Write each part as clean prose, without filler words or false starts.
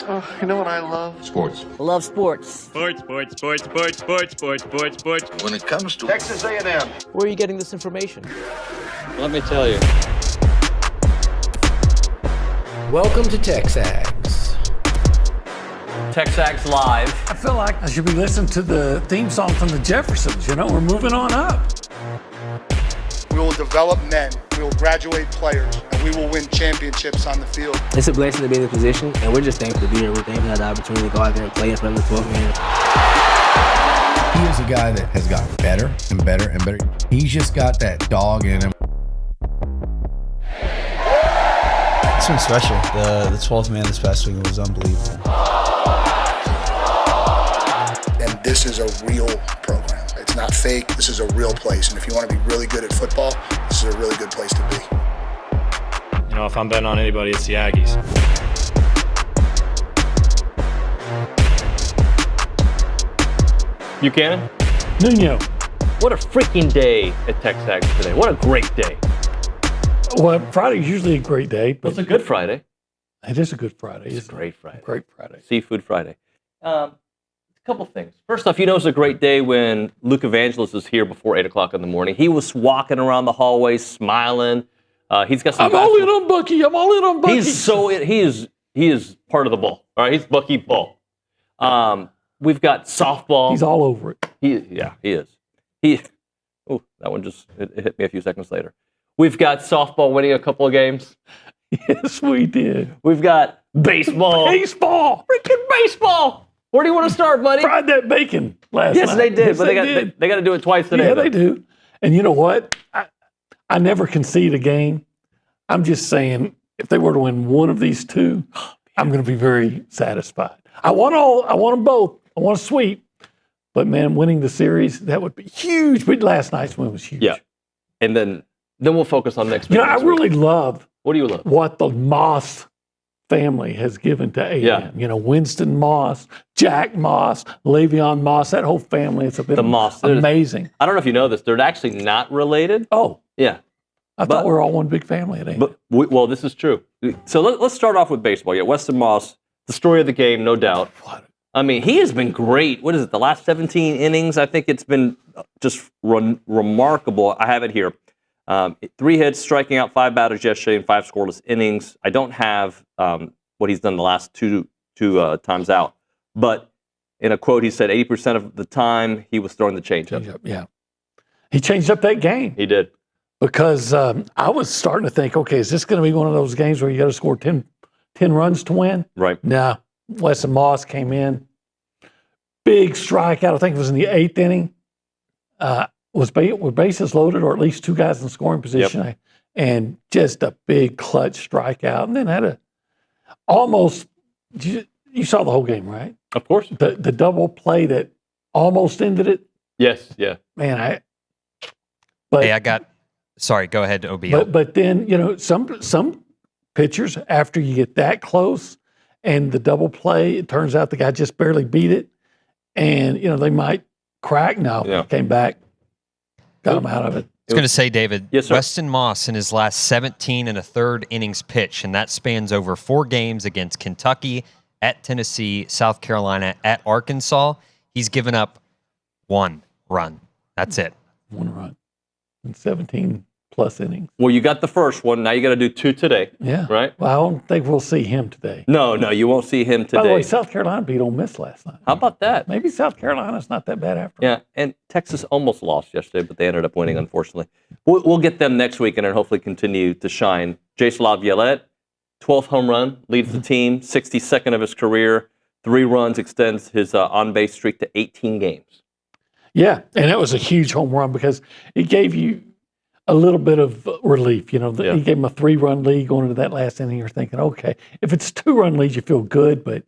Oh, you know what I love? Sports. Love sports. Sports. When When it comes to Texas A&M. Where are you getting this information? Let me tell you. Welcome to TexAgs. TexAgs Live. I feel like I should be listening to the theme song from the Jeffersons. You know, we're moving on up. We will develop men, we will graduate players, and we will win championships on the field. It's a blessing to be in this position, and we're just thankful to be here. We're thankful to have the opportunity to go out there and play in front of the 12 man. He is a guy that has gotten better and better and better. He's just got that dog in him. It's been special. The 12th man this past week was unbelievable. And this is a real program. It's not fake. This is a real place. And if you want to be really good at football, this is a really good place to be. You know, if I'm betting on anybody, it's the Aggies. Buchanan? Nuño. What a freaking day at TexAgs today. What a great day. Well, Friday's usually a great day. But It's a good Friday. It is a good Friday. It's a great Friday. Great Friday. Seafood Friday. A couple things. First off, you know it's a great day when Luke Evangelist is here before 8 o'clock in the morning. He was walking around the hallways smiling. He's got some. I'm all in on Bucky. I'm all in on Bucky. He is part of the ball. All right, he's Bucky ball. We've got softball. He's all over it. He is. Oh, that one just it hit me a few seconds later. We've got softball winning a couple of games. Yes, we did. We've got baseball. Baseball. Freaking baseball. Where do you want to start, buddy? Fried that bacon last night. Yes, they did, but they got to do it twice today. Yeah, though. they do. And you know what? I never concede a game. I'm just saying, if they were to win one of these two, I'm going to be very satisfied. I want them both. I want a sweep. But man, winning the series, that would be huge. But last night's win was huge. Yeah. And then we'll focus on next week. You know, I really love what do you love? What the Moss family has given to A&M. Yeah. You know, Winston Moss, Jack Moss, Le'Veon Moss, that whole family. It's a bit amazing. I don't know if you know this. They're actually not related. Oh. Yeah. I thought we were all one big family at A&M. Well, this is true. So let's start off with baseball. Yeah, Weston Moss, the story of the game, no doubt. I mean, he has been great. What is it, the last 17 innings? I think it's been just remarkable. I have it here. 3 hits, striking out 5 batters yesterday in 5 scoreless innings. I don't have what he's done the last two times out. But in a quote, he said 80% of the time he was throwing the changeup. Yeah. He changed up that game. He did. Because I was starting to think, okay, is this going to be one of those games where you got to score 10 runs to win? Right. No. Weston Moss came in. Big strikeout. I think it was in the 8th inning. Were bases loaded or at least 2 guys in scoring position. Yep. And just a big clutch strikeout. And then had a almost, you saw the whole game, right? Of course. The double play that almost ended it. Yes, yeah. Man, Sorry, go ahead, OBL. But then, you know, some pitchers, after you get that close and the double play, it turns out the guy just barely beat it. And, you know, they might crack. No, came back, got him out of it. I was going to say, David, yes, sir. Weston Moss in his last 17 1/3 innings pitched, and that spans over 4 games against Kentucky, at Tennessee, South Carolina, at Arkansas. He's given up 1 run. That's it. 1 run in 17 plus innings. Well, you got the first one. Now you got to do 2 today. Yeah. Right? Well, I don't think we'll see him today. No, you won't see him today. By the way, South Carolina beat Ole Miss last night. How about that? Maybe South Carolina's not that bad after all. Yeah, and Texas almost lost yesterday, but they ended up winning, unfortunately. We'll get them next week and then hopefully continue to shine. Jason Laviolette, 12th home run, leads the team, 62nd of his career, 3 runs, extends his on-base streak to 18 games. Yeah, and that was a huge home run because it gave you a little bit of relief. You know, he gave him a 3-run lead going into that last inning. You're thinking, okay, if it's 2-run leads, you feel good, but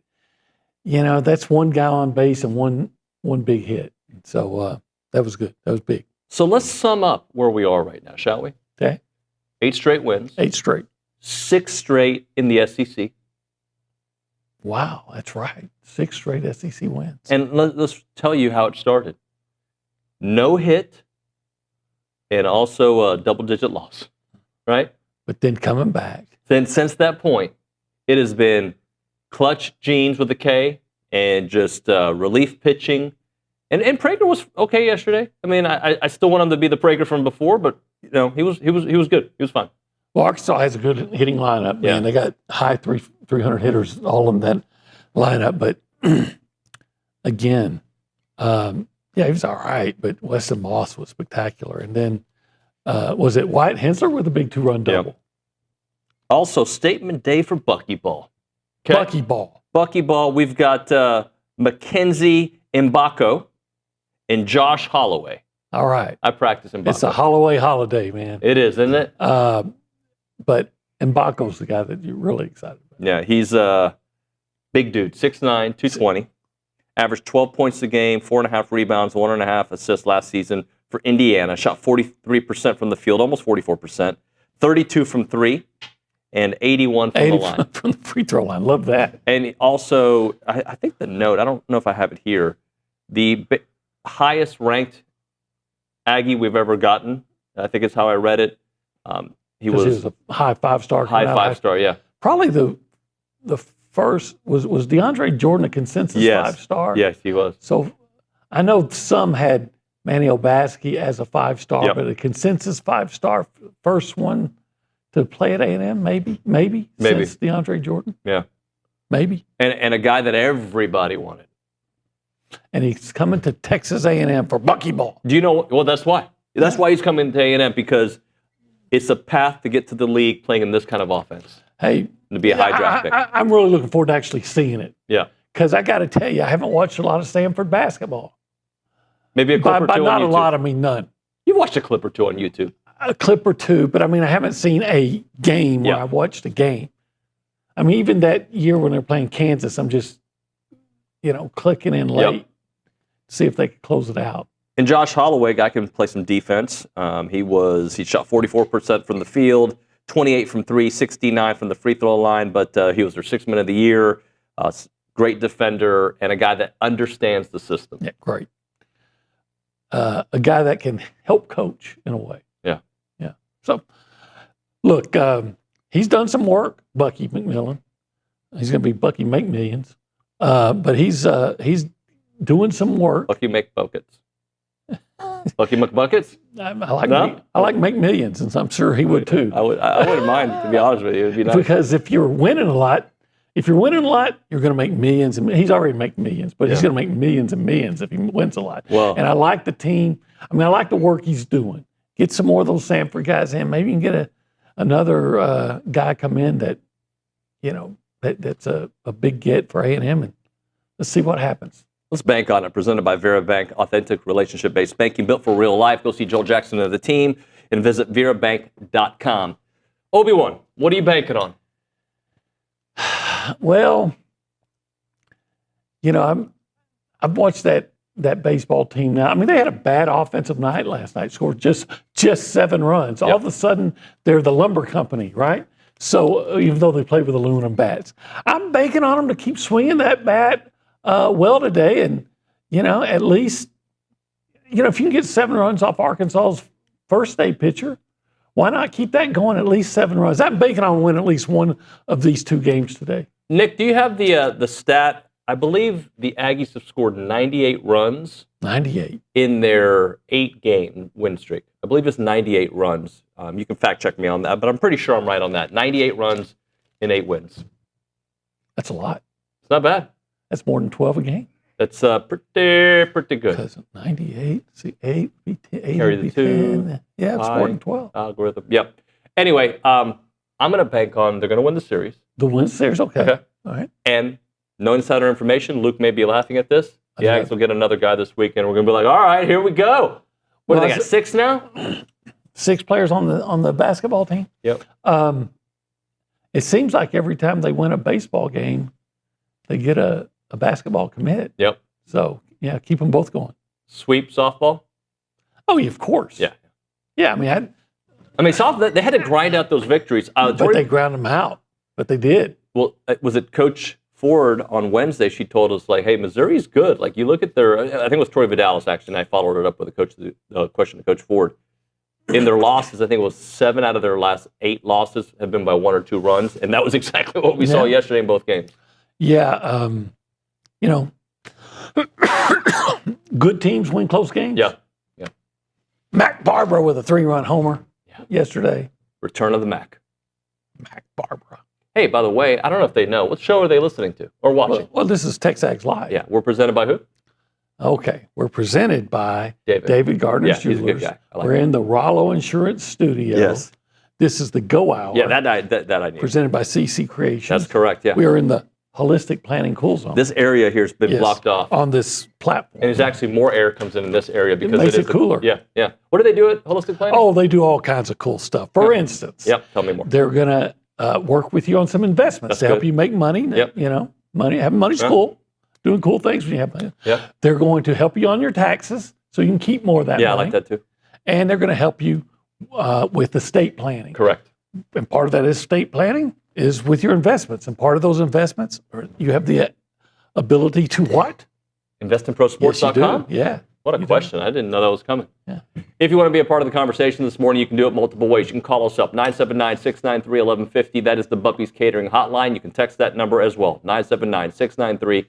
you know that's 1 guy on base and one big hit. So that was good. That was big. So let's sum up where we are right now, shall we? Okay. 8 straight wins. 8 straight. 6 straight in the SEC. Wow, that's right. 6 straight SEC wins. And let's tell you how it started. No hit. And also a double-digit loss, right? But then coming back. Then since that point, it has been clutch genes with a K, and just relief pitching. And Prager was okay yesterday. I mean, I still want him to be the Prager from before, but he was good. He was fine. Well, Arkansas has a good hitting lineup, man. Yeah. They got high 300 hitters, all in that lineup. But again, he was all right. But Weston Moss was spectacular. And then was it Wyatt Hensler with a big 2-run double? Yep. Also, statement day for Bucky Ball. Okay? Bucky Ball. We've got Mackenzie Mbako and Josh Holloway. All right. I practice Mbako. It's a Holloway holiday, man. It is, isn't it? But Mbako's the guy that you're really excited about. Yeah, he's a big dude, 6'9", 220. Averaged 12 points a game, 4.5 rebounds, 1.5 assists last season for Indiana. Shot 43% from the field, almost 44%. 32 from 3, and 81 from the line. From the free throw line. Love that. And also, I think the note, I don't know if I have it here, the highest ranked Aggie we've ever gotten, I think is how I read it. He was a high 5-star. High 5-star, yeah. Probably the first, was DeAndre Jordan a consensus 5-star? Yes, he was. So I know some had Manny Obaski as a 5-star, but a consensus 5-star, first one to play at A&M, maybe since DeAndre Jordan. Yeah. Maybe. And a guy that everybody wanted. And he's coming to Texas A&M for Bucky Ball. Do you know? Well, that's why. That's why he's coming to A&M, because it's a path to get to the league playing in this kind of offense. Hey, to be a high draft pick. I'm really looking forward to actually seeing it. Yeah. Because I got to tell you, I haven't watched a lot of Stanford basketball. Maybe a clip or two on YouTube. By not a lot, I mean none. You've watched a clip or two on YouTube. A clip or two, but I mean, I haven't seen a game where I watched a game. I mean, even that year when they're playing Kansas, I'm just, clicking in late to see if they could close it out. And Josh Holloway, guy can play some defense. He shot 44% from the field, 28 from 3, 69 from the free throw line, but he was their 6th man of the year. Great defender, and a guy that understands the system. Yeah, great. A guy that can help coach in a way. Yeah. Yeah. So, look, he's done some work, Bucky McMillan. He's going to be Bucky Make Millions. But he's doing some work. Bucky Make Buckets. Bucky McBuckets? I like Make Millions, and I'm sure he would too. I wouldn't mind, to be honest with you. It'd be nice. Because if you're winning a lot, you're going to make millions. And he's already making millions, but he's going to make millions and millions if he wins a lot. Well, and I like the team. I mean, I like the work he's doing. Get some more of those Sanford guys in. Maybe you can get another guy come in that, that's a big get for A&M, and let's see what happens. Let's bank on it. Presented by Vera Bank, authentic relationship-based banking built for real life. Go see Joel Jackson and the team and visit verabank.com. Obi-Wan, what are you banking on? Well, I've watched that baseball team now. I mean, they had a bad offensive night last night. Scored just 7 runs. All of a sudden, they're the lumber company, right? So even though they play with aluminum bats, I'm banking on them to keep swinging that bat well today, and at least if you can get 7 runs off Arkansas's first day pitcher, why not keep that going at least 7 runs? I'm banking on win at least one of these 2 games today. Nick, do you have the stat? I believe the Aggies have scored 98 runs. 98 in their 8-game win streak. I believe it's 98 runs. You can fact check me on that, but I'm pretty sure I'm right on that. 98 runs in 8 wins. That's a lot. It's not bad. That's more than 12 a game. That's pretty good. Because 98, see, 8, 8 carry the 2. 10. Yeah, it's more than 12. Algorithm. Yep. Anyway, I'm going to bank on they're going to win the series. The win series, okay. All right. And no insider information. Luke may be laughing at this. The Aggies will get another guy this week, and we're going to be like, all right, here we go. What do they got, 6 now? 6 players on the basketball team? Yep. It seems like every time they win a baseball game, they get a basketball commit. Yep. So, keep them both going. Sweep softball? Oh, yeah, of course. Yeah. Yeah, I mean, softball, they had to grind out those victories. But they ground them out. But they did. Well, was it Coach Ford on Wednesday? She told us, hey, Missouri's good. You look at their, I think it was Troy Vidalis, actually, and I followed it up with a question to Coach Ford. In their losses, I think it was 7 out of their last 8 losses have been by 1 or 2 runs, and that was exactly what we saw yesterday in both games. Yeah, you know, good teams win close games. Yeah. Mac Barbara with a 3-run homer yesterday. Return of the Mac. Mac Barbara. Hey, by the way, I don't know if they know. What show are they listening to or watching? Well, this is TexAgs Live. Yeah, we're presented by who? Okay, we're presented by David Gardner's He's a Jewelers. good guy. I like We're in the Rollo Insurance Studio. Yes. This is the Go Hour. Yeah, that I knew. Presented by CC Creations. That's correct, yeah. We are in the Holistic Planning Cool Zone. This area here has been blocked off. On this platform. And there's actually more air comes in this area because makes it is it cooler. Yeah. What do they do at Holistic Planning? Oh, they do all kinds of cool stuff. For instance, tell me more. they're going to work with you on some investments to help you make money. Yep. You know, having money's cool. Doing cool things when you have money. Yep. They're going to help you on your taxes so you can keep more of that money. Yeah, I like that too. And they're going to help you with estate planning. Correct. And part of that estate planning is with your investments. And part of those investments, you have the ability to what? InvestinProSports.com? Yeah. What a question. I didn't know that was coming. Yeah. If you want to be a part of the conversation this morning, you can do it multiple ways. You can call us up, 979-693-1150. That is the Bucky's Catering Hotline. You can text that number as well, 979-693-1150.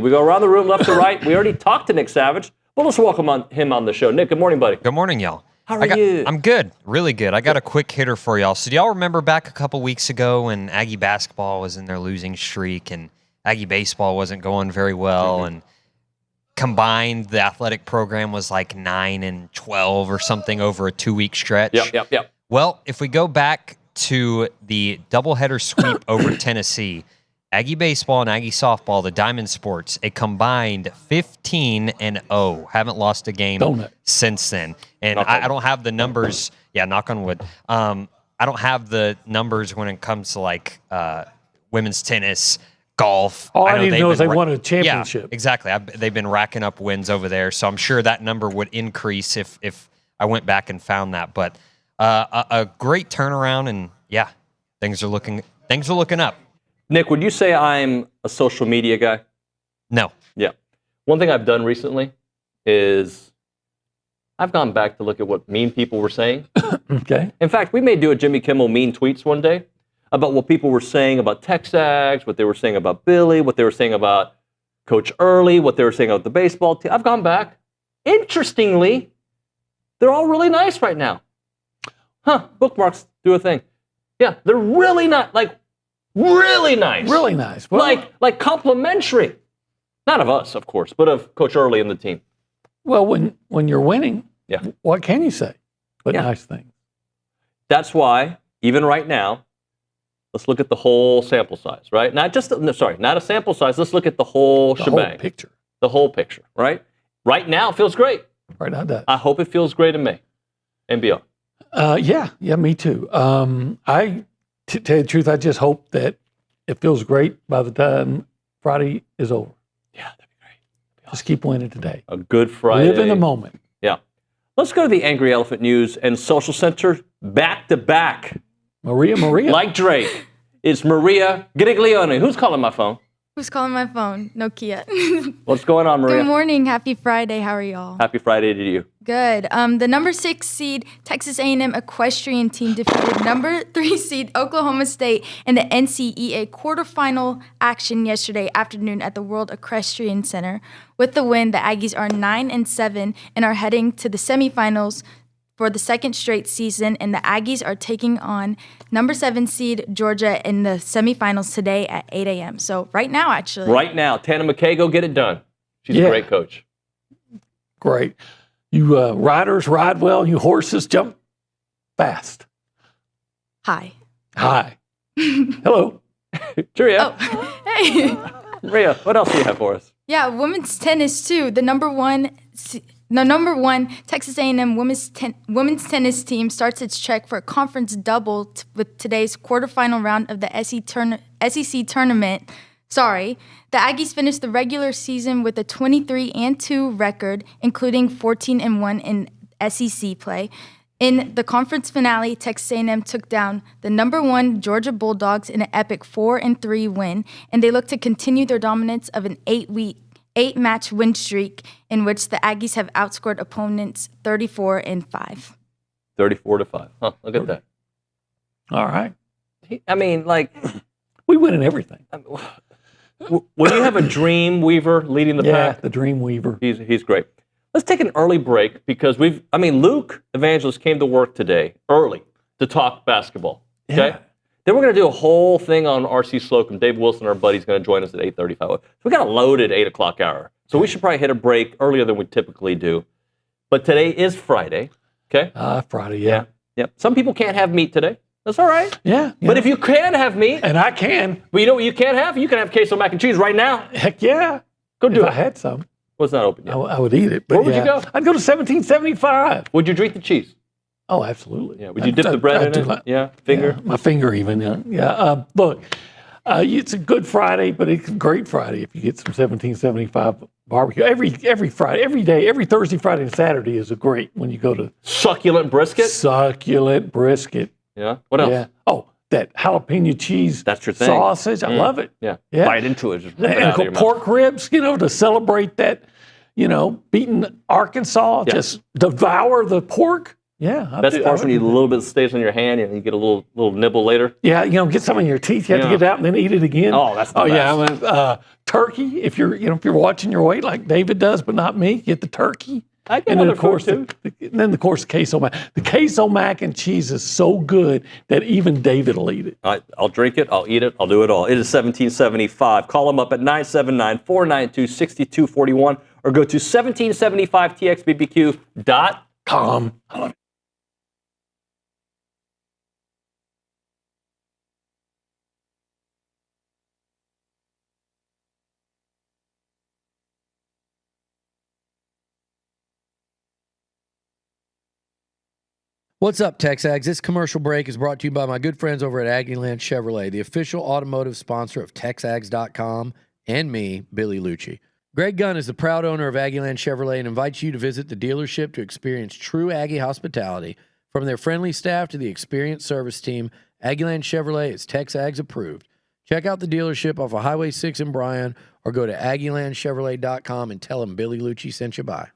We go around the room left to right. We already talked to Nick Savage. Well, let's welcome him on the show. Nick, good morning, buddy. Good morning, y'all. How are you? I'm good, really good. I got a quick hitter for y'all. So do y'all remember back a couple weeks ago when Aggie basketball was in their losing streak and Aggie baseball wasn't going very well, and combined the athletic program was like 9-12 or something over a 2-week stretch? Yep. Well, if we go back to the doubleheader sweep over Tennessee, Aggie baseball and Aggie softball, the Diamond Sports, a combined 15-0. Haven't lost a game since then. And I don't have the numbers. Yeah, knock on wood. I don't have the numbers when it comes to like women's tennis, golf. All I need to know is they won a championship. Yeah, exactly. They've been racking up wins over there. So I'm sure that number would increase if I went back and found that. But a great turnaround, and yeah, things are looking up. Nick, would you say I'm a social media guy? No. Yeah. One thing I've done recently is I've gone back to look at what mean people were saying. Okay. In fact, we may do a Jimmy Kimmel mean tweets one day about what people were saying about TexAgs, what they were saying about Billy, what they were saying about Coach Early, what they were saying about the baseball team. I've gone back. Interestingly, they're all really nice right now. Bookmarks do a thing. Yeah, they're really not really nice. Really nice. Well, like complimentary. Not of us, of course, but of Coach Early and the team. Well, when you're winning, what can you say but nice things? That's why, even right now, let's look at the whole sample size, right? Not a sample size. Let's look at the whole shebang. Whole picture. The whole picture, right? Right now, it feels great. Right now, it does. I hope it feels great in May and beyond. Yeah, me too. To tell you the truth, I just hope that it feels great by the time Friday is over. Yeah, that'd be great. Just keep winning today. A good Friday. Live in the moment. Yeah. Let's go to the Angry Elephant News and Social Center back to back. Maria. Like Drake. It's Maria Griglione. Who's calling my phone? Who's calling my phone? Nokia. What's going on, Maria? Good morning. Happy Friday. How are y'all? Happy Friday to you. Good. The number 6 seed Texas A&M equestrian team defeated number 3 seed Oklahoma State in the NCEA quarterfinal action yesterday afternoon at the World Equestrian Center. With the win, the Aggies are 9-7 and are heading to the semifinals for the second straight season, and the Aggies are taking on number 7 seed Georgia in the semifinals today at 8 a.m. So right now, actually. Right now. Tana McKay, go get it done. She's a great coach. Great. You riders ride well. You horses jump fast. Hi. Hello. Cheerio. Oh, hey. Maria, what else do you have for us? Yeah, women's tennis too. The number one Texas A&M women's tennis team starts its trek for a conference double with today's quarterfinal round of the SEC tournament. The Aggies finished the regular season with a 23-2 record, including 14-1 in SEC play. In the conference finale, Texas A&M took down the number 1 Georgia Bulldogs in an epic 4-3 win, and they look to continue their dominance of an 8-match win streak in which the Aggies have outscored opponents 34-5. 34-5. Look at that. All right. I mean, we win in everything. When you have a dream weaver leading the pack, the dream weaver. He's great. Let's take an early break because Luke Evangelist came to work today early to talk basketball. Okay. Yeah. Then we're going to do a whole thing on RC Slocum. Dave Wilson, our buddy, is going to join us at 8:35. So we got a loaded 8 o'clock hour. So we should probably hit a break earlier than we typically do. But today is Friday. Okay. Friday. Yeah. Yep. Some people can't have meat today. That's all right. Yeah. But if you can have meat, and I can, but you know what you can't have? You can have queso mac and cheese right now. Heck yeah. Go do if it. I had some. Well, it's not open yet. I would eat it. But Where would you go? I'd go to 1775. Would you drink the cheese? Oh, absolutely. Yeah. Would you dip the bread in it? Yeah. Finger? Yeah, my finger even. Yeah. Look, it's a good Friday, but it's a great Friday if you get some 1775 barbecue. Every Friday, every day, every Thursday, Friday, and Saturday is a great when you go to succulent brisket. Succulent brisket. Yeah. What else? Yeah. Oh, that jalapeno cheese. That's your thing. Sausage. I love it. Yeah. Bite into it. Just rip it and out of your pork mouth. ribs. To celebrate that. Beating Arkansas. Yeah. Just devour the pork. Yeah. Best part is when you a little bit stays on your hand and you get a little nibble later. Yeah, get some in your teeth. You have to get it out and then eat it again. Oh, that's the best. Yeah. Turkey. If you're watching your weight like David does, but not me, get the turkey. I get and then other of course, food too. the queso mac. The queso mac and cheese is so good that even David will eat it. I'll drink it. I'll eat it. I'll do it all. It is 1775. Call them up at 979-492-6241 or go to 1775txbbq.com. I love it. What's up, TexAgs? This commercial break is brought to you by my good friends over at Aggieland Chevrolet, the official automotive sponsor of TexAgs.com and me, Billy Liucci. Greg Gunn is the proud owner of Aggieland Chevrolet and invites you to visit the dealership to experience true Aggie hospitality. From their friendly staff to the experienced service team, Aggieland Chevrolet is TexAgs approved. Check out the dealership off of Highway 6 in Bryan or go to AggielandChevrolet.com and tell them Billy Liucci sent you by.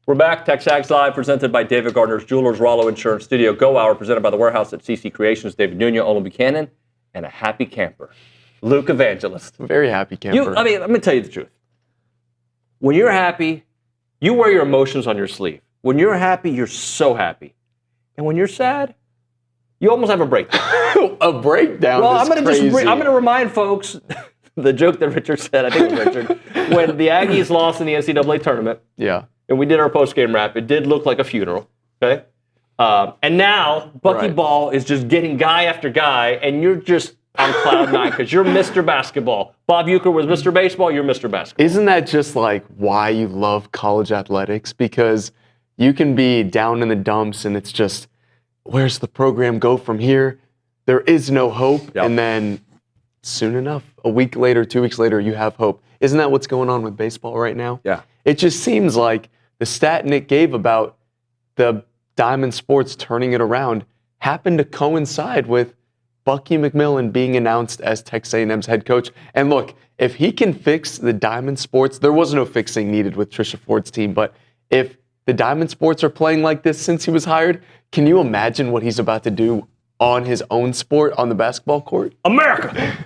We're back. TexAgs Live, presented by David Gardner's Jewelers, Rollo Insurance Studio. Go Hour, presented by The Warehouse at CC Creations, David Nuño, Olin Buchanan, and a happy camper, Luke Evangelist. Very happy camper. Let me tell you the truth. When you're happy, you wear your emotions on your sleeve. When you're happy, you're so happy. And when you're sad, you almost have a breakdown. A breakdown Well, is I'm crazy. going to remind folks the joke that Richard said, I think it was Richard, when the Aggies lost in the NCAA tournament. Yeah. And we did our post-game wrap. It did look like a funeral, okay? And now Bucky Ball is just getting guy after guy, and you're just on cloud nine because you're Mr. Basketball. Bob Uecker was Mr. Baseball. You're Mr. Basketball. Isn't that just like why you love college athletics? Because you can be down in the dumps, and it's just, where's the program go from here? There is no hope, and then soon enough, a week later, 2 weeks later, you have hope. Isn't that what's going on with baseball right now? Yeah. It just seems like the stat Nick gave about the Diamond Sports turning it around happened to coincide with Bucky McMillan being announced as Texas A&M's head coach. And look, if he can fix the Diamond Sports, there was no fixing needed with Trisha Ford's team, but if the Diamond Sports are playing like this since he was hired, can you imagine what he's about to do on his own sport on the basketball court? America!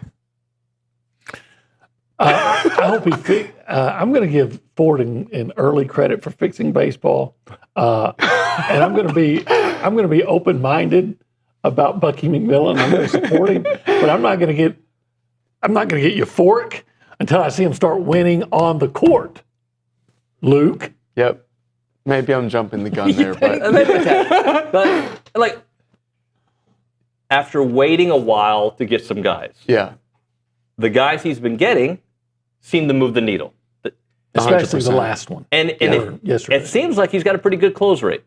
I hope he I'm going to give Ford an early credit for fixing baseball, and I'm going to be open-minded about Bucky McMillan. I'm going to support him, but I'm not going to get euphoric until I see him start winning on the court. Luke. Yep. Maybe I'm jumping the gun there, but like after waiting a while to get some guys, the guys he's been getting seem to move the needle, especially the last one. And it seems like he's got a pretty good close rate.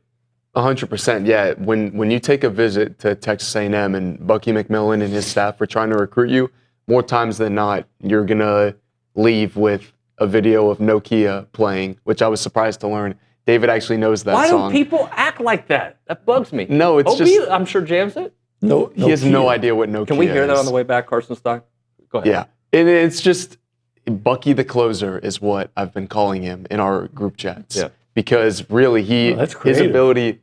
100%. Yeah. When you take a visit to Texas A&M and Bucky McMillan and his staff are trying to recruit you, more times than not, you're gonna leave with a video of Nokia playing, which I was surprised to learn David actually knows that song. Why don't people act like that? That bugs me. No, it's just... I'm sure jams it. No, he has no idea what Nokia is. Can we hear that on the way back, Carson Stein? Go ahead. Yeah. And it's just, Bucky the Closer is what I've been calling him in our group chats. Yeah. Because really, his ability...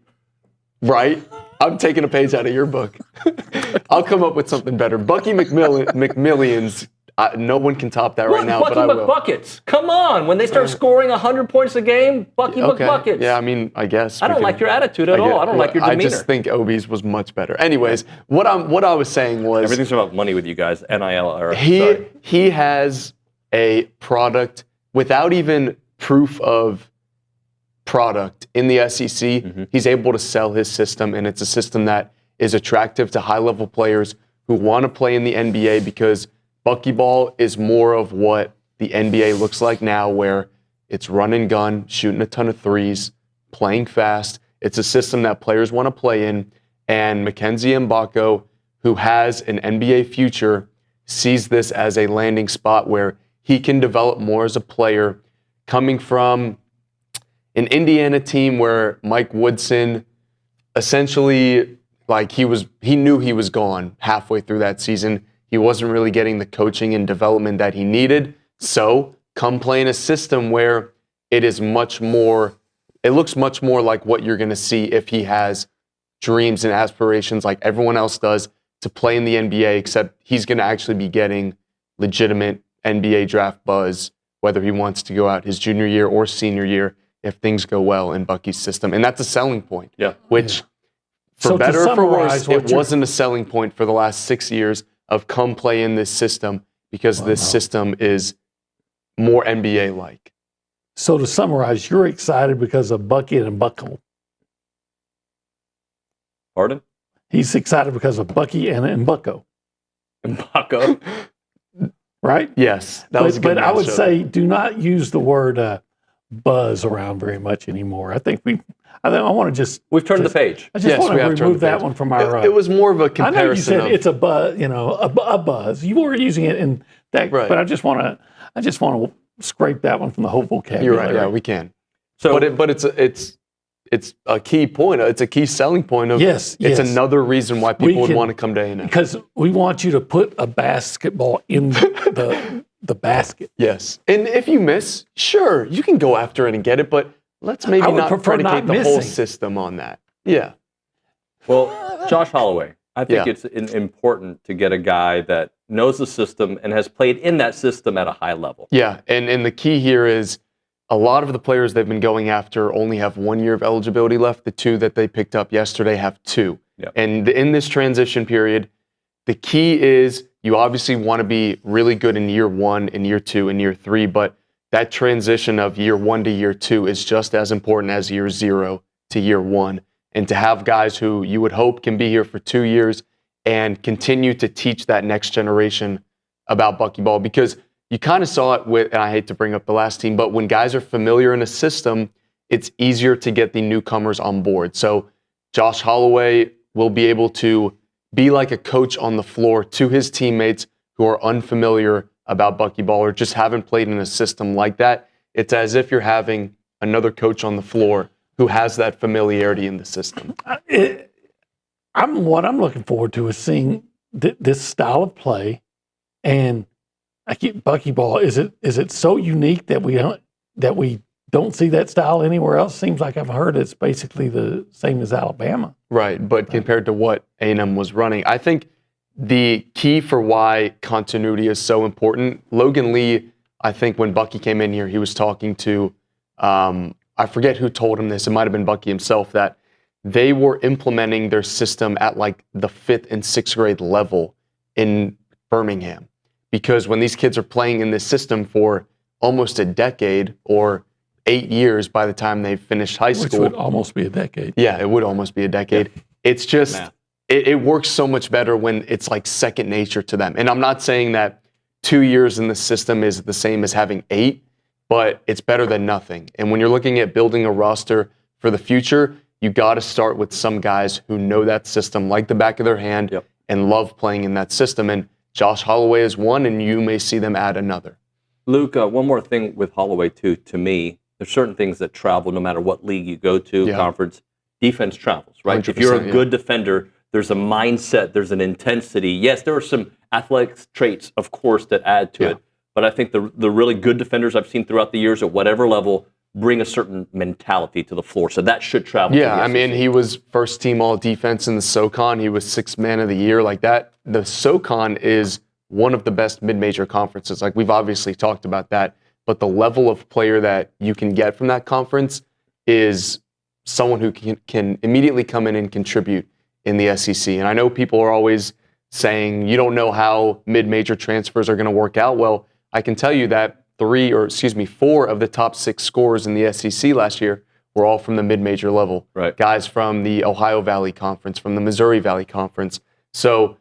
Right? I'm taking a page out of your book. I'll come up with something better. Bucky McMillions... no one can top that right now, Bucky but I will. McBuckets. Come on. When they start scoring 100 points a game, Bucky McBuckets. Yeah, I mean, I guess. I don't like your attitude at all. I don't like your demeanor. I just think Obi's was much better. Anyways, what I was saying was... Everything's about money with you guys. NIL. He has a product without even proof of product in the SEC. He's able to sell his system, and it's a system that is attractive to high-level players who want to play in the NBA because Bucky ball is more of what the NBA looks like now, where it's run and gun, shooting a ton of threes, playing fast. It's a system that players want to play in, and Mackenzie Mbako, who has an NBA future, sees this as a landing spot where he can develop more as a player, coming from an Indiana team where Mike Woodson essentially, like he knew he was gone halfway through that season. He wasn't really getting the coaching and development that he needed. So come play in a system where it looks much more like what you're going to see if he has dreams and aspirations like everyone else does to play in the NBA, except he's going to actually be getting legitimate NBA draft buzz, whether he wants to go out his junior year or senior year if things go well in Bucky's system. And that's a selling point, which for better or for worse, it wasn't a selling point for the last 6 years of come play in this system because this system is more NBA-like. So to summarize, you're excited because of Bucky and Buckle. Pardon? He's excited because of Bucky and Mbako. Mbako? Right? Yes. That was a good But I would matchup. say do not use the word buzz around very much anymore. I want to just... We've turned the page. I just want to remove that one from our... It was more of a comparison. I know you said it's a buzz, a buzz. You were using it in that, but I just want to scrape that one from the whole vocabulary. You're right. Yeah, we can. So, but it's a key point. It's a key selling point of. Yes. It's another reason why people would want to come to A&M. Because we want you to put a basketball in the basket. Yes, and if you miss, sure, you can go after it and get it, but let's maybe I would not prefer predicate not the whole missing. system on that. Yeah. Well, Josh Holloway, I think it's important to get a guy that knows the system and has played in that system at a high level. Yeah, and the key here is a lot of the players they've been going after only have 1 year of eligibility left. The two that they picked up yesterday have 2. Yep. And in this transition period, the key is you obviously want to be really good in year 1, in year 2, and year 3, but that transition of year 1 to year 2 is just as important as year 0 to year 1. And to have guys who you would hope can be here for 2 years and continue to teach that next generation about buckyball, because you kind of saw it with, and I hate to bring up the last team, but when guys are familiar in a system, it's easier to get the newcomers on board. So Josh Holloway will be able to be like a coach on the floor to his teammates who are unfamiliar about buckyball or just haven't played in a system like that. It's as if you're having another coach on the floor who has that familiarity in the system. What I'm looking forward to is seeing this style of play, and buckyball. Is it so unique that we don't see that style anywhere else? Seems like I've heard it's basically the same as Alabama. Right, but compared to what A&M was running, I think the key for why continuity is so important. Logan Lee, I think when Bucky came in here, he was talking to I forget who told him this. It might have been Bucky himself, that they were implementing their system at like the 5th and 6th grade level in Birmingham. Because when these kids are playing in this system for almost a decade or 8 years by the time they've finished high school. Which would almost be a decade. Yeah, it would almost be a decade. Yeah. It's just, it works so much better when it's like second nature to them. And I'm not saying that 2 years in the system is the same as having 8, but it's better than nothing. And when you're looking at building a roster for the future, you got to start with some guys who know that system like the back of their hand and love playing in that system. And Josh Holloway is one, and you may see them add another. Luke, one more thing with Holloway, too, to me, there's certain things that travel no matter what league you go to, conference. Defense travels, right? If you're a good defender, there's a mindset, there's an intensity. Yes, there are some athletic traits, of course, that add to it. But I think the really good defenders I've seen throughout the years at whatever level bring a certain mentality to the floor. So that should travel. Yeah, I mean, he was first team all defense in the SoCon. He was 6th man of the year like that. The SoCon is one of the best mid-major conferences. Like, we've obviously talked about that. But the level of player that you can get from that conference is someone who can immediately come in and contribute in the SEC. And I know people are always saying, you don't know how mid-major transfers are going to work out. Well, I can tell you that 4 of the top 6 scorers in the SEC last year were all from the mid-major level. Right. Guys from the Ohio Valley Conference, from the Missouri Valley Conference. So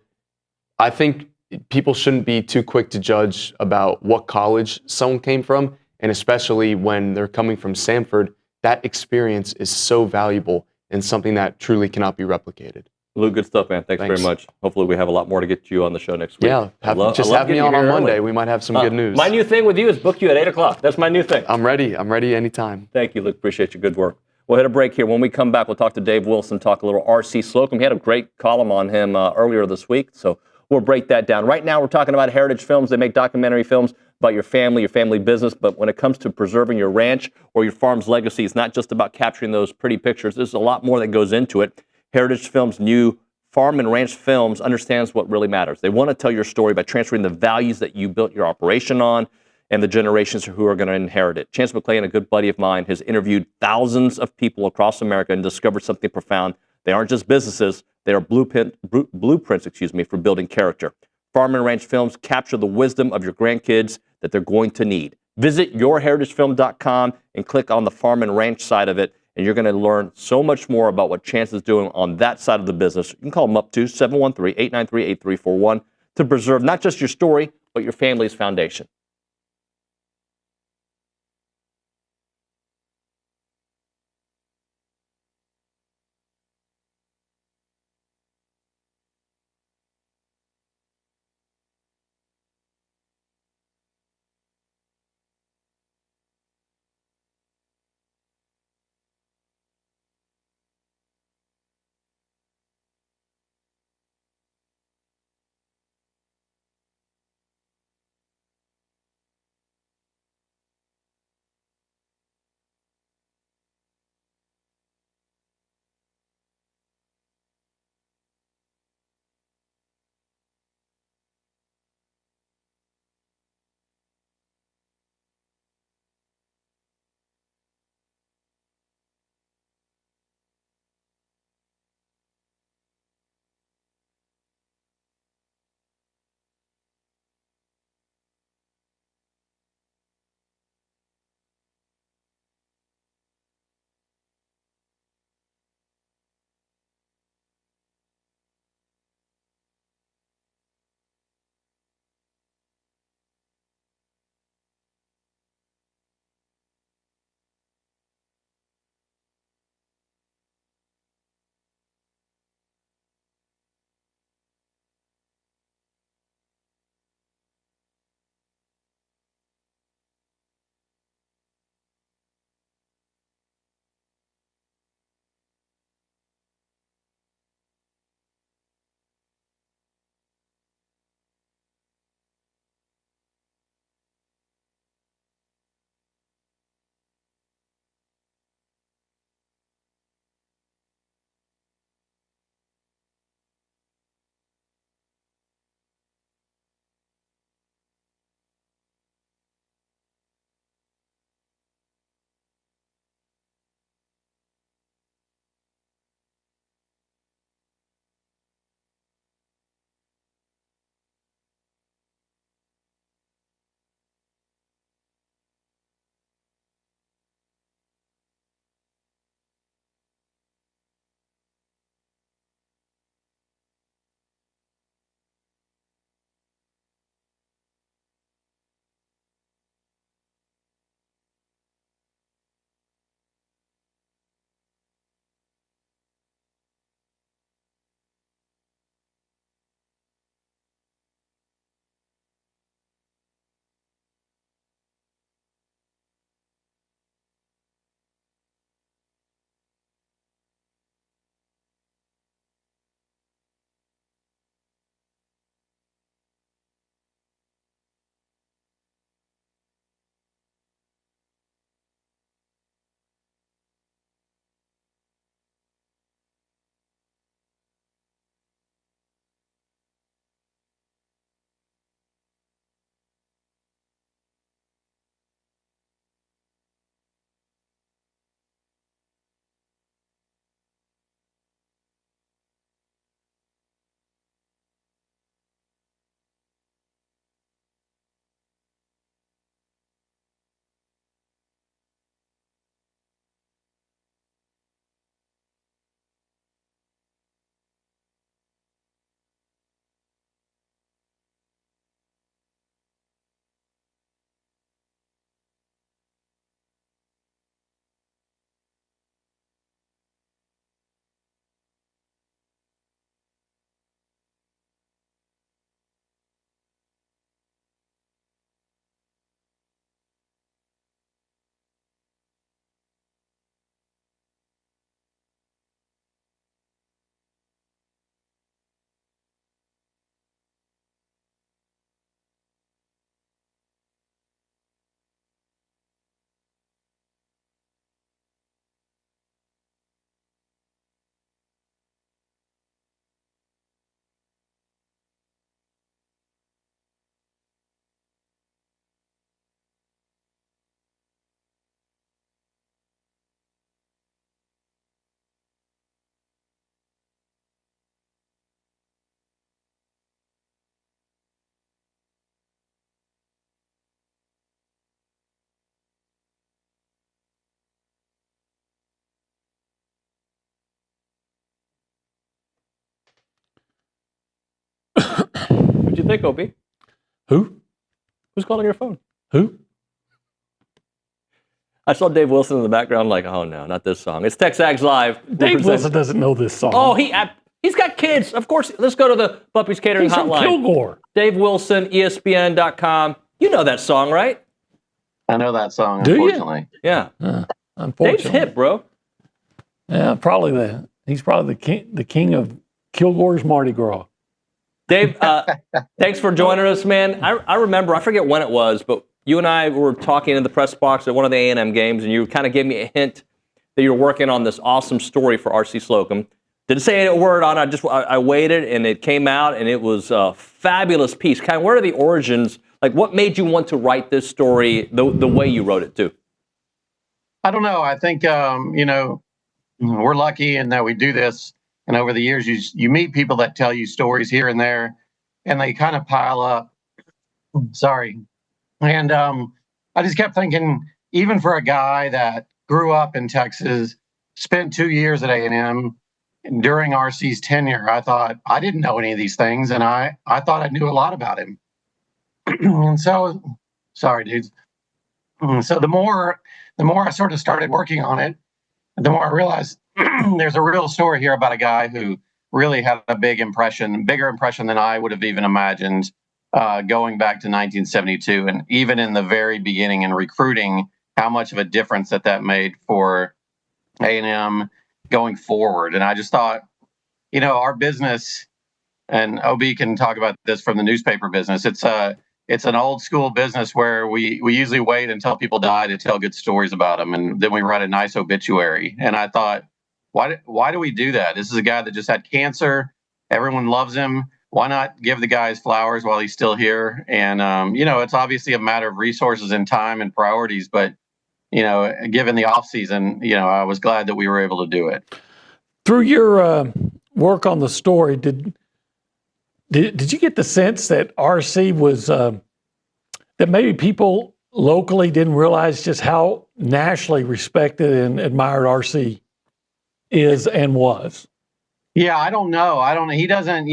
I think people shouldn't be too quick to judge about what college someone came from, and especially when they're coming from Samford, that experience is so valuable and something that truly cannot be replicated. Luke, good stuff, man. Thanks very much. Hopefully we have a lot more to get you on the show next week. Yeah, just have me on Monday. We might have some good news. My new thing with you is book you at 8 o'clock. That's my new thing. I'm ready. I'm ready anytime. Thank you, Luke. Appreciate your good work. We'll hit a break here. When we come back, we'll talk to Dave Wilson, talk a little RC Slocum. He had a great column on him earlier this week, so we'll break that down. Right now, we're talking about Heritage Films. They make documentary films about your family business. But when it comes to preserving your ranch or your farm's legacy, it's not just about capturing those pretty pictures. There's a lot more that goes into it. Heritage Films' new Farm and Ranch Films understands what really matters. They want to tell your story by transferring the values that you built your operation on and the generations who are going to inherit it. Chance McClain, a good buddy of mine, has interviewed thousands of people across America and discovered something profound. They aren't just businesses. They are blueprints, for building character. Farm and Ranch Films capture the wisdom of your grandkids that they're going to need. Visit yourheritagefilm.com and click on the Farm and Ranch side of it, and you're going to learn so much more about what Chance is doing on that side of the business. You can call them up to 713-893-8341 to preserve not just your story, but your family's foundation. think, Opie? Who? Who's calling your phone? Who? I saw Dave Wilson in the background like, oh no, not this song. It's TexAgs Live. Dave Wilson doesn't know this song. Oh, he's got kids. Of course. Let's go to the Puppy's Catering He's from Hotline. Kilgore. Dave Wilson, ESPN.com. You know that song, right? I know that song, Do you? unfortunately. Yeah. Unfortunately. Dave's hip, bro. Yeah, he's probably the king of Kilgore's Mardi Gras. Dave, thanks for joining us, man. I remember, I forget when it was, but you and I were talking in the press box at one of the A&M games, and you kind of gave me a hint that you were working on this awesome story for RC Slocum. Didn't say a word on it. I waited, and it came out, and it was a fabulous piece. Kind of, where are the origins? Like, what made you want to write this story the way you wrote it, too? I don't know. I think, we're lucky in that we do this. And over the years, you meet people that tell you stories here and there, and they kind of pile up. Sorry. And I just kept thinking, even for a guy that grew up in Texas, spent 2 years at A&M, and during RC's tenure, I thought, I didn't know any of these things, and I thought I knew a lot about him. And so, sorry, dudes. So the more I sort of started working on it, the more I realized there's a real story here about a guy who really had a bigger impression than I would have even imagined, going back to 1972. And even in the very beginning in recruiting, how much of a difference that made for A&M going forward. And I just thought, our business, and OB can talk about this from the newspaper business, it's an old school business where we usually wait until people die to tell good stories about them, and then we write a nice obituary. And I thought, why do we do that? This is a guy that just had cancer. Everyone loves him. Why not give the guy his flowers while he's still here? And it's obviously a matter of resources and time and priorities, but given the off season, I was glad that we were able to do it. Through your work on the story, did you get the sense that RC was that maybe people locally didn't realize just how nationally respected and admired RC is and was? Yeah, I don't know. He doesn't,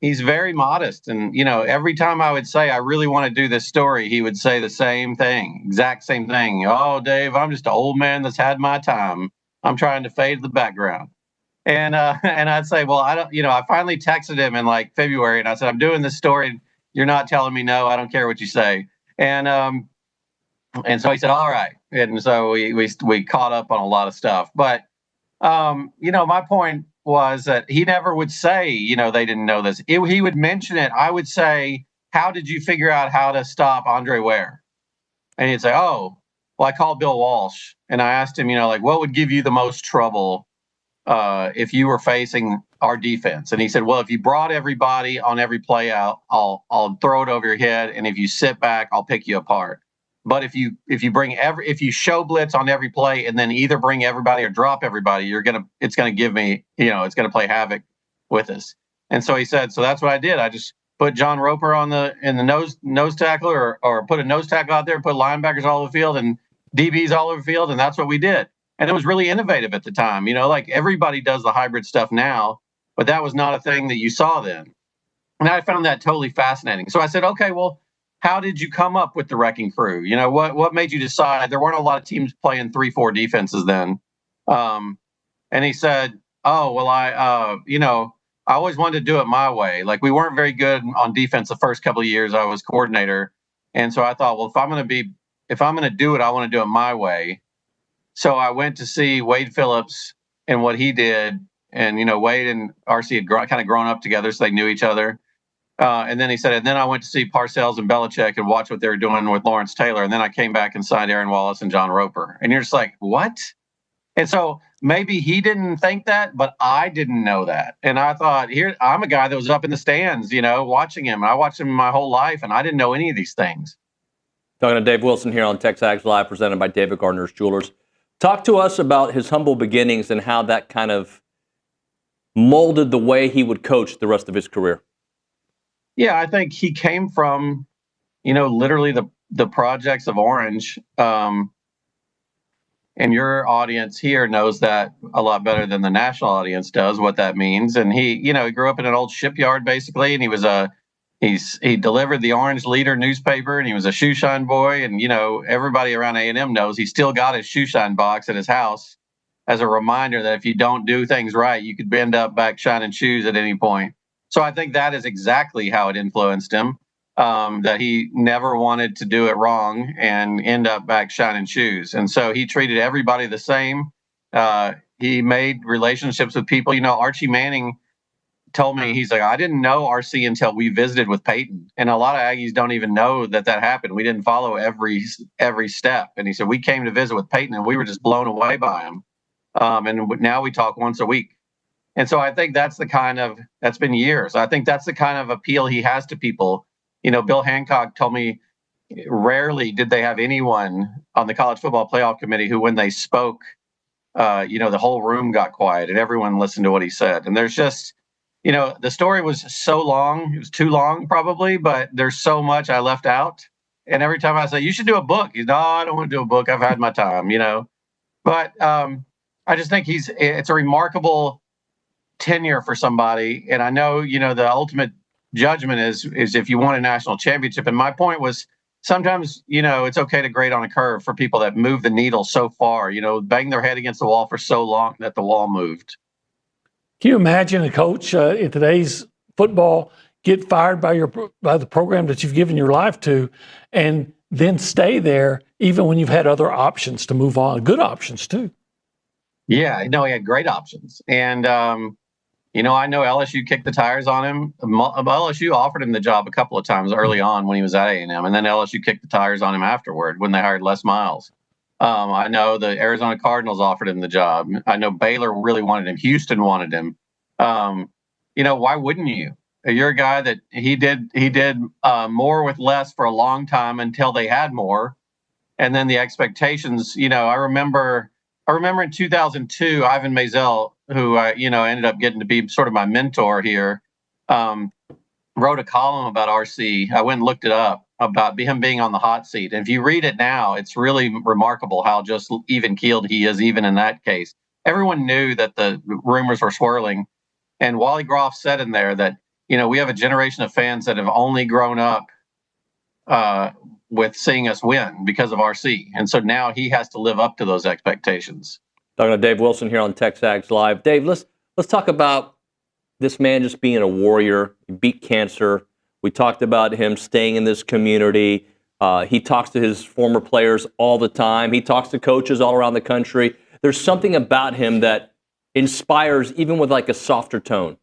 he's very modest. And, every time I would say, I really want to do this story, he would say the same thing, exact same thing. Oh, Dave, I'm just an old man that's had my time. I'm trying to fade to the background. And I'd say, well, I don't, I finally texted him in like February, and I said, I'm doing this story. You're not telling me no. I don't care what you say. And so he said, all right. And so we caught up on a lot of stuff. But my point was that he never would say, they didn't know this. He would mention it. I would say, how did you figure out how to stop Andre Ware? And he'd say, oh, well, I called Bill Walsh, and I asked him, what would give you the most trouble if you were facing our defense? And he said, well, if you brought everybody on every play out, I'll throw it over your head. And if you sit back, I'll pick you apart. But if you show blitz on every play and then either bring everybody or drop everybody, it's gonna give me, it's gonna play havoc with us. And so he said, so that's what I did. I just put John Roper in the nose tackle or put a nose tackle out there, put linebackers all over the field and DBs all over the field, and that's what we did. And it was really innovative at the time. Like everybody does the hybrid stuff now, but that was not a thing that you saw then. And I found that totally fascinating. So I said, okay, well, how did you come up with the wrecking crew? What made you decide? There weren't a lot of teams playing 3-4 defenses then. And he said, oh, well, I always wanted to do it my way. Like we weren't very good on defense the first couple of years I was coordinator. And so I thought, well, if I'm going to do it, I want to do it my way. So I went to see Wade Phillips and what he did. And, Wade and RC had kind of grown up together, so they knew each other. And then he said, and then I went to see Parcells and Belichick and watch what they were doing with Lawrence Taylor. And then I came back and signed Aaron Wallace and John Roper. And you're just like, what? And so maybe he didn't think that, but I didn't know that. And I thought, I'm a guy that was up in the stands, watching him. I watched him my whole life, and I didn't know any of these things. Talking to Dave Wilson here on TexAgs Live, presented by David Gardner's Jewelers. Talk to us about his humble beginnings and how that kind of molded the way he would coach the rest of his career. Yeah, I think he came from, literally the projects of Orange. And your audience here knows that a lot better than the national audience does, what that means. And he grew up in an old shipyard, basically. And he was a He delivered the Orange Leader newspaper, and he was a shoeshine boy. And, everybody around A&M knows he still got his shoeshine box at his house as a reminder that if you don't do things right, you could end up back shining shoes at any point. So I think that is exactly how it influenced him, that he never wanted to do it wrong and end up back shining shoes. And so he treated everybody the same. He made relationships with people. Archie Manning told me, he's like, I didn't know RC until we visited with Peyton. And a lot of Aggies don't even know that happened. We didn't follow every step. And he said, we came to visit with Peyton and we were just blown away by him. And now we talk once a week. And so I think that's been years. I think that's the kind of appeal he has to people. Bill Hancock told me rarely did they have anyone on the college football playoff committee who, when they spoke, the whole room got quiet and everyone listened to what he said. And there's just, the story was so long, it was too long probably, but there's so much I left out. And every time I say, you should do a book, he's, no, I don't want to do a book. I've had my time, But I just think it's a remarkable tenure for somebody. And I know, the ultimate judgment is if you want a national championship. And my point was sometimes, it's okay to grade on a curve for people that move the needle so far, bang their head against the wall for so long that the wall moved. Can you imagine a coach in today's football get fired by the program that you've given your life to and then stay there even when you've had other options to move on, good options too? Yeah, no, he had great options. And, I know LSU kicked the tires on him. LSU offered him the job a couple of times early on when he was at A&M, and then LSU kicked the tires on him afterward when they hired Les Miles. I know the Arizona Cardinals offered him the job. I know Baylor really wanted him. Houston wanted him. Why wouldn't you? You're a guy that he did more with less for a long time until they had more. And then the expectations, I remember in 2002, Ivan Maisel, who ended up getting to be sort of my mentor here, wrote a column about RC. I went and looked it up about him being on the hot seat. And if you read it now, it's really remarkable how just even-keeled he is, even in that case. Everyone knew that the rumors were swirling. And Wally Groff said in there that, we have a generation of fans that have only grown up with seeing us win because of RC. And so now he has to live up to those expectations. Talking to Dave Wilson here on TexAgs Live. Dave, let's talk about this man just being a warrior. He beat cancer. We talked about him staying in this community. He talks to his former players all the time. He talks to coaches all around the country. There's something about him that inspires even with like a softer tone.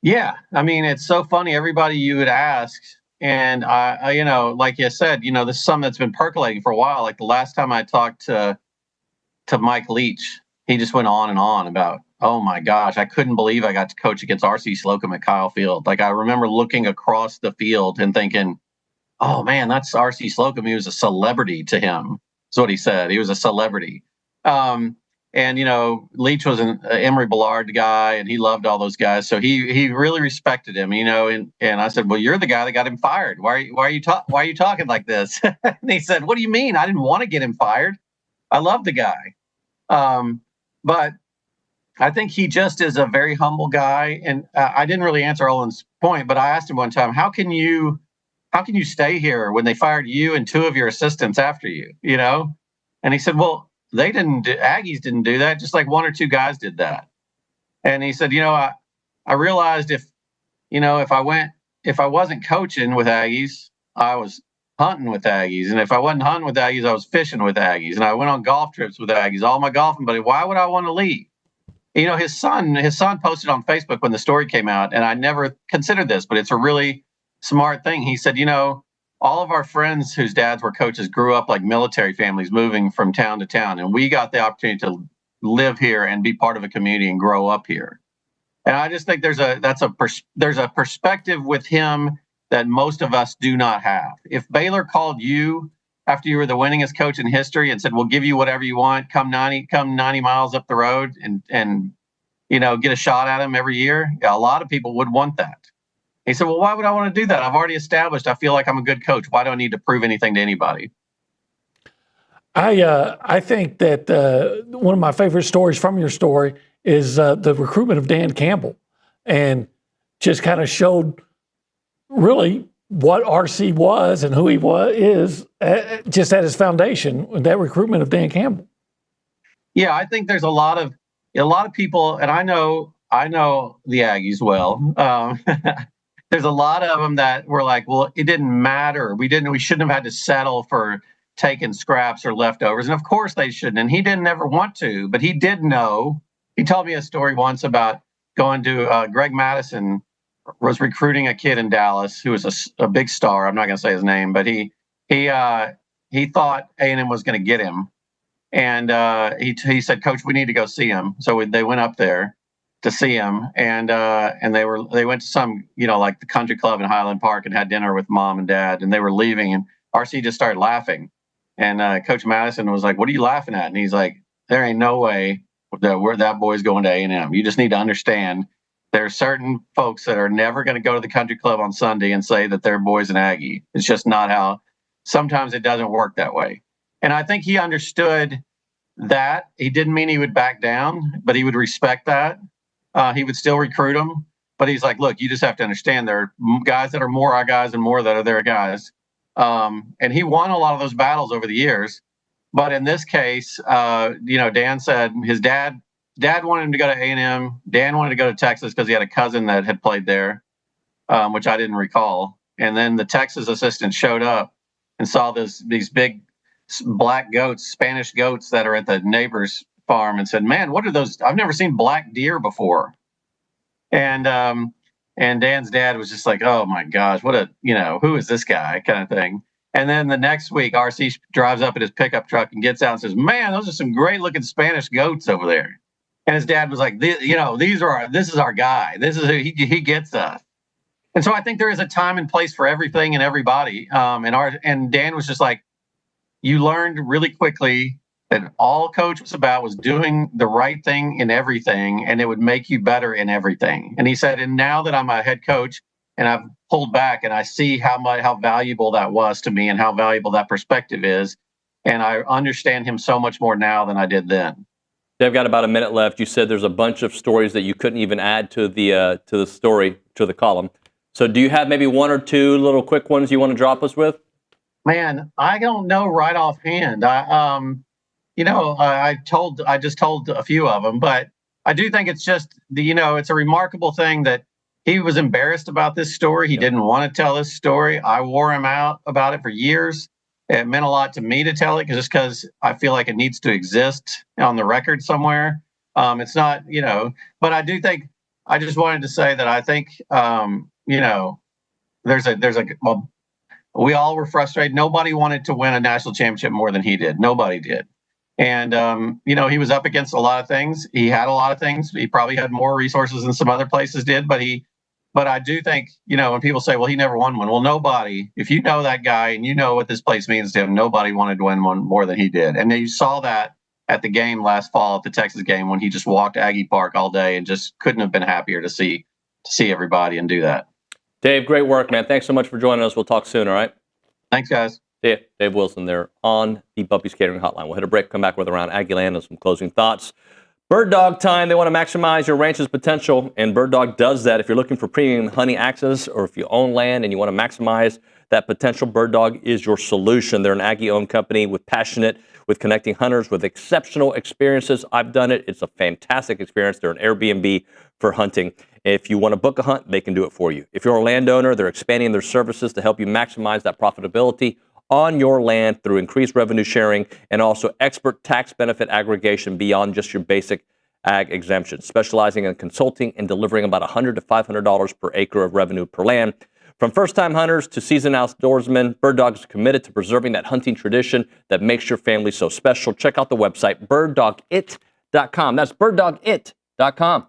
Yeah. I mean, it's so funny. Everybody you would ask, and I like you said, this is something that's been percolating for a while. Like the last time I talked to Mike Leach, he just went on and on about, oh my gosh, I couldn't believe I got to coach against RC Slocum at Kyle Field. Like I remember looking across the field and thinking, oh man, that's RC Slocum. He was a celebrity to him. That's what he said. He was a celebrity. And, Leach was an Emory Ballard guy, and he loved all those guys. So he really respected him, and I said, well, you're the guy that got him fired. Why are you talking like this? And he said, what do you mean? I didn't want to get him fired. I love the guy. But I think he just is a very humble guy. And I didn't really answer Olin's point, but I asked him one time, how can you stay here when they fired you and two of your assistants after you, And he said, well, Aggies didn't do that. Just like one or two guys did that. And he said, I realized if I wasn't coaching with Aggies, I was hunting with Aggies. And if I wasn't hunting with Aggies, I was fishing with Aggies. And I went on golf trips with Aggies, all my golfing buddies. Why would I want to leave? His son posted on Facebook when the story came out, and I never considered this, but it's a really smart thing. He said, all of our friends whose dads were coaches grew up like military families moving from town to town. And we got the opportunity to live here and be part of a community and grow up here. And I just think there's a perspective with him that most of us do not have. If Baylor called you after you were the winningest coach in history and said, we'll give you whatever you want, come 90 miles up the road and get a shot at him every year, a lot of people would want that. He said, well, why would I want to do that? I've already established I feel like I'm a good coach. Why do I need to prove anything to anybody? I think that one of my favorite stories from your story is the recruitment of Dan Campbell, and just kind of showed really what RC was and who he is just at his foundation with that recruitment of Dan Campbell. Yeah, I think there's a lot of people, and I know the Aggies well. There's a lot of them that were like, well, it didn't matter. We shouldn't have had to settle for taking scraps or leftovers. And of course they shouldn't. And he didn't ever want to, but he did know. He told me a story once about going to Greg Madison was recruiting a kid in Dallas who was a big star. I'm not going to say his name, but he thought A&M was going to get him. And he said, Coach, we need to go see him. So they went up there to see him, and they went to some, like the country club in Highland Park and had dinner with mom and dad, and they were leaving, and RC just started laughing. And Coach Madison was like, what are you laughing at? And he's like, there ain't no way that boy's going to A&M. You just need to understand there are certain folks that are never going to go to the country club on Sunday and say that their boy's an Aggie. It's just not how. Sometimes it doesn't work that way. And I think he understood that. He didn't mean he would back down, but he would respect that. He would still recruit them. But he's like, look, you just have to understand there are guys that are more our guys and more that are their guys. And he won a lot of those battles over the years. But in this case, Dan said his dad wanted him to go to A&M. Dan wanted to go to Texas because he had a cousin that had played there, which I didn't recall. And then the Texas assistant showed up and saw these big black goats, Spanish goats that are at the neighbor's farm, and said, man, what are those? I've never seen black deer before. And Dan's dad was just like, oh my gosh, who is this guy kind of thing. And then the next week, RC drives up in his pickup truck and gets out and says, man, those are some great looking Spanish goats over there. And his dad was like, this is our guy. This is who he gets us. And so I think there is a time and place for everything and everybody. And Dan was just like, you learned really quickly that all coach was about was doing the right thing in everything, and it would make you better in everything. And he said, and now that I'm a head coach and I've pulled back and I see how valuable that was to me and how valuable that perspective is, and I understand him so much more now than I did then. I've got about a minute left. You said there's a bunch of stories that you couldn't even add to the story, to the column. So do you have maybe one or two little quick ones you want to drop us with? Man, I don't know right offhand. I just told a few of them, but I do think it's just it's a remarkable thing that he was embarrassed about this story. He didn't want to tell this story. I wore him out about it for years. It meant a lot to me to tell it just because I feel like it needs to exist on the record somewhere. It's not, but I do think I just wanted to say that I think, we all were frustrated. Nobody wanted to win a national championship more than he did. Nobody did. And, he was up against a lot of things. He had a lot of things. He probably had more resources than some other places did. But I do think, when people say, well, he never won one. Well, nobody, if you know that guy and you know what this place means to him, nobody wanted to win one more than he did. And you saw that at the game last fall, at the Texas game, when he just walked Aggie Park all day and just couldn't have been happier to see everybody and do that. Dave, great work, man. Thanks so much for joining us. We'll talk soon, all right? Thanks, guys. See ya. Dave Wilson there on the Bumpy's Catering Hotline. We'll hit a break, come back with Around Aggieland and some closing thoughts. Bird Dog time. They want to maximize your ranch's potential, and Bird Dog does that. If you're looking for premium honey access, or if you own land and you want to maximize that potential, Bird Dog is your solution. They're an Aggie-owned company with connecting hunters with exceptional experiences. I've done it. It's a fantastic experience. They're an Airbnb for hunting. If you want to book a hunt, they can do it for you. If you're a landowner, they're expanding their services to help you maximize that profitability on your land through increased revenue sharing and also expert tax benefit aggregation beyond just your basic ag exemption, specializing in consulting and delivering about $100 to $500 per acre of revenue per land. From first-time hunters to seasoned outdoorsmen, Bird Dog is committed to preserving that hunting tradition that makes your family so special. Check out the website, birddogit.com. That's birddogit.com.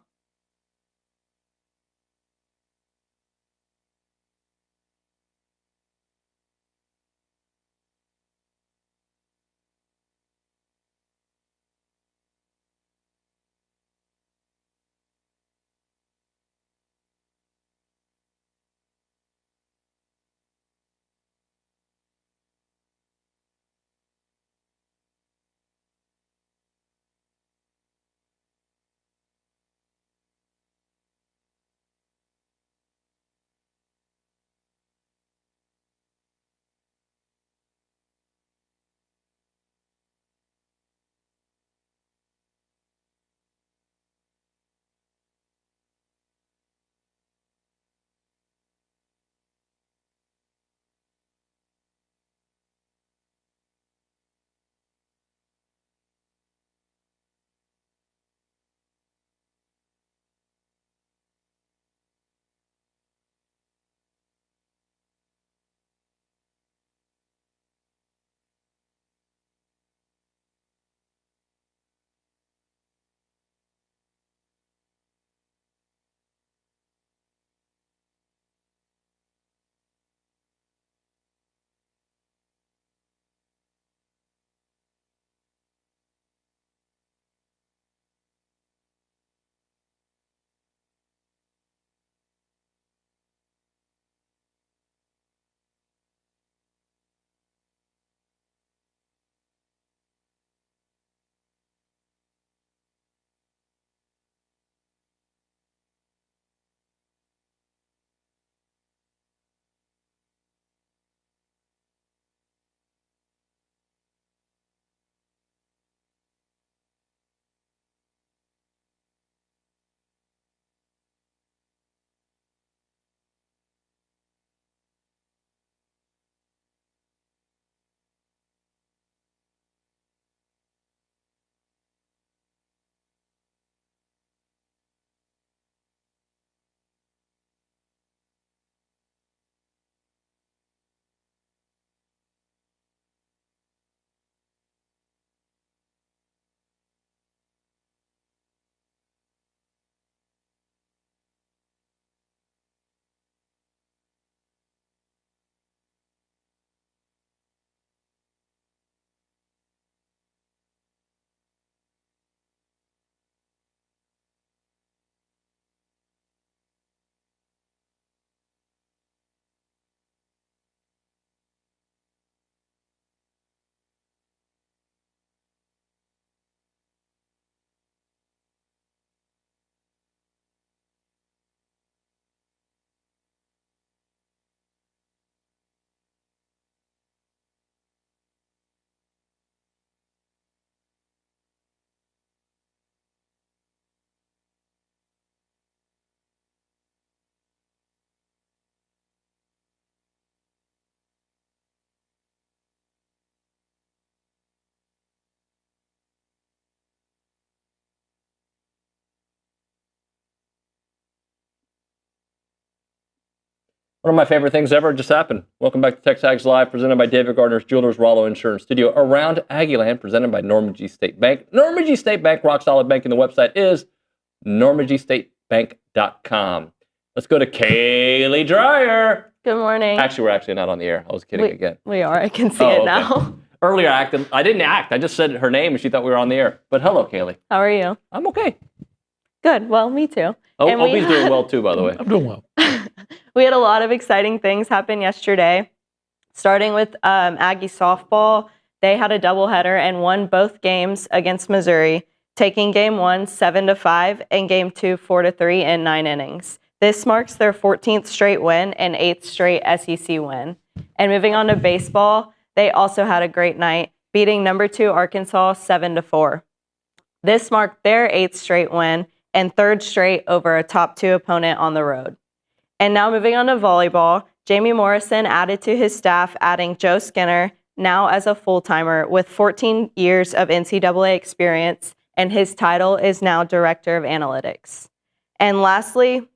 One of my favorite things ever just happened. Welcome back to TexAgs Live, presented by David Gardner's Jewelers Rollo Insurance Studio. Around Aggieland, presented by Normandy State Bank. Normandy State Bank, rock solid banking. The website is normandystatebank.com. Let's go to Kaylee Dreyer. Good morning. Actually, we're actually not on the air. I was kidding again. We are. I can see it now. Earlier, I didn't act. I just said her name and she thought we were on the air. But hello, Kaylee. How are you? I'm okay. Good. Well, me too. Opie's doing well too, by the way. I'm doing well. We had a lot of exciting things happen yesterday, starting with Aggie softball. They had a doubleheader and won both games against Missouri, taking game 1 7-5 and game 2 4-3 in 9 innings. This marks their 14th straight win and 8th straight SEC win. And moving on to baseball, they also had a great night, beating number 2 Arkansas 7-4. This marked their 8th straight win and 3rd straight over a top 2 opponent on the road. And now moving on to volleyball, Jamie Morrison added to his staff, adding Joe Skinner, now as a full-timer with 14 years of NCAA experience, and his title is now Director of Analytics. And lastly,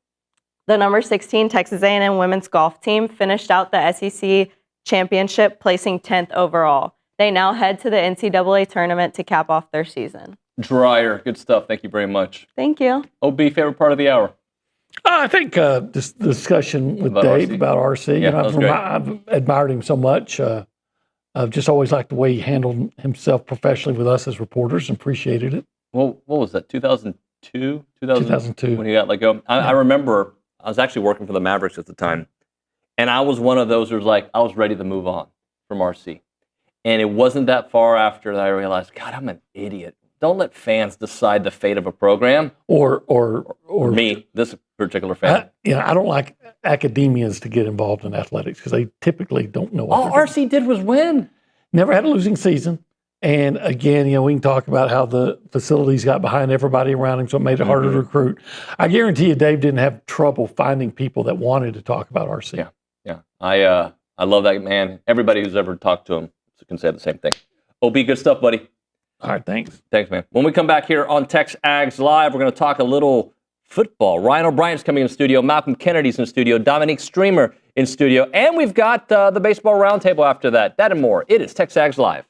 the number 16 Texas A&M women's golf team finished out the SEC championship, placing 10th overall. They now head to the NCAA tournament to cap off their season. Dreyer, good stuff. Thank you very much. Thank you. OB, favorite part of the hour? I think this discussion with About Dave RC. about RC. Yeah, that was great. I've admired him so much. I've just always liked the way he handled himself professionally with us as reporters and appreciated it. Well, what was that, 2002? 2002. When he got let go. I remember I was actually working for the Mavericks at the time, and I was one of those who was like, I was ready to move on from RC. And it wasn't that far after that I realized, God, I'm an idiot. Don't let fans decide the fate of a program. Or me, this particular fan. I don't like academians to get involved in athletics because they typically don't know what All RC did was win. Never had a losing season. And again, we can talk about how the facilities got behind everybody around him, so it made it harder to recruit. I guarantee you Dave didn't have trouble finding people that wanted to talk about RC. Yeah. I love that man. Everybody who's ever talked to him can say the same thing. OB, good stuff, buddy. All right, thanks. Thanks, man. When we come back here on TexAgs Live, we're going to talk a little football. Ryan O'Brien's coming in the studio. Malcolm Kennedy's in the studio. Dominique Steamer in studio. And we've got the Baseball Roundtable after that. That and more. It is TexAgs Live.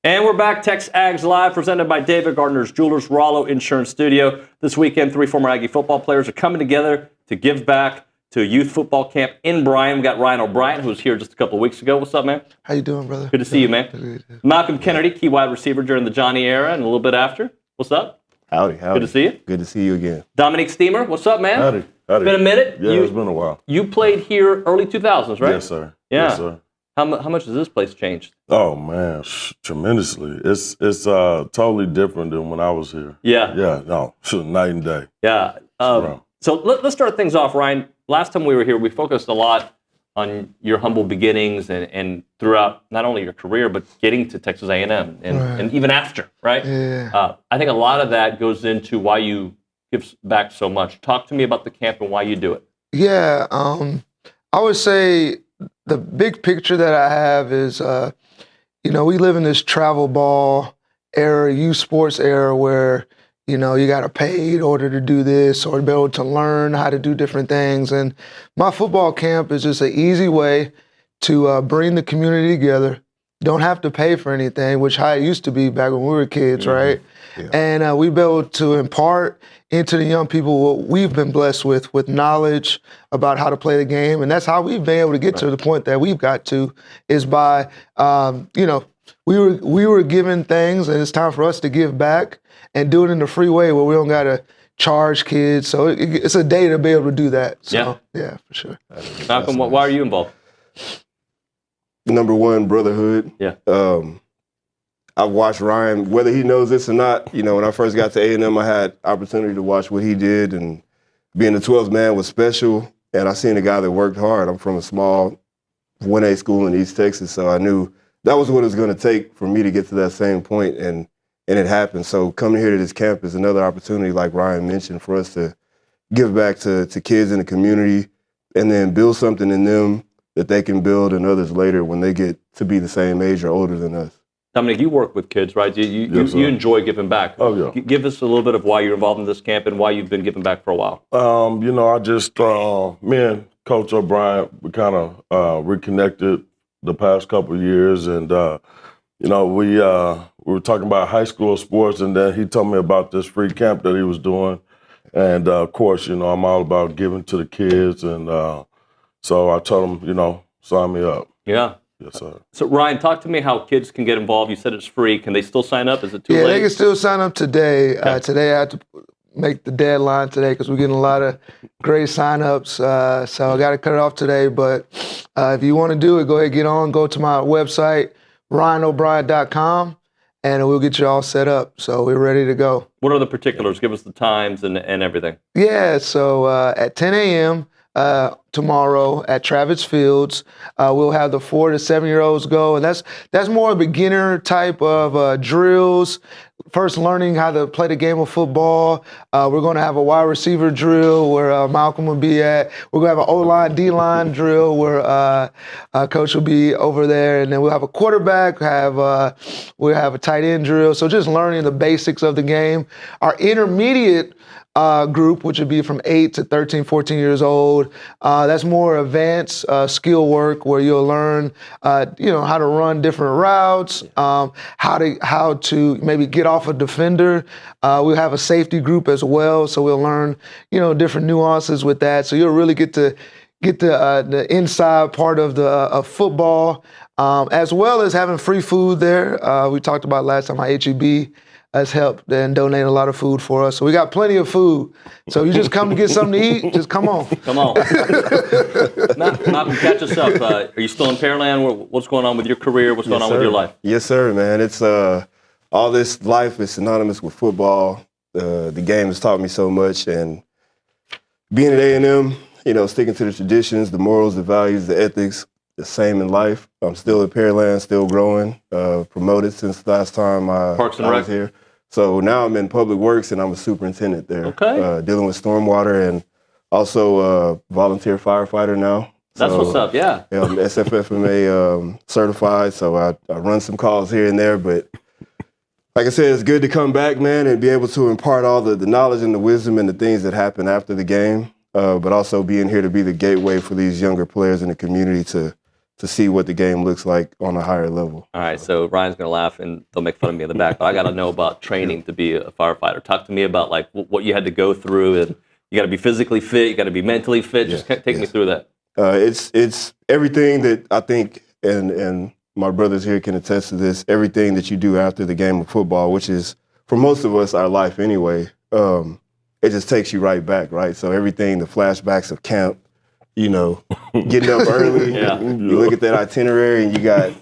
And we're back, TexAgs Live, presented by David Gardner's Jewelers, Rollo Insurance Studio. This weekend, 3 former Aggie football players are coming together to give back to a youth football camp in Bryan. We got Ryan O'Brien, who was here just a couple of weeks ago. What's up, man? How you doing, brother? Good to see you, man. Malcolm Kennedy, key wide receiver during the Johnny era and a little bit after. What's up? Howdy. Good to see you. Good to see you again. Dominique Steamer, what's up, man? Howdy. It's been a minute. Yeah, it's been a while. You played here early 2000s, right? Yes, sir. Yeah. Yes, sir. How much has this place changed? Oh man, tremendously. It's totally different than when I was here. Yeah. Yeah. No, night and day. Yeah. So let's start things off, Ryan. Last time we were here, we focused a lot on your humble beginnings and throughout not only your career but getting to Texas A&M and even after, right? Yeah. I think a lot of that goes into why you give back so much. Talk to me about the camp and why you do it. Yeah. I would say the big picture that I have is, we live in this travel ball era, youth sports era where, you got to pay in order to do this or to be able to learn how to do different things. And my football camp is just an easy way to bring the community together. Don't have to pay for anything, which how it used to be back when we were kids, right? Yeah. And we be able to impart into the young people what we've been blessed with knowledge about how to play the game. And that's how we've been able to get to the point that we've got to is by, we were given things and it's time for us to give back and do it in a free way where we don't got to charge kids. So it's a day to be able to do that. So, yeah, for sure. Malcolm, why are you involved? Number one, brotherhood. Yeah. I've watched Ryan, whether he knows this or not. When I first got to A&M, I had opportunity to watch what he did, and being the 12th man was special. And I seen a guy that worked hard. I'm from a small 1A school in East Texas, so I knew that was what it was going to take for me to get to that same point, and it happened. So coming here to this camp is another opportunity, like Ryan mentioned, for us to give back to kids in the community and then build something in them that they can build in others later when they get to be the same age or older than us. Dominic, you work with kids, right? You enjoy giving back. Oh, yeah. Give us a little bit of why you're involved in this camp and why you've been giving back for a while. I just, me and Coach O'Brien, we kind of reconnected the past couple of years. And, we were talking about high school sports, and then he told me about this free camp that he was doing. And, of course, I'm all about giving to the kids. And so I told him, sign me up. Yeah. Yes, sir. So, Ryan, talk to me how kids can get involved. You said it's free. Can they still sign up? Is it too late? Yeah, they can still sign up today. Okay. Today I have to make the deadline today because we're getting a lot of great sign-ups. So I got to cut it off today. But if you want to do it, go ahead, go to my website, ryanobrien.com, and we'll get you all set up. So we're ready to go. What are the particulars? Give us the times and everything. Yeah, so at 10 a.m., tomorrow at Travis Fields, we'll have the 4 to 7-year-olds go, and that's more beginner type of drills. First, learning how to play the game of football. We're going to have a wide receiver drill where Malcolm will be at. We're going to have an O-line, D-line drill where Coach will be over there, and then we'll have a quarterback. We'll have a tight end drill. So just learning the basics of the game. Our intermediate group, which would be from 8 to 13, 14 years old. That's more advanced skill work where you'll learn, how to run different routes, how to maybe get off a defender. We'll have a safety group as well, so we'll learn, different nuances with that. So you'll really get the inside part of football, as well as having free food there. We talked about last time how HEB has helped and donated a lot of food for us. So we got plenty of food. So you just come to get something to eat, just come on. Come on. Malcolm, catch us up. Are you still in Pearland? What's going on with your career? What's going on with your life? Yes, sir, man. It's all this life is synonymous with football. The game has taught me so much. And being at A&M, sticking to the traditions, the morals, the values, the ethics, the same in life. I'm still at Pearland, still growing, promoted since the last time I was here. So now I'm in public works and I'm a superintendent there. Okay. Dealing with stormwater and also a volunteer firefighter now. That's what's up, yeah. I'm SFFMA certified, so I run some calls here and there. But like I said, it's good to come back, man, and be able to impart all the knowledge and the wisdom and the things that happen after the game, but also being here to be the gateway for these younger players in the community to to see what the game looks like on a higher level. All right, so Ryan's going to laugh and they'll make fun of me in the back, but I got to know about training to be a firefighter. Talk to me about like what you had to go through, and you got to be physically fit, you got to be mentally fit. Just take me through that. It's everything that I think, and my brothers here can attest to this, everything that you do after the game of football, which is, for most of us, our life anyway, it just takes you right back, right? So everything, the flashbacks of camp, you know, getting up early, you look at that itinerary and you got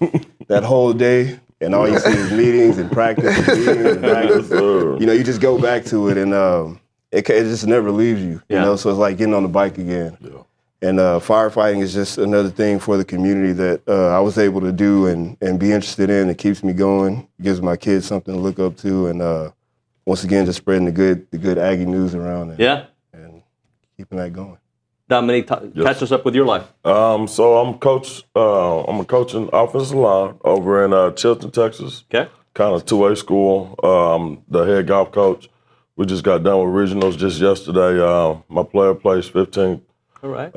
that whole day and all you see is meetings and practice and meetings and practice. You know, you just go back to it and it just never leaves you, you know? So it's like getting on the bike again. And firefighting is just another thing for the community that I was able to do and be interested in. It keeps me going, gives my kids something to look up to, and once again, just spreading the good Aggie news around and keeping that going. Dominique, catch us up with your life. So I'm coach. I'm a coach in offensive line over in Chilton, Texas. Okay. Kind of 2A school. I'm the head golf coach. We just got done with regionals just yesterday. My player placed 15th. All right.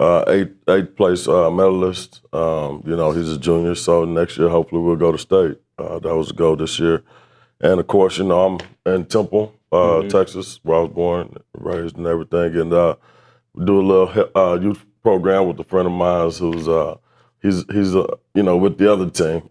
Eighth place medalist. You know, he's a junior, so next year hopefully we'll go to state. That was the goal this year. And of course, you know, I'm in Temple, Texas, where I was born, raised, and everything. And do a little youth program with a friend of mine who's he's you know, with the other team.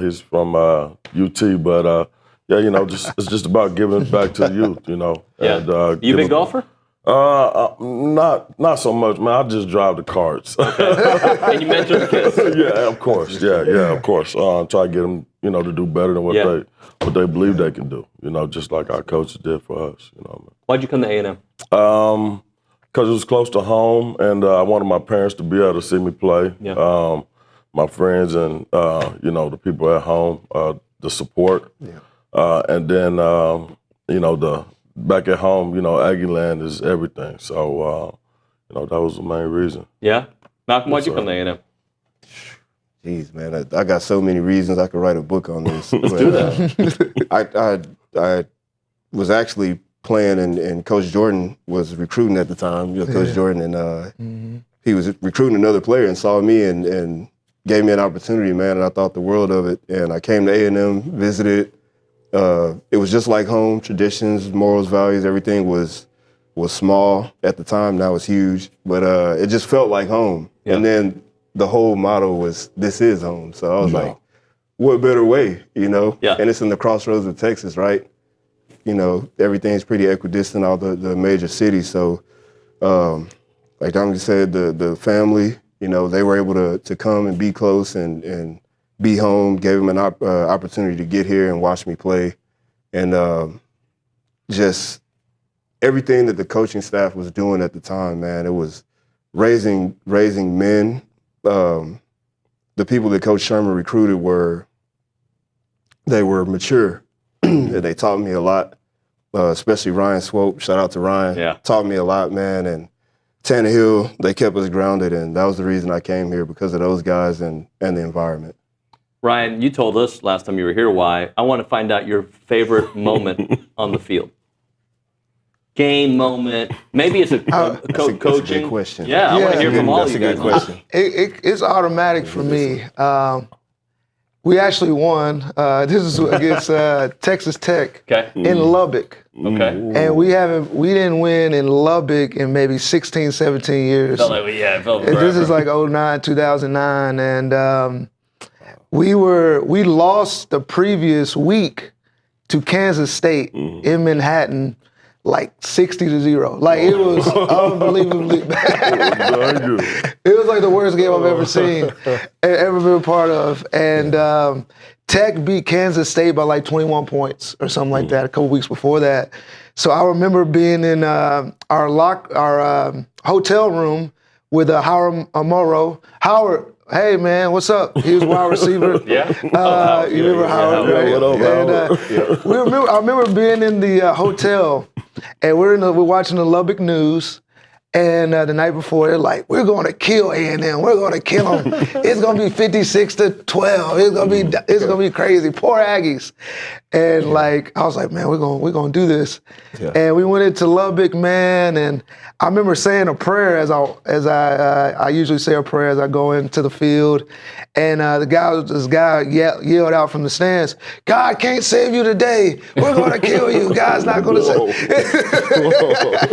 He's from UT, but yeah, you know, it's just about giving back to the youth, you know. Yeah. And, you a big golfer? Not so much, man. I just drive the carts. Okay. And you mentor the kids? Yeah, of course. Yeah, of course. Try to get them, you know, to do better than what they believe they can do. You know, just like our coaches did for us. You know. Why'd you come to A&M? Because it was close to home, and I wanted my parents to be able to see me play. Yeah. My friends and you know, the people at home, the support, and then you know, back at home, you know, Aggieland is everything. So you know, that was the main reason. Yeah. Malcolm, why'd you come to A&M? Jeez, man, I got so many reasons I could write a book on this. Let's do that. I was actually playing, and Coach Jordan was recruiting at the time. You know, Coach Jordan, and he was recruiting another player and saw me and gave me an opportunity, man, and I thought the world of it. And I came to A&M, visited. It was just like home, traditions, morals, values, everything was small at the time. Now it's huge, but it just felt like home. Yeah. And then the whole motto was, "This is home." So I was like, what better way, you know? Yeah. And it's in the crossroads of Texas, right? You know, everything's pretty equidistant, all the major cities. So, like Dominic said, the family, you know, they were able to come and be close and be home, gave them an opportunity to get here and watch me play. And just everything that the coaching staff was doing at the time, man, it was raising men. The people that Coach Sherman recruited were mature. And they taught me a lot, especially Ryan Swope. Shout out to Ryan. Yeah. Taught me a lot, man. And Tannehill, they kept us grounded, and that was the reason I came here, because of those guys and the environment. Ryan, you told us last time you were here why. I want to find out your favorite moment on the field. Game moment. Maybe it's coaching. That's a good question. Yeah, I want to hear from all you guys. That's a good question. It's automatic for me. We actually won. This is against Texas Tech in Lubbock. Okay. And we didn't win in Lubbock in maybe 16, 17 years. It felt And this is like 2009, 2009. And we lost the previous week to Kansas State in Manhattan, like 60-0. Like, it was unbelievably bad. It was like the worst game I've ever seen, ever been a part of. And Tech beat Kansas State by like 21 points or something like that a couple weeks before that. So I remember being in our hotel room with Howard Morrow. Howard, hey man, what's up? He was wide receiver. You remember Howard, right? I remember being in the hotel, and we're watching the Lubbock news, And the night before, they're like, we're going to kill A&M. We're going to kill them. It's going to be 56-12. It's gonna be crazy. Poor Aggies. And like, I was like, man, we're going to do this. Yeah. And we went into Lubbock, man. And I remember saying a prayer as I usually say a prayer as I go into the field. And this guy yelled out from the stands, God can't save you today. We're going to kill you. God's not going to save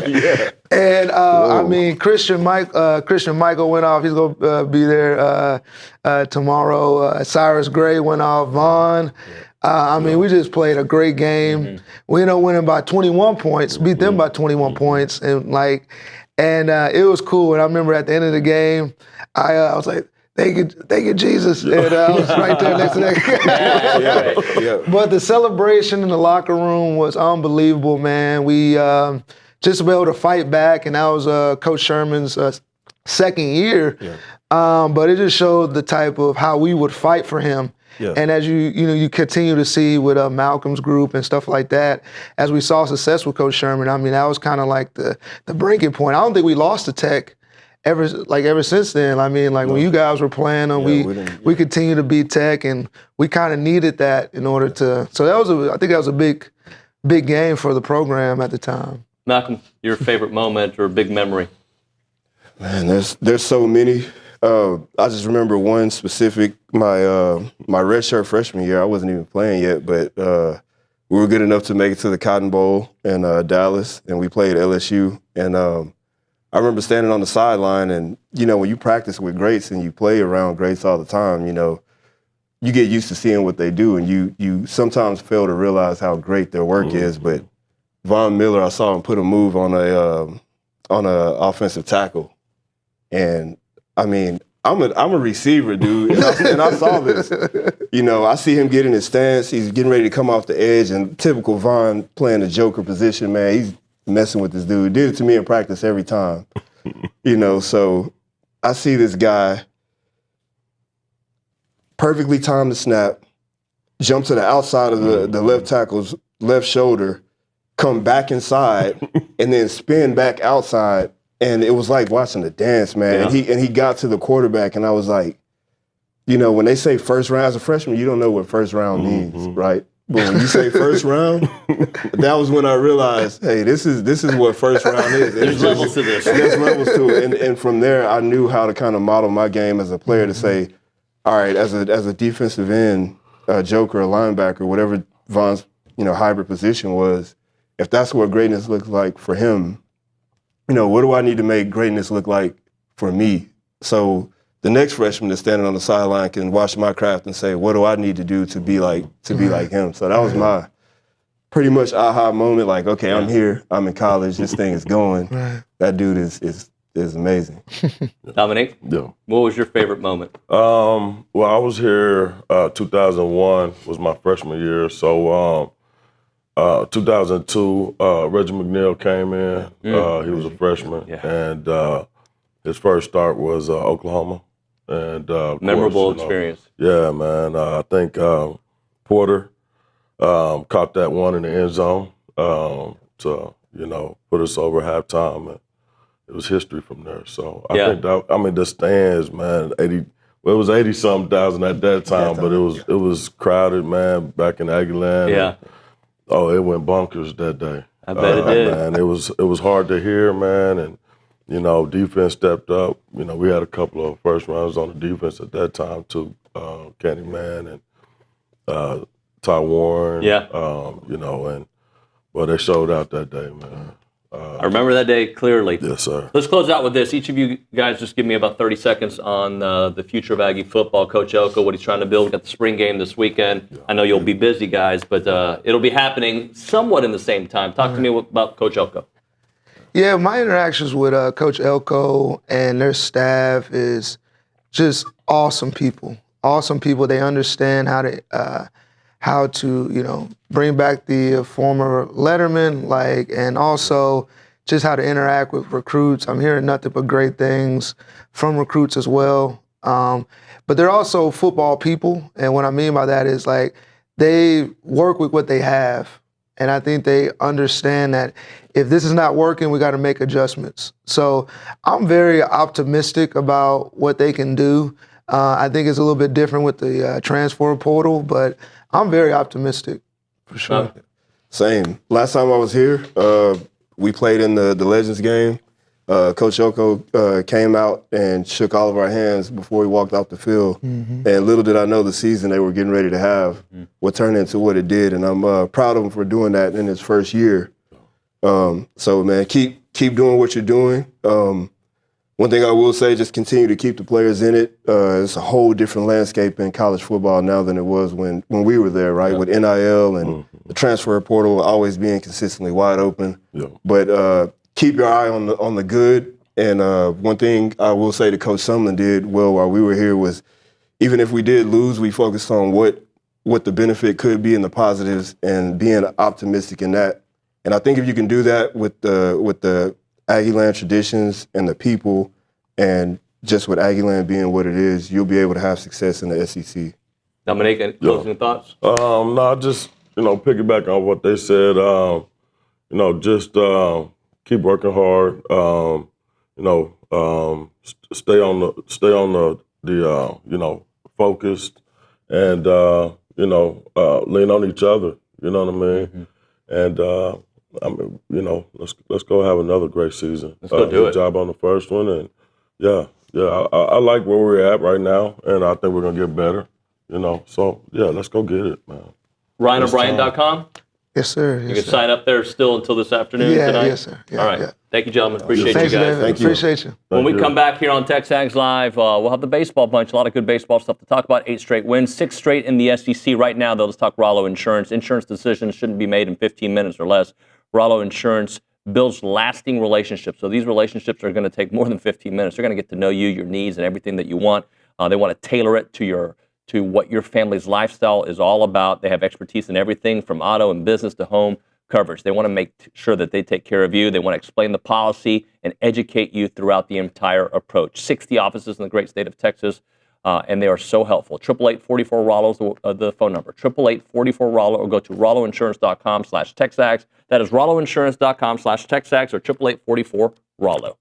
you. Yeah. And I mean, Christian Michael went off. He's going to be there tomorrow. Cyrus Gray went off. Vaughn. I mean, we just played a great game. Mm-hmm. We ended up winning by 21 points, beat them by 21 points. And it was cool. And I remember at the end of the game, I was like, thank you, Jesus. And I was right there next to that guy. But the celebration in the locker room was unbelievable, man. We just to be able to fight back, and that was Coach Sherman's second year. Yeah. But it just showed the type of how we would fight for him. Yeah. And as you continue to see with Malcolm's group and stuff like that, as we saw success with Coach Sherman, I mean, that was kind of like the breaking point. I don't think we lost to Tech ever since then. I mean, like when you guys were playing them, we continue to beat Tech, and we kind of needed that in order to. So I think that was a big game for the program at the time. Malcolm, your favorite moment or big memory? Man, there's so many. I just remember one specific. My redshirt freshman year, I wasn't even playing yet, but we were good enough to make it to the Cotton Bowl in Dallas, and we played LSU. And I remember standing on the sideline, and when you practice with greats and you play around greats all the time, you get used to seeing what they do, and you sometimes fail to realize how great their work is. But Von Miller, I saw him put a move on a offensive tackle, and I mean, I'm a receiver, dude, and I saw this. I see him get in his stance. He's getting ready to come off the edge, and typical Von playing the joker position, man. He's messing with this dude. Did it to me in practice every time. So I see this guy perfectly time the snap, jump to the outside of the left tackle's left shoulder, come back inside, and then spin back outside. And it was like watching the dance, man. Yeah. And he got to the quarterback, and I was like, when they say first round as a freshman, you don't know what first round means, right? But when you say first round, that was when I realized, hey, this is what first round is. There's levels to this. There's levels to it. And from there, I knew how to kind of model my game as a player to say, all right, as a defensive end, joker, a linebacker, whatever Von's hybrid position was, if that's what greatness looks like for him, what do I need to make greatness look like for me? So the next freshman that's standing on the sideline can watch my craft and say, what do I need to do to be like him? So that was my pretty much aha moment. Like, okay, I'm here. I'm in college. This thing is going. That dude is amazing. Dominique? Yeah. What was your favorite moment? Well, I was here 2001 was my freshman year. So 2002, Reggie McNeil came in. He was a freshman, and his first start was Oklahoma. And memorable experience. Yeah, man. I think Porter caught that one in the end zone to put us over halftime, and it was history from there. So I think the stands, man, it was 80-something thousand at that time, but it was crowded, man, back in Aggieland. Yeah. Oh, it went bonkers that day. I bet it did. Man, it was hard to hear, man, and defense stepped up. We had a couple of first rounders on the defense at that time too, Kenny Man and Ty Warren. Yeah. But they showed out that day, man. I remember that day clearly. Yes, sir. Let's close out with this. Each of you guys just give me about 30 seconds on the future of Aggie football. Coach Elko, what he's trying to build. Got the spring game this weekend. Yeah. I know you'll be busy, guys, but it'll be happening somewhat in the same time. Talk to me about Coach Elko. Yeah, my interactions with Coach Elko and their staff is just awesome people. Awesome people. They understand how to bring back the former Letterman, and also just how to interact with recruits. I'm hearing nothing but great things from recruits as well. But they're also football people, and what I mean by that is they work with what they have. And I think they understand that if this is not working, we got to make adjustments. So I'm very optimistic about what they can do. I think it's a little bit different with the transfer portal, but I'm very optimistic for sure. Same. Last time I was here, we played in the Legends game. Coach Yoko came out and shook all of our hands before he walked off the field. Mm-hmm. And little did I know the season they were getting ready to have would turn into what it did. And I'm proud of him for doing that in his first year. So, man, keep doing what you're doing. One thing I will say, just continue to keep the players in it. It's a whole different landscape in college football now than it was when we were there, right? With NIL and the transfer portal always being consistently wide open. But keep your eye on the good. And one thing I will say that Coach Sumlin did well while we were here was, even if we did lose, we focused on what the benefit could be and the positives, and being optimistic in that. And I think if you can do that with the Aggieland traditions and the people, and just with Aggieland being what it is, you'll be able to have success in the SEC. Dominique, any closing thoughts? No, just, piggyback on what they said. Just keep working hard. Stay on the focused, and lean on each other. You know what I mean? And let's go have another great season. Let's go do good it. Job on the first one, and I like where we're at right now, and I think we're gonna get better. So let's go get it, man. RyanO'Brien.com? Yes, sir. You can sign up there still until this afternoon tonight? Yes, sir. All right. Thank you, gentlemen. Appreciate Thanks, you guys. David. Thank you. Appreciate you. When we come back here on TexAgs Live, we'll have the baseball bunch. A lot of good baseball stuff to talk about. 8 straight wins, 6 straight in the SEC. Right now, though, let's talk Rollo Insurance. Insurance decisions shouldn't be made in 15 minutes or less. Rollo Insurance builds lasting relationships. So these relationships are going to take more than 15 minutes. They're going to get to know you, your needs, and everything that you want. They want to tailor it to what your family's lifestyle is all about. They have expertise in everything from auto and business to home coverage. They want to make sure that they take care of you. They want to explain the policy and educate you throughout the entire approach. 60 offices in the great state of Texas, and they are so helpful. 888-44-ROLLO is the phone number. 888-44-ROLLO, or go to rolloinsurance.com/TexAgs. That is rolloinsurance.com/TexAgs, or 888-44-ROLLO.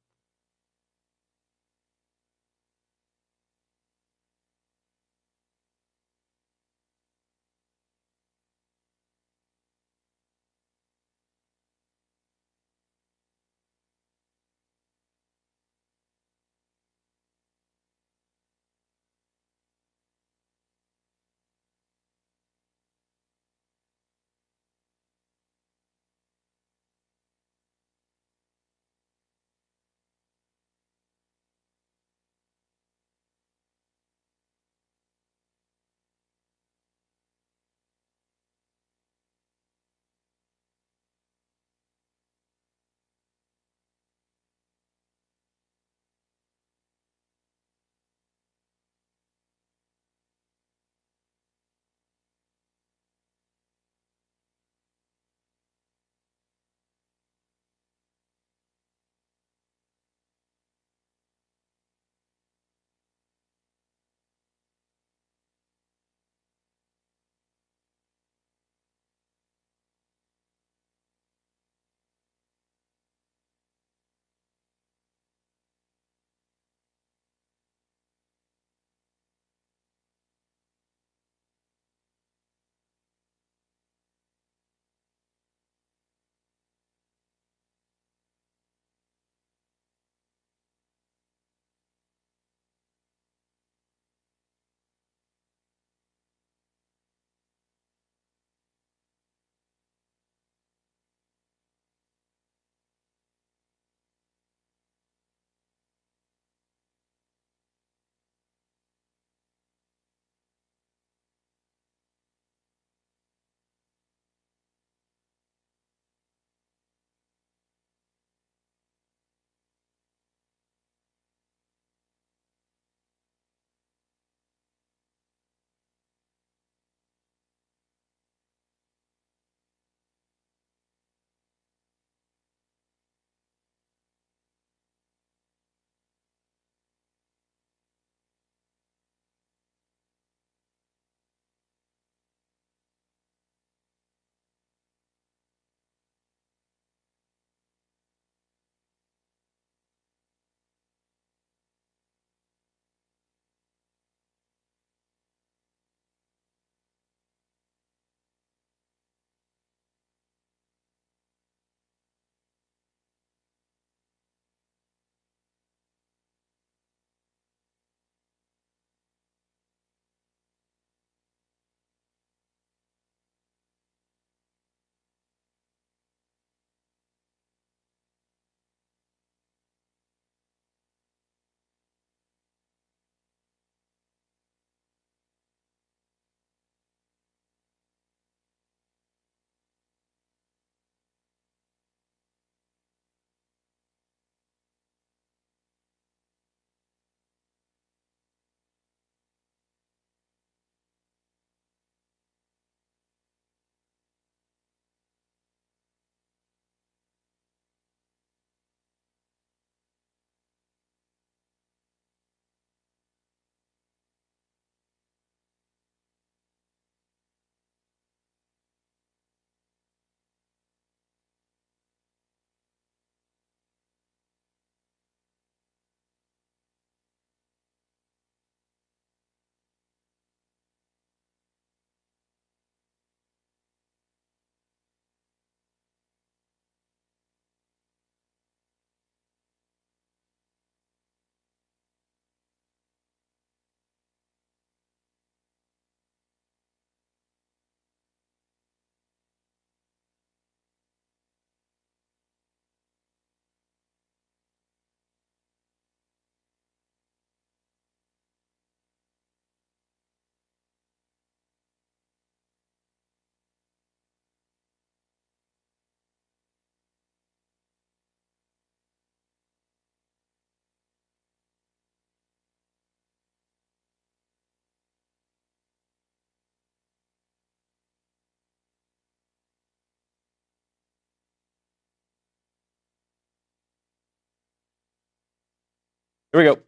Here we go.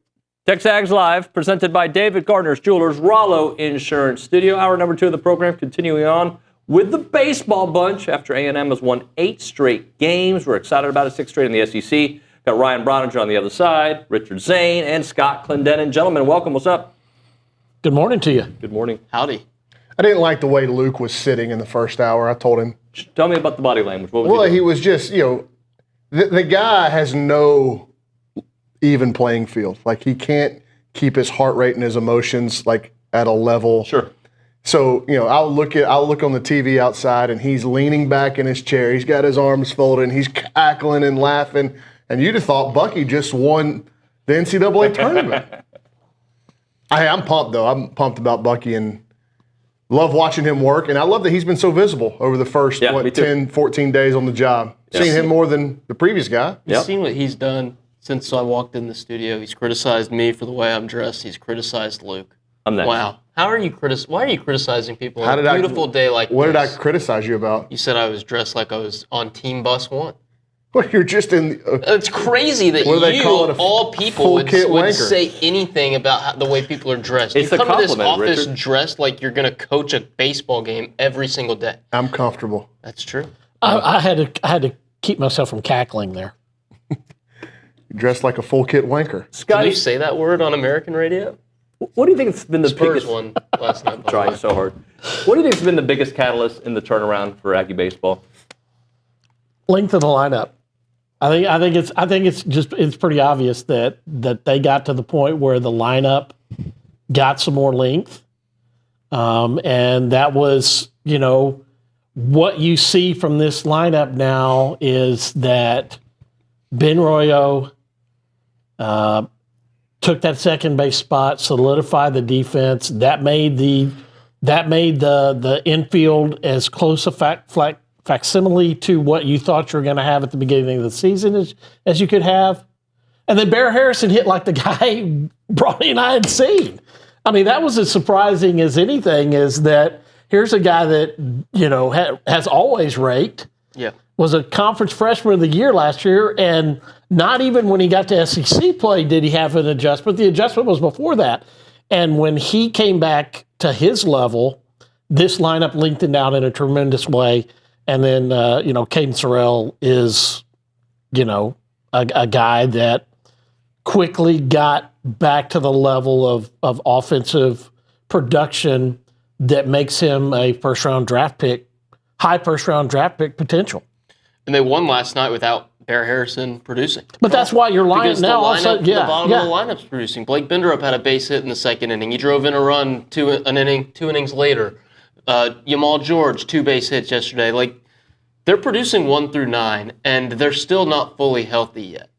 TexAgs Live, presented by David Gardner's Jewelers, Rollo Insurance Studio. Hour number 2 of the program, continuing on with the baseball bunch after A&M has won 8 straight games. We're excited about it, 6 straight in the SEC. Got Ryan Brauninger on the other side, Richard Zane, and Scott Clendenin. Gentlemen, welcome. What's up? Good morning to you. Good morning. Howdy. I didn't like the way Luke was sitting in the first hour. I told him. Tell me about the body language. What was well, he doing? he was just, the guy has no even playing field. Like, he can't keep his heart rate and his emotions, like, at a level. Sure. So, I'll look on the TV outside, and he's leaning back in his chair. He's got his arms folded, and he's cackling and laughing. And you'd have thought Bucky just won the NCAA tournament. I'm pumped, though. I'm pumped about Bucky and love watching him work. And I love that he's been so visible over the first, 10, 14 days on the job. Yeah. Seen him more than the previous guy. You've seen what he's done since I walked in the studio. He's criticized me for the way I'm dressed. He's criticized Luke. I'm next. Wow. Why are you criticizing people on a beautiful day like this? What did I criticize you about? You said I was dressed like I was on Team Bus 1. Well, you're just in. It's crazy that you, all people, would say anything about the way people are dressed. It's you a come to this compliment, office Richard. dressed like you're going to coach a baseball game every single day. I'm comfortable. That's true. I had to keep myself from cackling there. Dressed like a full kit wanker. Can you say that word on American radio? What do you think has been the Spurs biggest? won last night. by the Trying way. so hard. What do you think has been the biggest catalyst in the turnaround for Aggie baseball? Length of the lineup. I think it's pretty obvious that they got to the point where the lineup got some more length, and that was what you see from this lineup now is that Ben Royo took that second base spot, solidified the defense. That made the infield as close a facsimile to what you thought you were going to have at the beginning of the season as you could have. And then Bear Harrison hit like the guy Bronny and I had seen. I mean, that was as surprising as anything, is that here's a guy that, has always raked. Yeah. Was a conference freshman of the year last year, and not even when he got to SEC play did he have an adjustment. The adjustment was before that. And when he came back to his level, this lineup lengthened out in a tremendous way. And then, Caden Sorrell is, a guy that quickly got back to the level of offensive production that makes him a high first round draft pick potential. And they won last night without Bear Harrison producing. But that's why your line Because now the also, bottom of the lineup's producing. Blake Binderup had a base hit in the second inning. He drove in a run 2 innings later. Yamal George, 2 base hits yesterday. Like, they're producing 1 through 9, and they're still not fully healthy yet.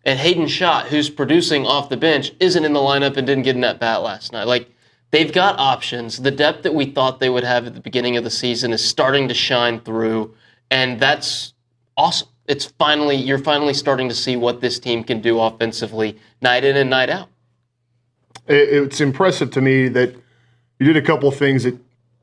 And Hayden Schott, who's producing off the bench, isn't in the lineup and didn't get in that bat last night. Like, they've got options. The depth that we thought they would have at the beginning of the season is starting to shine through, and that's awesome. You're finally starting to see what this team can do offensively night in and night out. It's impressive to me that you did a couple of things that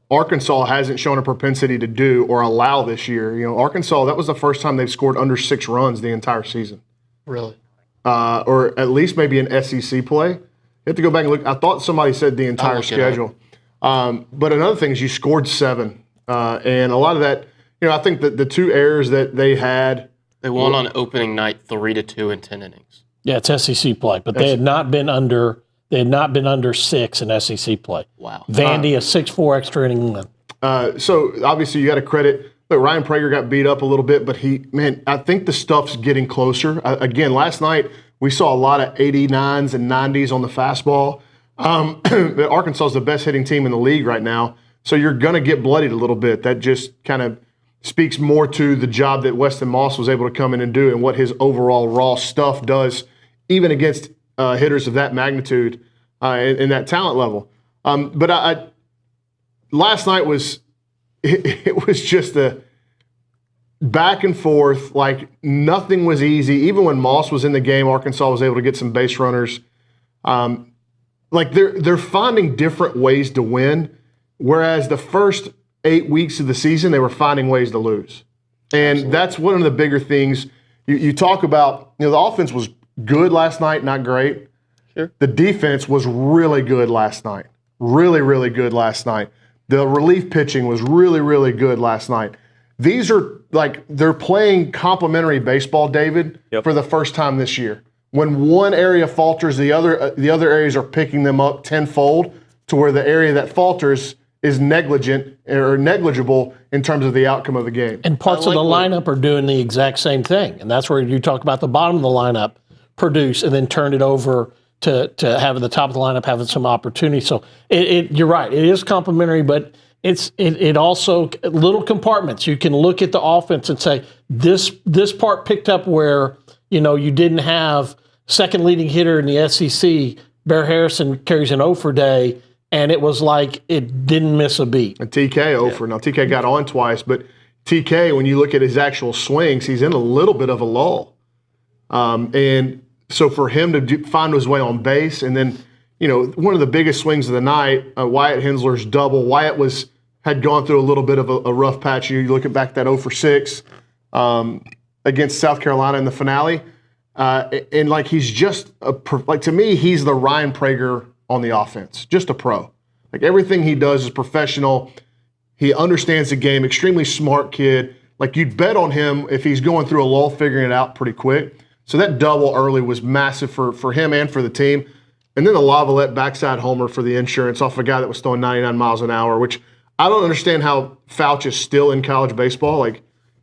Arkansas hasn't shown a propensity to do or allow this year. Arkansas, that was the first time they've scored under 6 runs the entire season. Really? Or at least maybe in SEC play. You have to go back and look. I thought somebody said the entire schedule. But another thing is you scored 7. And a lot of that, I think that the 2 errors that they had. They won on opening night 3-2 in 10 innings. Yeah, it's SEC play, but they had not been under 6 in SEC play. Wow. Vandy, a 6-4 extra inning win. So obviously you got to credit. Look, Ryan Brauninger got beat up a little bit, but I think the stuff's getting closer. Again, last night we saw a lot of 89s and 90s on the fastball. Arkansas is the best hitting team in the league right now, so you're going to get bloodied a little bit. That just kind of speaks more to the job that Weston Moss was able to come in and do and what his overall raw stuff does, even against hitters of that magnitude and that talent level. But last night was it was just a back and forth. Like, nothing was easy. Even when Moss was in the game, Arkansas was able to get some base runners. Like, they're finding different ways to win, whereas the first 8 weeks of the season, they were finding ways to lose. And that's one of the bigger things. You talk about, the offense was good last night, not great. Sure. The defense was really good last night. Really, really good last night. The relief pitching was really, really good last night. These are they're playing complementary baseball, David, for the first time this year. When one area falters, the other areas are picking them up tenfold to where the area that falters is negligent or negligible in terms of the outcome of the game. And parts of the lineup are doing the exact same thing. And that's where you talk about the bottom of the lineup produce and then turn it over to having the top of the lineup having some opportunity. So you're right. It is complementary, but it also little compartments. You can look at the offense and say this part picked up where you didn't have second leading hitter in the SEC. Bear Harrison carries an 0 for day, and it was like it didn't miss a beat. And TK 0 for now. TK got on twice, but TK, when you look at his actual swings, he's in a little bit of a lull, and so for him to find his way on base, and then, one of the biggest swings of the night, Wyatt Hensler's double. Wyatt had gone through a little bit of a rough patch. You look at back that 0 for 6 against South Carolina in the finale, and he's just to me, he's the Ryan Prager on the offense, just a pro. Everything he does is professional. He understands the game. Extremely smart kid. You'd bet on him if he's going through a lull, figuring it out pretty quick. So that double early was massive for him and for the team. And then the Lavalette backside homer for the insurance off a guy that was throwing 99 miles an hour, which I don't understand how Fouch is still in college baseball.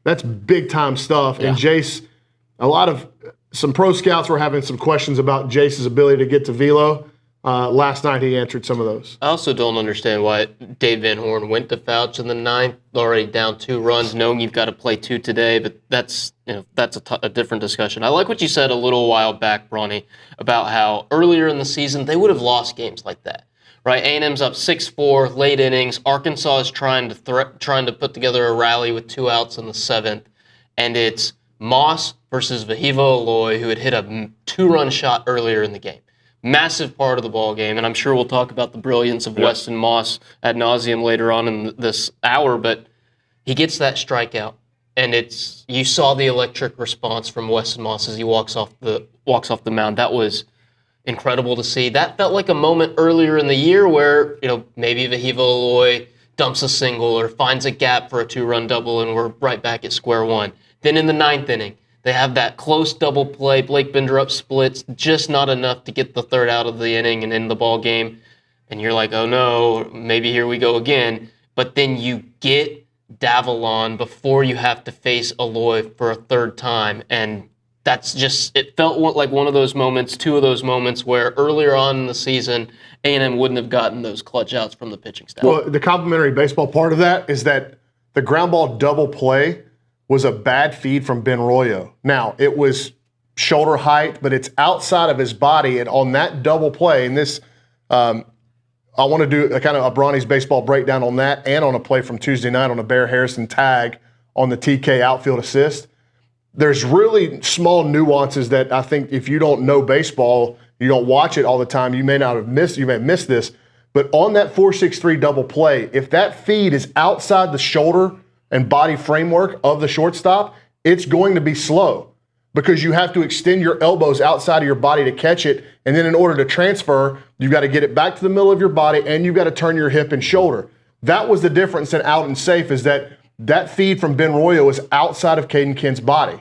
That's big-time stuff. Yeah. And Jace, some pro scouts were having some questions about Jace's ability to get to velo. Last night he answered some of those. I also don't understand why Dave Van Horn went to Fouch in the ninth, already down 2 runs, knowing you've got to play 2 today, but that's a different discussion. I like what you said a little while back, Bronny, about how earlier in the season they would have lost games like that. Right, A&M's up 6-4, late innings. Arkansas is trying to put together a rally with 2 outs in the 7th, and it's Moss versus Vahivo Aloy, who had hit a 2-run shot earlier in the game. Massive part of the ball game, and I'm sure we'll talk about the brilliance of Weston Moss ad nauseum later on in this hour. But he gets that strikeout, and you saw the electric response from Weston Moss as he walks off the mound. That was incredible to see. That felt like a moment earlier in the year where maybe Vahivo Aloy dumps a single or finds a gap for a 2-run double, and we're right back at square one. Then in the 9th inning, they have that close double play. Blake Binderup splits, just not enough to get the 3rd out of the inning and end the ball game. And you're like, oh no, maybe here we go again. But then you get Davalon before you have to face Aloy for a 3rd time. And it felt like one of those moments, 2 of those moments where earlier on in the season, A&M wouldn't have gotten those clutch outs from the pitching staff. Well, the complimentary baseball part of that is that the ground ball double play was a bad feed from Ben Royo. Now, it was shoulder height, but it's outside of his body. And on that double play, and this, I want to do a kind of a Bronny's baseball breakdown on that and on a play from Tuesday night on a Bear Harrison tag on the TK outfield assist. There's really small nuances that I think if you don't know baseball, you don't watch it all the time, you may have missed this. But on that 4-6-3 double play, if that feed is outside the shoulder and body framework of the shortstop, it's going to be slow because you have to extend your elbows outside of your body to catch it. And then in order to transfer, you've got to get it back to the middle of your body and you've got to turn your hip and shoulder. That was the difference in out and safe, is that feed from Ben Royo was outside of Caden Kent's body.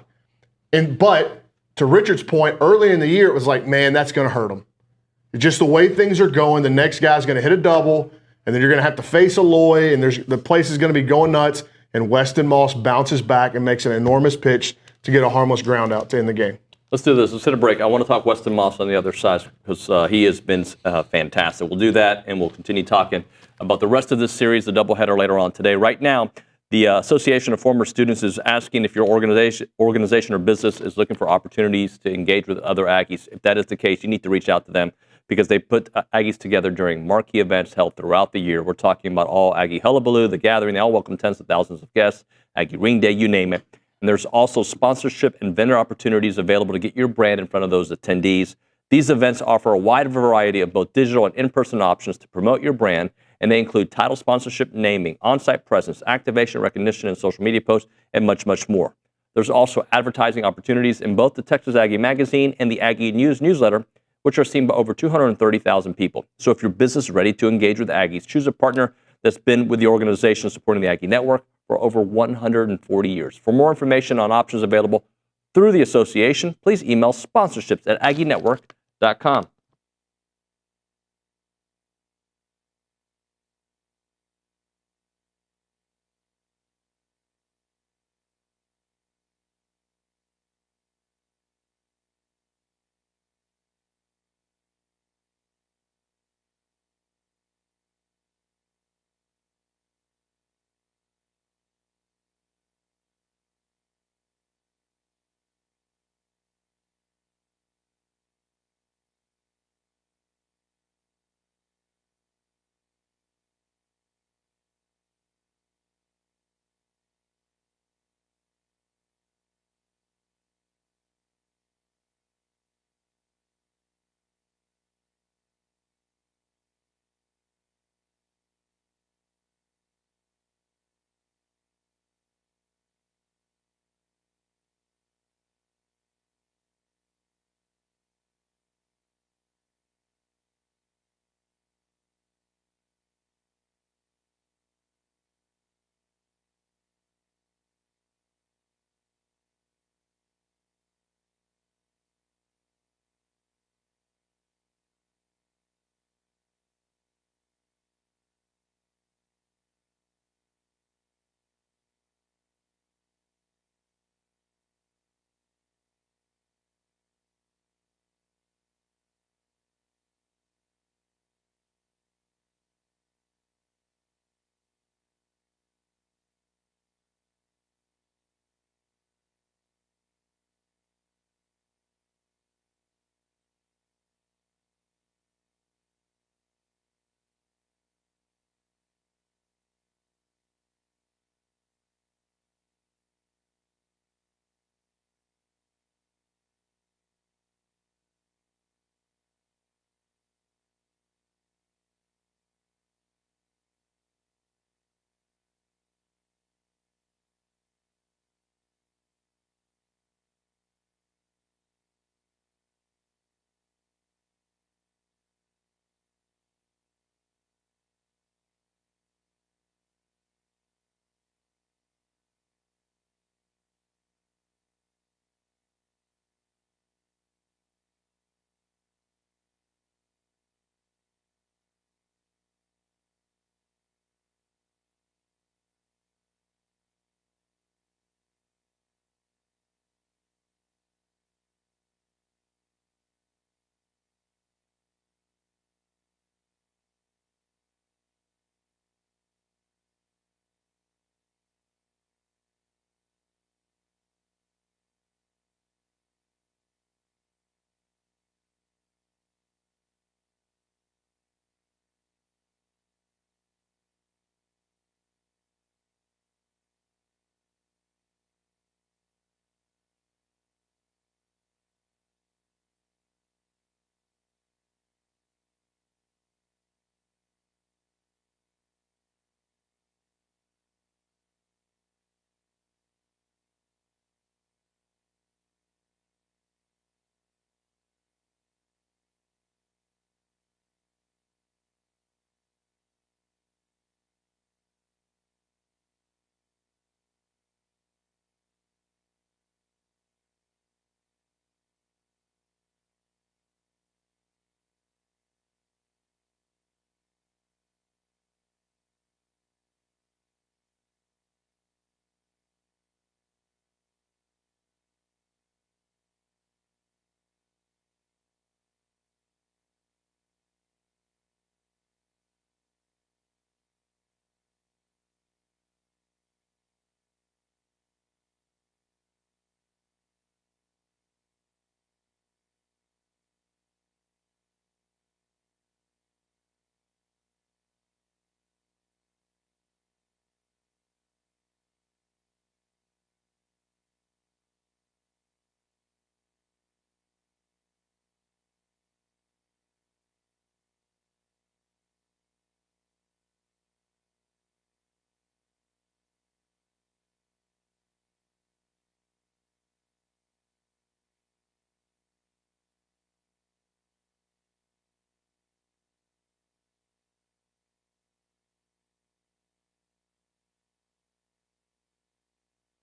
But to Richard's point, early in the year, it was like, man, that's going to hurt him. Just the way things are going, the next guy's going to hit a double, and then you're going to have to face Aloy, and the place is going to be going nuts. And Weston Moss bounces back and makes an enormous pitch to get a harmless ground out to end the game. Let's do this. Let's hit a break. I want to talk Weston Moss on the other side because he has been fantastic. We'll do that, and we'll continue talking about the rest of this series, the doubleheader later on today. Right now, the Association of Former Students is asking if your organization or business is looking for opportunities to engage with other Aggies. If that is the case, you need to reach out to them because they put Aggies together during marquee events held throughout the year. We're talking about all Aggie Hullabaloo, the gathering. They all welcome tens of thousands of guests, Aggie Ring Day, you name it. And there's also sponsorship and vendor opportunities available to get your brand in front of those attendees. These events offer a wide variety of both digital and in-person options to promote your brand, and they include title sponsorship, naming, on-site presence, activation, recognition, and social media posts, and much, much more. There's also advertising opportunities in both the Texas Aggie magazine and the Aggie News newsletter, which are seen by over 230,000 people. So if your business is ready to engage with Aggies, choose a partner that's been with the organization supporting the Aggie Network for over 140 years. For more information on options available through the association, please email sponsorships@aggienetwork.com.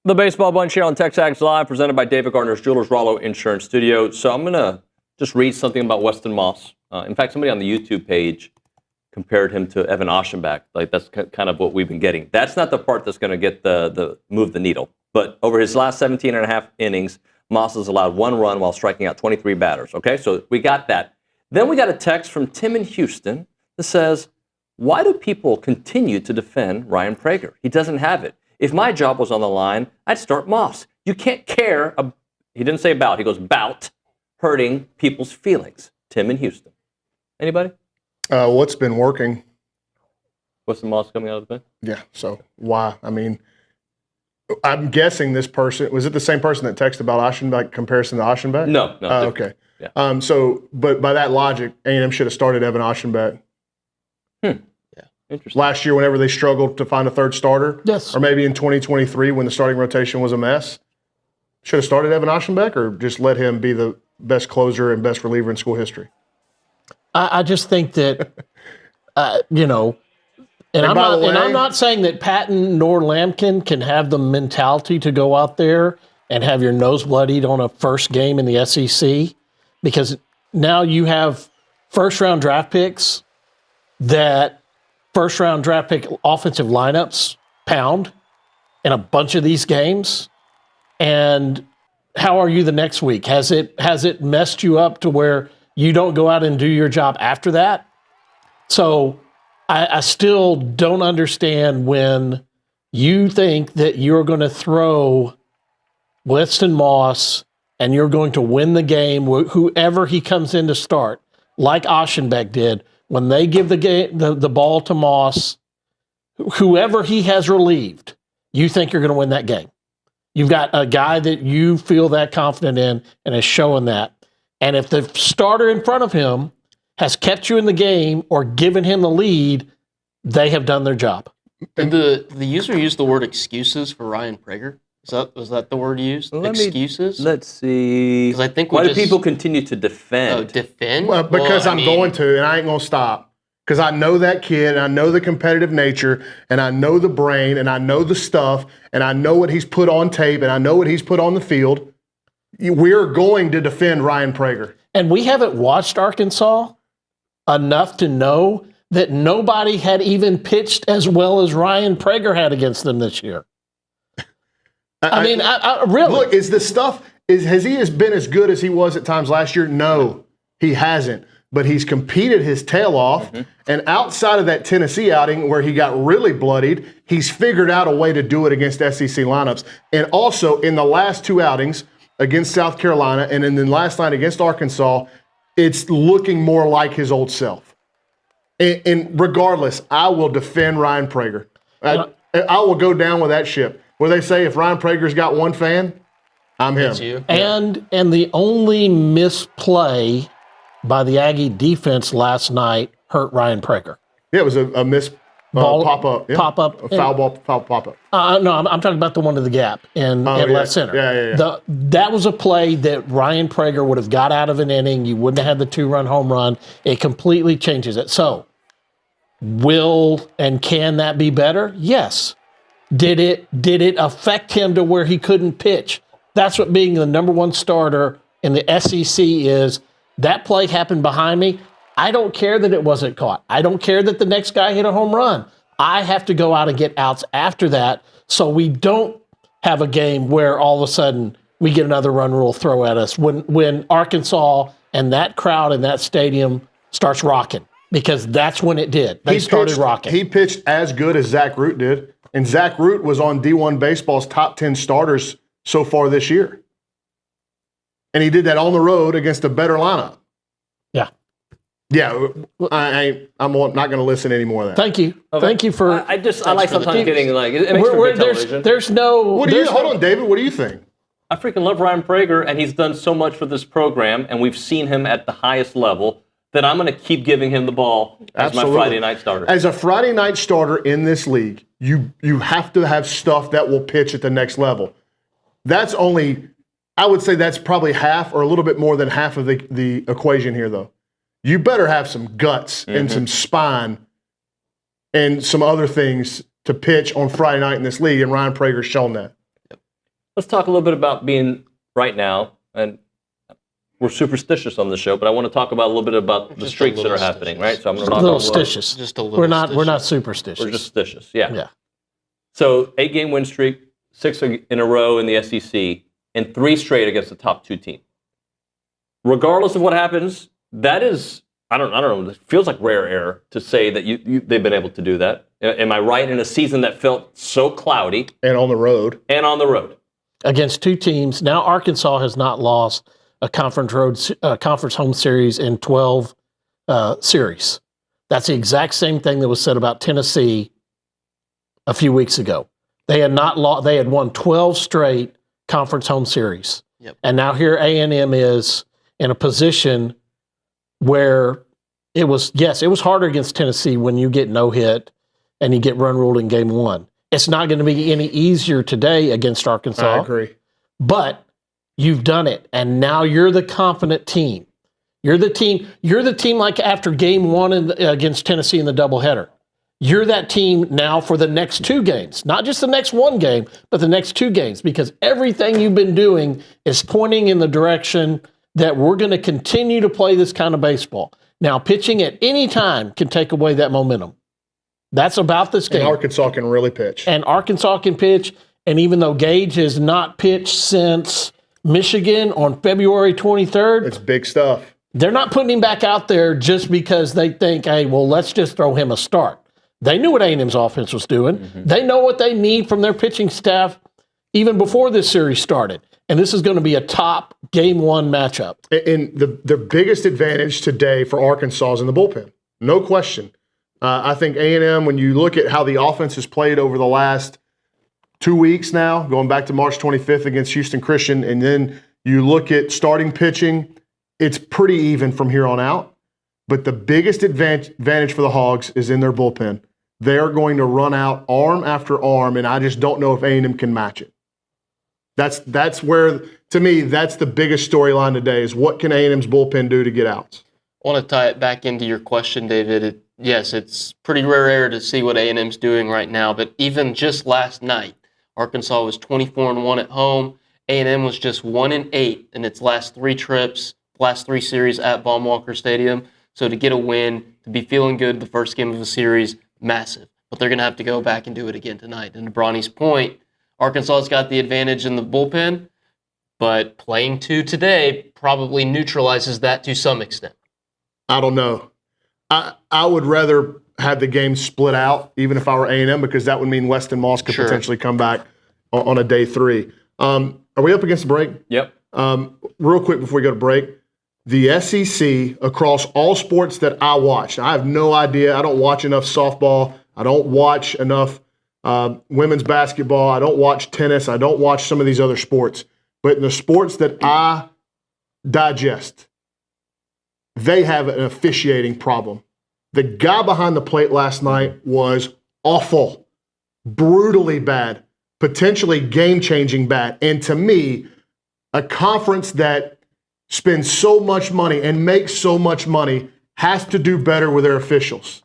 The Baseball Bunch here on TexAgs Live, presented by David Gardner's Jewelers Rollo Insurance Studio. So I'm going to just read something about Weston Moss. In fact, somebody on the YouTube page compared him to Evan Aschenbach. Like, that's kind of what we've been getting. That's not the part that's going to get the move the needle. But over his last 17 and a half innings, Moss has allowed 1 run while striking out 23 batters. Okay, so we got that. Then we got a text from Tim in Houston that says, why do people continue to defend Ryan Prager? He doesn't have it. If my job was on the line, I'd start Moss. You can't care, he didn't say about, he goes about hurting people's feelings. Tim in Houston. Anybody? What's been working? What's the Moss coming out of the pen? Yeah, so why? I mean, I'm guessing this person, was it the same person that texted about Aschenbach, comparison to Aschenbach? No. Okay. Yeah. But by that logic, A&M should have started Evan Aschenbach. Interesting. Last year, whenever they struggled to find a third starter. Yes. Or maybe in 2023 when the starting rotation was a mess. Should have started Evan Aschenbach or just let him be the best closer and best reliever in school history? I just think that, and I'm not saying that Patton nor Lampkin can have the mentality to go out there and have your nose bloodied on a first game in the SEC, because now you have first-round draft picks that first-round draft pick offensive lineups pound in a bunch of these games. And how are you the next week? Has it messed you up to where you don't go out and do your job after that? So I still don't understand when you think that you're going to throw Weston Moss and you're going to win the game, whoever he comes in to start, like Aschenbach did. When they give the ball to Moss, whoever he has relieved, you think you're going to win that game. You've got a guy that you feel that confident in and is showing that. And if the starter in front of him has kept you in the game or given him the lead, they have done their job. Did the user use the word excuses for Ryan Prager? Was that the word used? Excuses? Let's see. Because I think why do people continue to defend? Oh, defend? Well, because I'm going to, and I ain't going to stop. Because I know that kid, and I know the competitive nature, and I know the brain, and I know the stuff, and I know what he's put on tape, and I know what he's put on the field. We're going to defend Ryan Prager. And we haven't watched Arkansas enough to know that nobody had even pitched as well as Ryan Prager had against them this year. I mean, really. Look, has he been as good as he was at times last year? No, he hasn't. But he's competed his tail off. Mm-hmm. And outside of that Tennessee outing where he got really bloodied, he's figured out a way to do it against SEC lineups. And also in the last 2 outings against South Carolina and then last night against Arkansas, it's looking more like his old self. And regardless, I will defend Ryan Prager. I will go down with that ship. Where they say if Ryan Prager's got one fan, I'm him. That's you. And the only misplay by the Aggie defense last night hurt Ryan Prager. Yeah, it was a miss pop-up. Yeah. Pop-up. A foul ball pop-up. No, I'm talking about the one to the gap in left center. Yeah. That was a play that Ryan Prager would have got out of an inning. You wouldn't have had the 2-run home run. It completely changes it. So, will and can that be better? Yes. Did it affect him to where he couldn't pitch? That's what being the number 1 starter in the SEC is. That play happened behind me. I don't care that it wasn't caught. I don't care that the next guy hit a home run. I have to go out and get outs after that so we don't have a game where all of a sudden we get another run rule throw at us when Arkansas and that crowd in that stadium starts rocking, because that's when it did. They started rocking. He pitched as good as Zach Root did. And Zach Root was on D1 Baseball's top 10 starters so far this year. And he did that on the road against a better lineup. Yeah. Yeah, I'm not going to listen anymore of that. Thank you. Okay. Thank you for... I like sometimes getting like... It makes for good television. There's no... Hold on, David. What do you think? I freaking love Ryan Prager, and he's done so much for this program, and we've seen him at the highest level, that I'm going to keep giving him the ball as my Friday night starter. As a Friday night starter in this league, you have to have stuff that will pitch at the next level. That's only, I would say that's probably half or a little bit more than half of the equation here, though. You better have some guts and some spine and some other things to pitch on Friday night in this league, and Ryan Prager's shown that. let's talk a little bit about being right now, and we're superstitious on the show, but I want to talk about a little bit about the streaks that are happening, right? So I'm going to knock on wood. Stitious. Just a little. We're not superstitious. We're just stitious, yeah. Yeah. So 8-game win streak, 6 in a row in the SEC, and 3 straight against the top 2 team. Regardless of what happens, that is, I don't know, it feels like rare air to say that they've been able to do that. Am I right, in a season that felt so cloudy? And on the road. Against 2 teams. Now Arkansas has not lost a conference home series in 12 series. That's the exact same thing that was said about Tennessee a few weeks ago. They had won 12 straight conference home series. Yep. And now here A&M is in a position where it was harder against Tennessee when you get no hit and you get run ruled in game 1. It's not going to be any easier today against Arkansas. I agree. But you've done it, and now you're the confident team. You're the team like after game 1 against Tennessee in the doubleheader. You're that team now for the next 2 games. Not just the next 1 game, but the next 2 games, because everything you've been doing is pointing in the direction that we're going to continue to play this kind of baseball. Now, pitching at any time can take away that momentum. That's about this game. And Arkansas can really pitch. And Arkansas can pitch, and even though Gage has not pitched since Michigan on February 23rd. It's big stuff. They're not putting him back out there just because they think, hey, well, let's just throw him a start. They knew what A&M's offense was doing. Mm-hmm. They know what they need from their pitching staff even before this series started. And this is going to be a top game 1 matchup. And the biggest advantage today for Arkansas is in the bullpen. No question. I think A&M, when you look at how the offense has played over the last 2 weeks now, going back to March 25th against Houston Christian, and then you look at starting pitching, it's pretty even from here on out. But the biggest advantage for the Hogs is in their bullpen. They're going to run out arm after arm, and I just don't know if A&M can match it. That's where, to me, that's the biggest storyline today is what can A&M's bullpen do to get outs? I want to tie it back into your question, David. Yes, it's pretty rare air to see what A&M's doing right now, but even just last night, Arkansas was 24-1 at home. A&M was just 1-8 in its last 3 trips, last 3 series at Baum-Walker Stadium. So to get a win, to be feeling good the first game of the series, massive. But they're going to have to go back and do it again tonight. And to Bronny's point, Arkansas's got the advantage in the bullpen, but playing 2 today probably neutralizes that to some extent. I don't know. I would rather have the game split out, even if I were A&M, because that would mean Weston Moss could potentially come back on a day 3. Are we up against the break? Yep. Real quick before we go to break, the SEC across all sports that I watch, I have no idea. I don't watch enough softball. I don't watch enough women's basketball. I don't watch tennis. I don't watch some of these other sports. But in the sports that I digest, they have an officiating problem. The guy behind the plate last night was awful, brutally bad, potentially game-changing bad. And to me, a conference that spends so much money and makes so much money has to do better with their officials.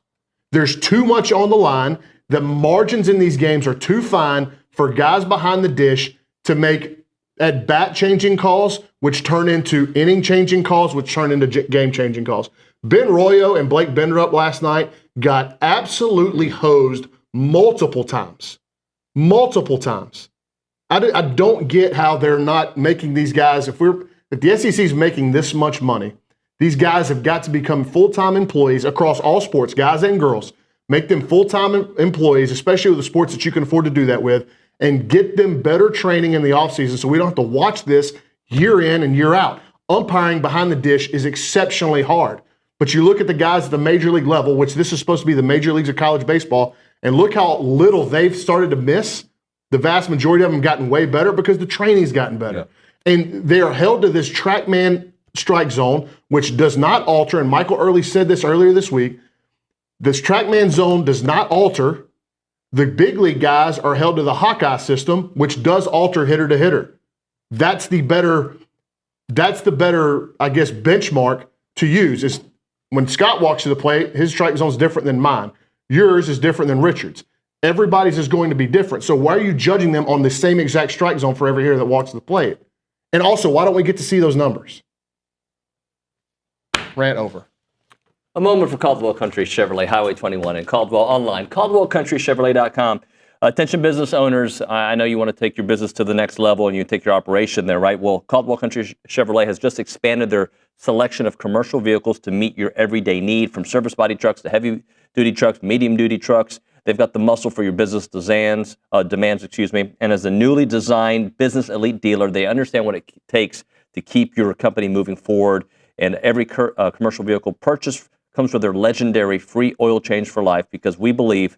There's too much on the line. The margins in these games are too fine for guys behind the dish to make at-bat changing calls, which turn into inning-changing calls, which turn into game-changing calls. Ben Royo and Blake Benderup last night got absolutely hosed multiple times. Multiple times. I don't get how they're not making these guys, if the SEC is making this much money, these guys have got to become full-time employees across all sports, guys and girls. Make them full-time employees, especially with the sports that you can afford to do that with, and get them better training in the offseason so we don't have to watch this year in and year out. Umpiring behind the dish is exceptionally hard. But you look at the guys at the major league level, which this is supposed to be the major leagues of college baseball, and look how little they've started to miss. The vast majority of them gotten way better because the training's gotten better. Yeah. And they are held to this TrackMan strike zone, which does not alter, and Michael Early said this earlier this week, this TrackMan zone does not alter. The big league guys are held to the Hawkeye system, which does alter hitter to hitter. That's the better, I guess, benchmark to use. Is when Scott walks to the plate, his strike zone is different than mine. Yours is different than Richard's. Everybody's is going to be different. So why are you judging them on the same exact strike zone for every hitter that walks the plate? And also, why don't we get to see those numbers? Rant over. A moment for Caldwell Country Chevrolet, Highway 21 in Caldwell, online, CaldwellCountryChevrolet.com. Attention business owners, I know you want to take your business to the next level and you take your operation there, right? Well, Caldwell Country Chevrolet has just expanded their selection of commercial vehicles to meet your everyday need, from service body trucks to heavy-duty trucks, medium-duty trucks. They've got the muscle for your business demands, and as a newly designed business elite dealer, they understand what it takes to keep your company moving forward. And every commercial vehicle purchase comes with their legendary free oil change for life, because they believe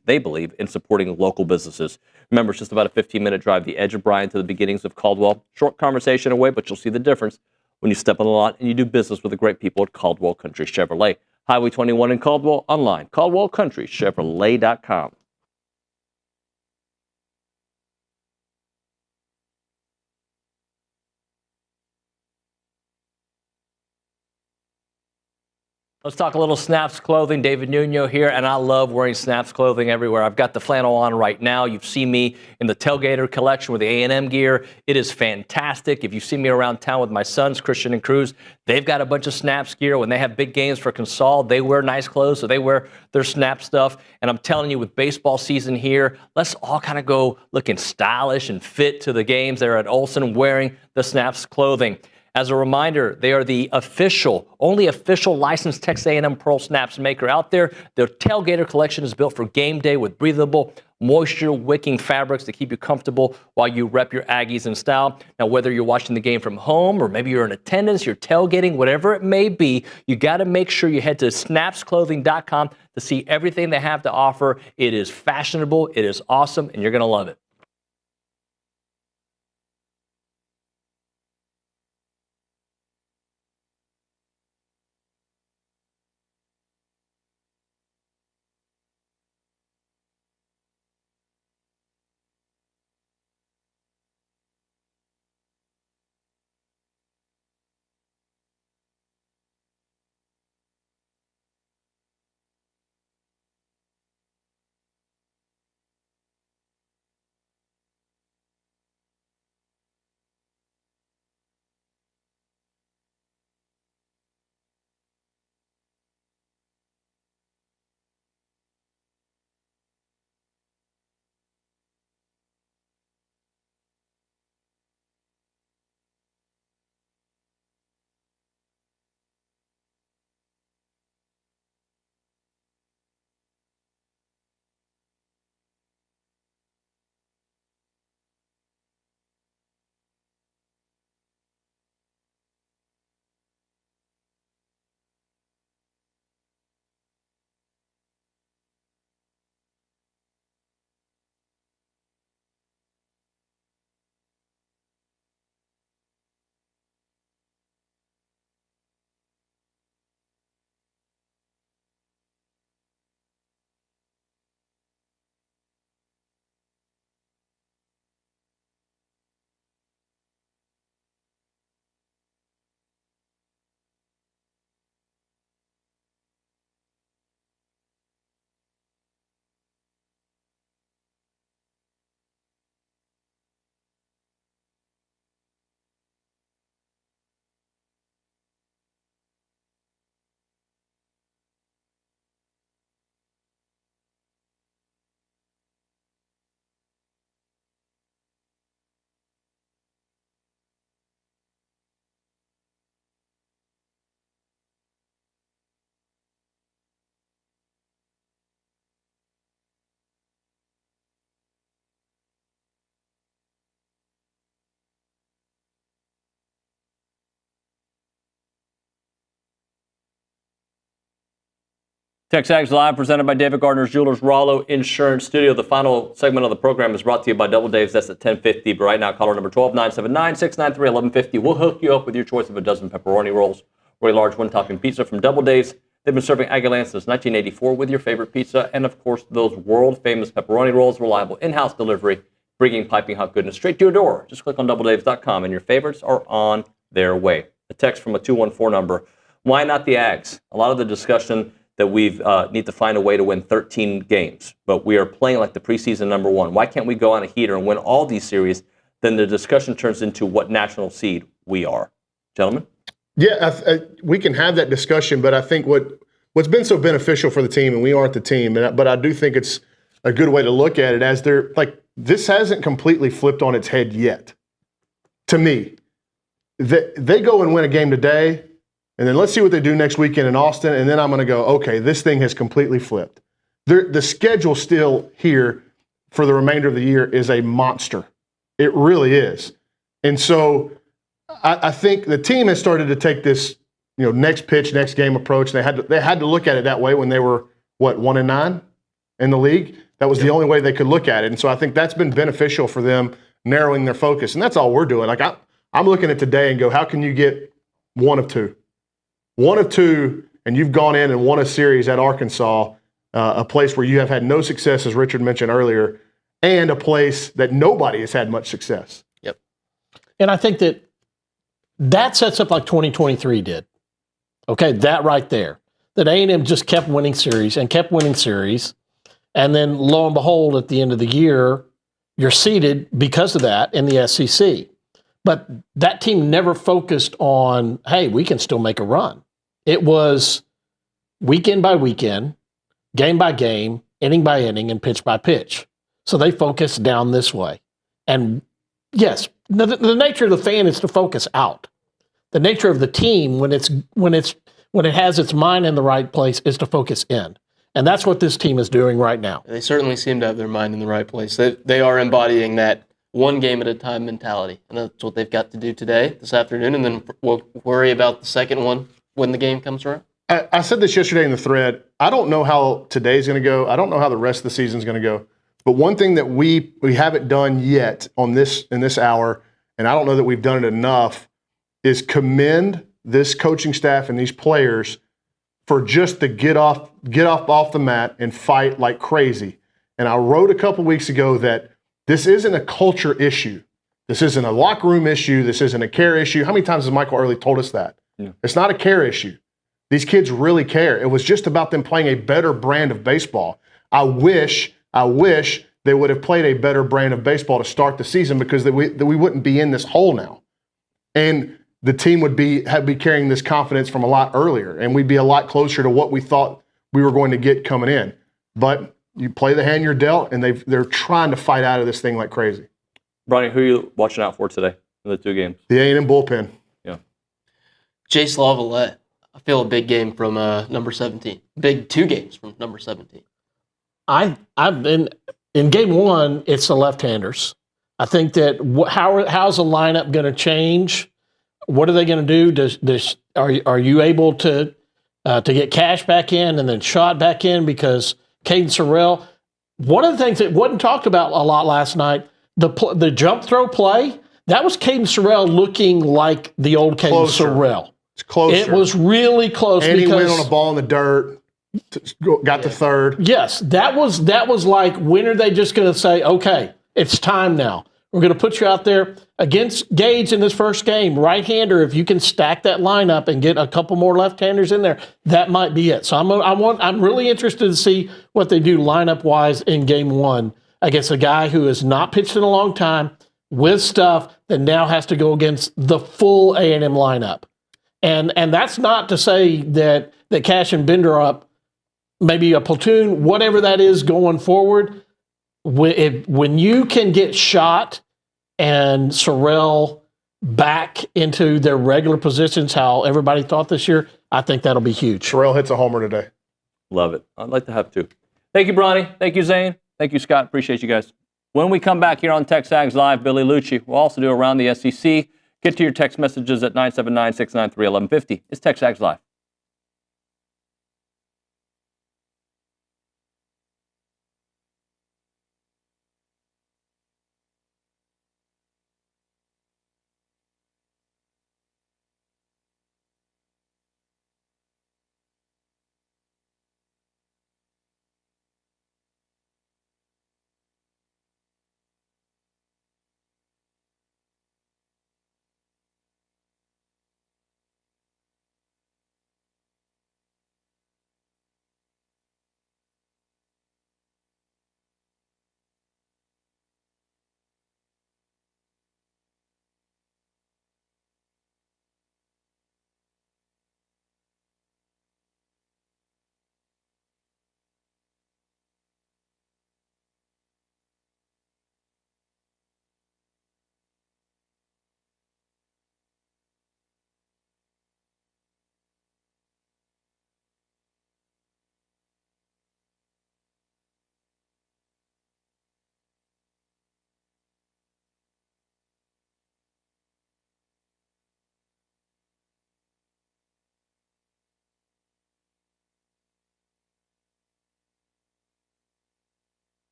in supporting local businesses. Remember, it's just about a 15-minute drive, the edge of Bryan to the beginnings of Caldwell. Short conversation away, but you'll see the difference when you step on the lot and you do business with the great people at Caldwell Country Chevrolet. Highway 21 in Caldwell, online, CaldwellCountryChevrolet.com. Let's talk a little Snaps clothing. David Nuño here, and I love wearing Snaps clothing everywhere. I've got the flannel on right now. You've seen me in the Tailgater collection with the A&M gear. It is fantastic. If you see me around town with my sons, Christian and Cruz, they've got a bunch of Snaps gear. When they have big games for Consol, they wear nice clothes, so they wear their Snap stuff. And I'm telling you, with baseball season here, let's all kind of go looking stylish and fit to the games there at Olsen wearing the Snaps clothing. As a reminder, they are the only official licensed Texas A&M Pearl Snaps maker out there. Their Tailgater collection is built for game day with breathable, moisture-wicking fabrics to keep you comfortable while you rep your Aggies in style. Now, whether you're watching the game from home or maybe you're in attendance, you're tailgating, whatever it may be, you got to make sure you head to snapsclothing.com to see everything they have to offer. It is fashionable, it is awesome, and you're going to love it. TexAgs Live, presented by David Gardner's Jewelers, Rollo Insurance Studio. The final segment of the program is brought to you by Double Dave's. That's at 10:50. But right now, caller number 12-979-693-1150. We'll hook you up with your choice of a dozen pepperoni rolls or a large one-topping pizza from Double Dave's. They've been serving Aggieland since 1984 with your favorite pizza and, of course, those world-famous pepperoni rolls. Reliable in-house delivery, bringing piping hot goodness straight to your door. Just click on doubledaves.com, and your favorites are on their way. A text from a 214 number. Why not the Ags? A lot of the discussion that we need to find a way to win 13 games, but we are playing like the preseason number one. Why can't we go on a heater and win all these series? Then the discussion turns into what national seed we are. Gentlemen? Yeah, we can have that discussion, but I think what's been so beneficial for the team, and we aren't the team, but I do think it's a good way to look at it as they're like, this hasn't completely flipped on its head yet. To me, they go and win a game today, and then let's see what they do next weekend in Austin, and then I'm going to go, okay, this thing has completely flipped. The schedule still here for the remainder of the year is a monster. It really is. And so I think the team has started to take this, next pitch, next game approach. They had to look at it that way when they were, 1-9 in the league? That was the only way they could look at it. And so I think that's been beneficial for them narrowing their focus. And that's all we're doing. Like I'm looking at today and go, how can you get one of two? One of two, and you've gone in and won a series at Arkansas, a place where you have had no success, as Richard mentioned earlier, and a place that nobody has had much success. Yep. And I think that sets up like 2023 did. Okay, that right there. That A&M just kept winning series. And then lo and behold, at the end of the year, you're seeded because of that in the SEC. But that team never focused on, hey, we can still make a run. It was weekend by weekend, game by game, inning by inning, and pitch by pitch. So they focused down this way. And yes, the nature of the fan is to focus out. The nature of the team, when it has its mind in the right place, is to focus in. And that's what this team is doing right now. They certainly seem to have their mind in the right place. They are embodying that one game at a time mentality. And that's what they've got to do today, this afternoon, and then we'll worry about the second one when the game comes around. I said this yesterday in the thread. I don't know how today's going to go. I don't know how the rest of the season's going to go. But one thing that we haven't done yet in this hour, and I don't know that we've done it enough, is commend this coaching staff and these players for just to get off the mat and fight like crazy. And I wrote a couple weeks ago that this isn't a culture issue. This isn't a locker room issue. This isn't a care issue. How many times has Michael Early told us that? Yeah. It's not a care issue. These kids really care. It was just about them playing a better brand of baseball. I wish they would have played a better brand of baseball to start the season, because we wouldn't be in this hole now. And the team would be carrying this confidence from a lot earlier, and we'd be a lot closer to what we thought we were going to get coming in. But you play the hand you're dealt, and they're trying to fight out of this thing like crazy. Brauninger, who are you watching out for today in the two games? The A&M bullpen. Yeah. Jace Lavalette. I feel a big game from number 17. Big two games from number 17. I've been in game one. It's the left-handers. I think that how's the lineup going to change? What are they going to do? Are you able to get Cash back in and then Shot back in? Because Caden Sorrell, one of the things that wasn't talked about a lot last night, the jump throw play, that was Caden Sorrell looking like the old Caden Sorrell. It's closer. It was really close. And he went on a ball in the dirt, got to third. Yes, that was like, when are they just going to say, okay, it's time now. We're going to put you out there against Gage in this first game. Right-hander, if you can stack that lineup and get a couple more left-handers in there, that might be it. So I'm really interested to see what they do lineup-wise in game one against a guy who has not pitched in a long time with stuff that now has to go against the full A&M lineup. And that's not to say that Cash and Bender are up, maybe a platoon, whatever that is going forward. When you can get Shot and Sorrell back into their regular positions, how everybody thought this year, I think that'll be huge. Sorrell hits a homer today. Love it. I'd like to have two. Thank you, Bronny. Thank you, Zane. Thank you, Scott. Appreciate you guys. When we come back here on TexAgs Live, Billy Liucci, we'll also do Around the SEC. Get to your text messages at 979-693-1150. It's TexAgs Live.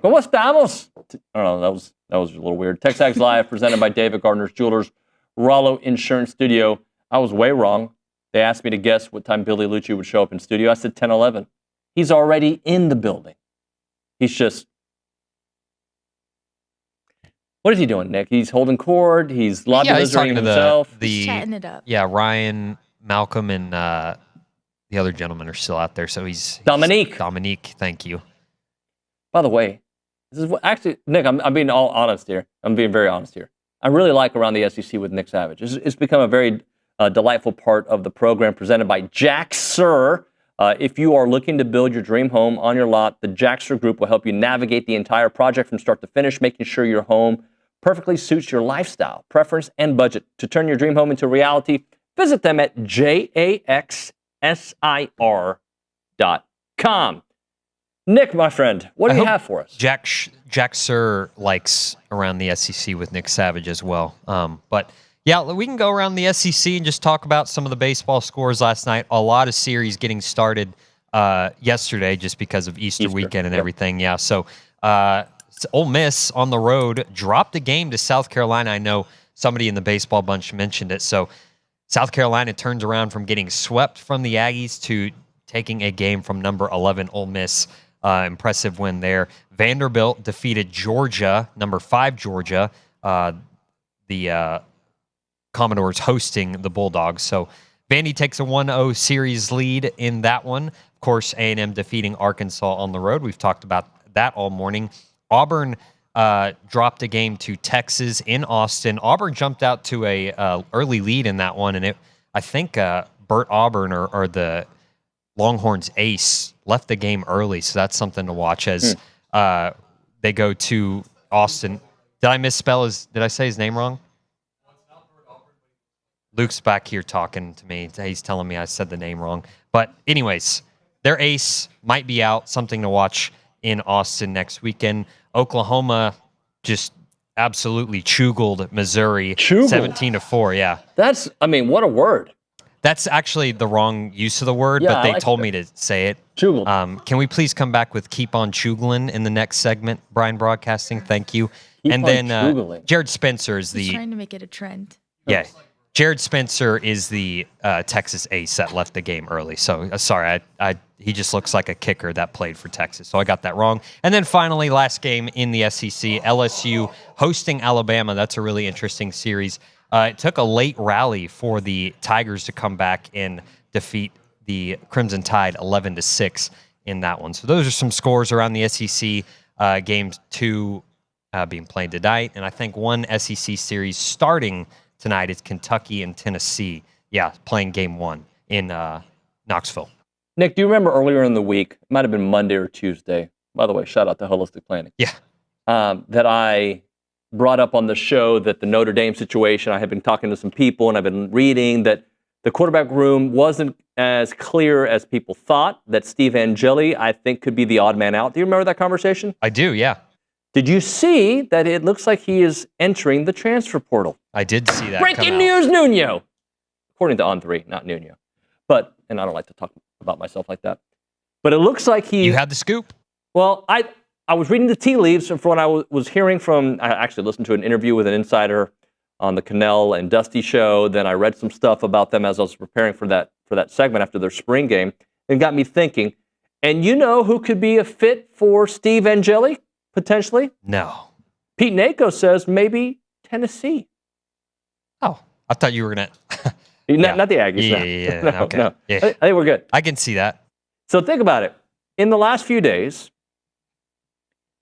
¿Cómo estamos? I don't know, that was a little weird. TexAgs Live, presented by David Gardner's Jewelers, Rollo Insurance Studio. I was way wrong. They asked me to guess what time Billy Liucci would show up in studio. I said 10:11. He's already in the building. He's just... What is he doing, Nick? He's holding court. He's lobby lizarding himself. He's chatting it up. Yeah, Ryan, Malcolm, and the other gentleman are still out there. So he's Dominique. Dominique, thank you. By the way, this is what, actually, Nick, I'm being all honest here. I'm being very honest here. I really like Around the SEC with Nick Savage. It's become a very delightful part of the program presented by Jack Sir. If you are looking to build your dream home on your lot, the Jack Sir Group will help you navigate the entire project from start to finish, making sure your home perfectly suits your lifestyle, preference, and budget. To turn your dream home into reality, visit them at jaxsir.com. Nick, my friend, what do you have for us? Jack Sir likes Around the SEC with Nick Savage as well. But yeah, we can go around the SEC and just talk about some of the baseball scores last night. A lot of series getting started yesterday just because of Easter weekend and everything. Yeah, so Ole Miss on the road dropped a game to South Carolina. I know somebody in the baseball bunch mentioned it. So South Carolina turns around from getting swept from the Aggies to taking a game from number 11 Ole Miss. Impressive win there. Vanderbilt defeated Georgia, number 5 Georgia. The Commodores hosting the Bulldogs. So Vandy takes a 1-0 series lead in that one. Of course, A&M defeating Arkansas on the road. We've talked about that all morning. Auburn dropped a game to Texas in Austin. Auburn jumped out to a early lead in that one, and I think Bert Auburn or the Longhorns ace left the game early, so that's something to watch as they go to Austin. Did I misspell did I say his name wrong? Luke's back here talking to me. He's telling me I said the name wrong. But anyways, their ace might be out. Something to watch in Austin next weekend. Oklahoma just absolutely chugled Missouri. 17-4, yeah. That's, what a word. That's actually the wrong use of the word, but they told me to say it. Chugled. Can we please come back with Keep on Chuglin in the next segment, Brian Broadcasting? Thank you. Keep and on then Chuglin. Jared Spencer is He's the... trying to make it a trend. Yeah. Jared Spencer is the Texas ace that left the game early. So, sorry, he just looks like a kicker that played for Texas. So I got that wrong. And then finally, last game in the SEC, LSU hosting Alabama. That's a really interesting series. It took a late rally for the Tigers to come back and defeat the Crimson Tide 11-6 in that one. So those are some scores around the SEC. Games 2 being played tonight. And I think one SEC series starting tonight is Kentucky and Tennessee. Yeah, playing game 1 in Knoxville. Nick, do you remember earlier in the week, it might have been Monday or Tuesday, by the way, shout out to Holistic Planning. Yeah. That I brought up on the show that the Notre Dame situation, I had been talking to some people and I've been reading that the quarterback room wasn't as clear as people thought, that Steve Angeli, I think, could be the odd man out. Do you remember that conversation? I do, yeah. Did you see that it looks like he is entering the transfer portal? I did see that. Breaking news, Nuño! According to On3, not Nuño. But, and I don't like to talk about myself like that. But it looks like he... You had the scoop. Well, I was reading the tea leaves from what I was hearing from... I actually listened to an interview with an insider on the Cannell and Dusty show. Then I read some stuff about them as I was preparing for that segment after their spring game. It got me thinking. And you know who could be a fit for Steve Angeli, potentially? No. Pete Nako says maybe Tennessee. Oh, I thought you were going to... Not the Aggies. Yeah. No, Okay. no. Yeah. I think we're good. I can see that. So think about it. In the last few days,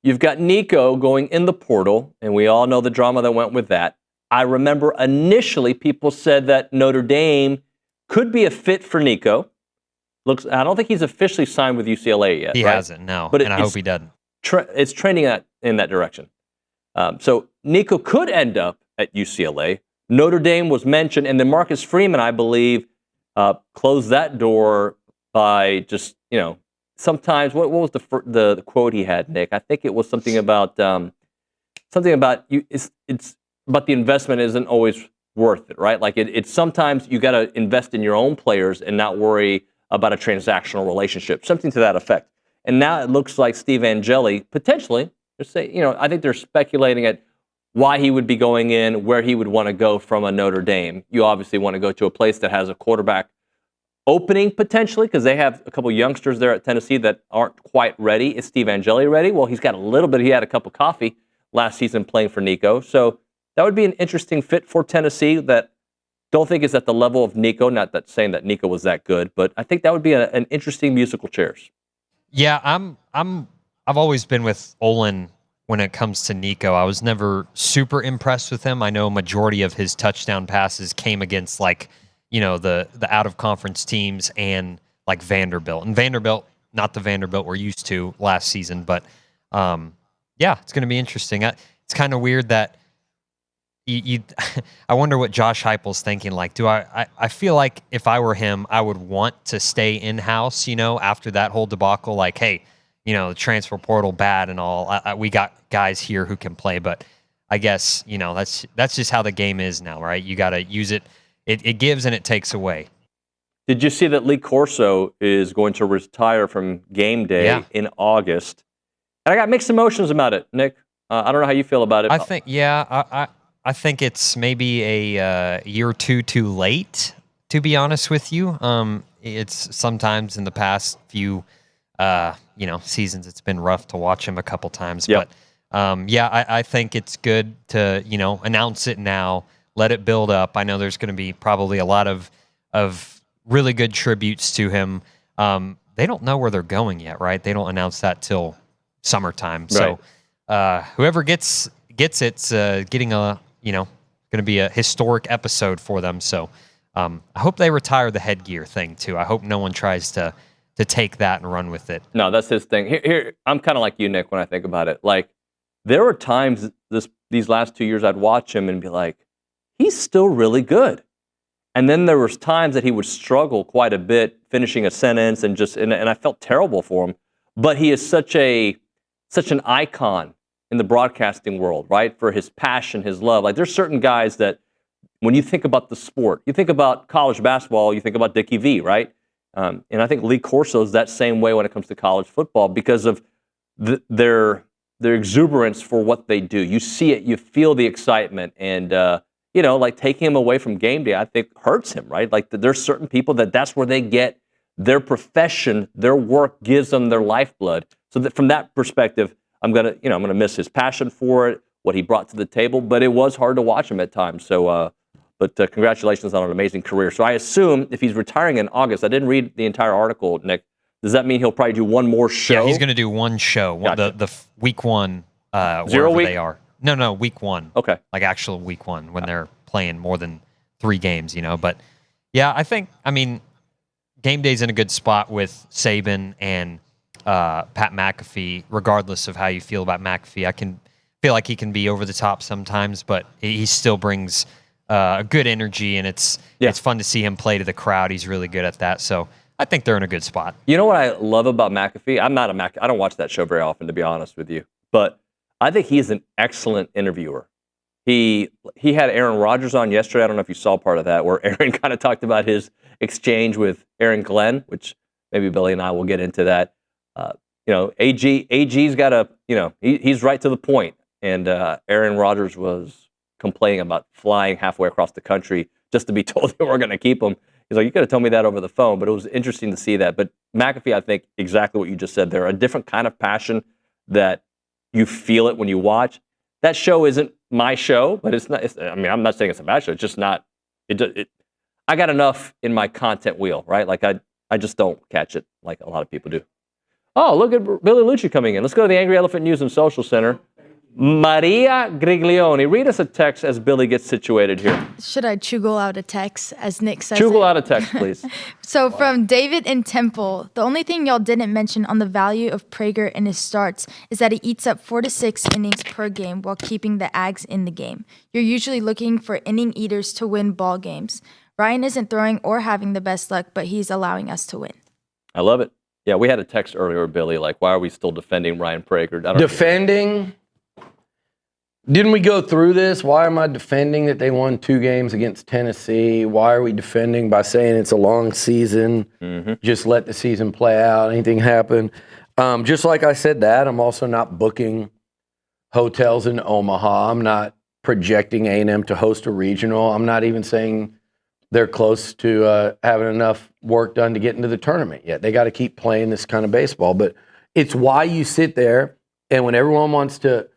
you've got Nico going in the portal, and we all know the drama that went with that. I remember initially people said that Notre Dame could be a fit for Nico. I don't think he's officially signed with UCLA yet. He right? hasn't, no. But and I hope he doesn't. It's trending in that direction. So Nico could end up at UCLA. Notre Dame was mentioned, and then Marcus Freeman, I believe, closed that door by just, sometimes, what was the quote he had, Nick? I think it was something about it's about the investment isn't always worth it, right? Like it's sometimes you got to invest in your own players and not worry about a transactional relationship, something to that effect. And now it looks like Steve Angeli potentially Just say, I think they're speculating at why he would be going in, where he would want to go from a Notre Dame. You obviously want to go to a place that has a quarterback opening potentially, because they have a couple youngsters there at Tennessee that aren't quite ready. Is Steve Angeli ready? Well, he's got a little bit. He had a cup of coffee last season playing for Nico. So that would be an interesting fit for Tennessee that don't think is at the level of Nico. Not that saying that Nico was that good, but I think that would be an interesting musical chairs. Yeah, I've always been with Olin when it comes to Nico. I was never super impressed with him. I know majority of his touchdown passes came against the out of conference teams and like Vanderbilt. And Vanderbilt, not the Vanderbilt we're used to last season, but yeah, it's going to be interesting. It's kind of weird that I wonder what Josh Heupel's thinking. Like, I feel like if I were him, I would want to stay in-house, after that whole debacle. Like, hey, the transfer portal bad and all. We got guys here who can play, but I guess, that's just how the game is now, right? You got to use it. It gives and it takes away. Did you see that Lee Corso is going to retire from game day in August? And I got mixed emotions about it, Nick. I don't know how you feel about it. I think it's maybe a year or two too late, to be honest with you. It's sometimes in the past few seasons, it's been rough to watch him a couple times. Yep. But I think it's good to, announce it now, let it build up. I know there's going to be probably a lot of really good tributes to him. They don't know where they're going yet, right? They don't announce that till summertime. Right. So whoever gets it's getting going to be a historic episode for them. So I hope they retire the headgear thing too. I hope no one tries to take that and run with it. No, that's his thing. Here I'm kind of like you, Nick, when I think about it. Like, there were times these last 2 years I'd watch him and be like, he's still really good. And then there was times that he would struggle quite a bit finishing a sentence and I felt terrible for him. But he is such an icon in the broadcasting world, right? For his passion, his love. Like, there's certain guys that when you think about the sport, you think about college basketball, you think about Dickie V, right? And I think Lee Corso is that same way when it comes to college football because of their exuberance for what they do. You see it, you feel the excitement, and like taking him away from game day, I think hurts him, right? Like, there's certain people that's where they get their profession, their work gives them their lifeblood. So that from that perspective, I'm gonna miss his passion for it, what he brought to the table. But it was hard to watch him at times. So, but congratulations on an amazing career. So I assume if he's retiring in August, I didn't read the entire article, Nick. Does that mean he'll probably do one more show? Yeah, he's going to do one show. Gotcha. The week one, 0 wherever week? they are. No, week one. Okay. Like actual week one when they're playing more than 3 games, But yeah, game day's in a good spot with Saban and Pat McAfee. Regardless of how you feel about McAfee, I can feel like he can be over the top sometimes, but he still brings a good energy, and it's fun to see him play to the crowd. He's really good at that. So I think they're in a good spot. You know what I love about McAfee? I don't watch that show very often, to be honest with you. But I think he's an excellent interviewer. He had Aaron Rodgers on yesterday. I don't know if you saw part of that, where Aaron kind of talked about his exchange with Aaron Glenn, which maybe Billy and I will get into that. AG's got he's right to the point. And Aaron Rodgers was complaining about flying halfway across the country just to be told they weren't going to keep him. He's like, you could have told me that over the phone, but it was interesting to see that. But McAfee, I think exactly what you just said there, a different kind of passion that you feel it when you watch. That show isn't my show, but it's not. I'm not saying it's a bad show. It's just not. I got enough in my content wheel, right? Like I just don't catch it like a lot of people do. Oh, look at Billy Liucci coming in. Let's go to the Angry Elephant News and Social Center. Maria Griglione, read us a text as Billy gets situated here. Should I chugle out a text, as Nick says? Chugle out a text, please. So from David in Temple, the only thing y'all didn't mention on the value of Prager in his starts is that he eats up 4 to 6 innings per game while keeping the Ags in the game. You're usually looking for inning eaters to win ball games. Ryan isn't throwing or having the best luck, but he's allowing us to win. I love it. Yeah, we had a text earlier, Billy, like, why are we still defending Ryan Prager? Defending? Didn't we go through this? Why am I defending that they won 2 games against Tennessee? Why are we defending by saying it's a long season? Mm-hmm. Just let the season play out. Anything happen? Just like I said that, I'm also not booking hotels in Omaha. I'm not projecting A&M to host a regional. I'm not even saying they're close to having enough work done to get into the tournament yet. They got to keep playing this kind of baseball. But it's why you sit there, and when everyone wants to,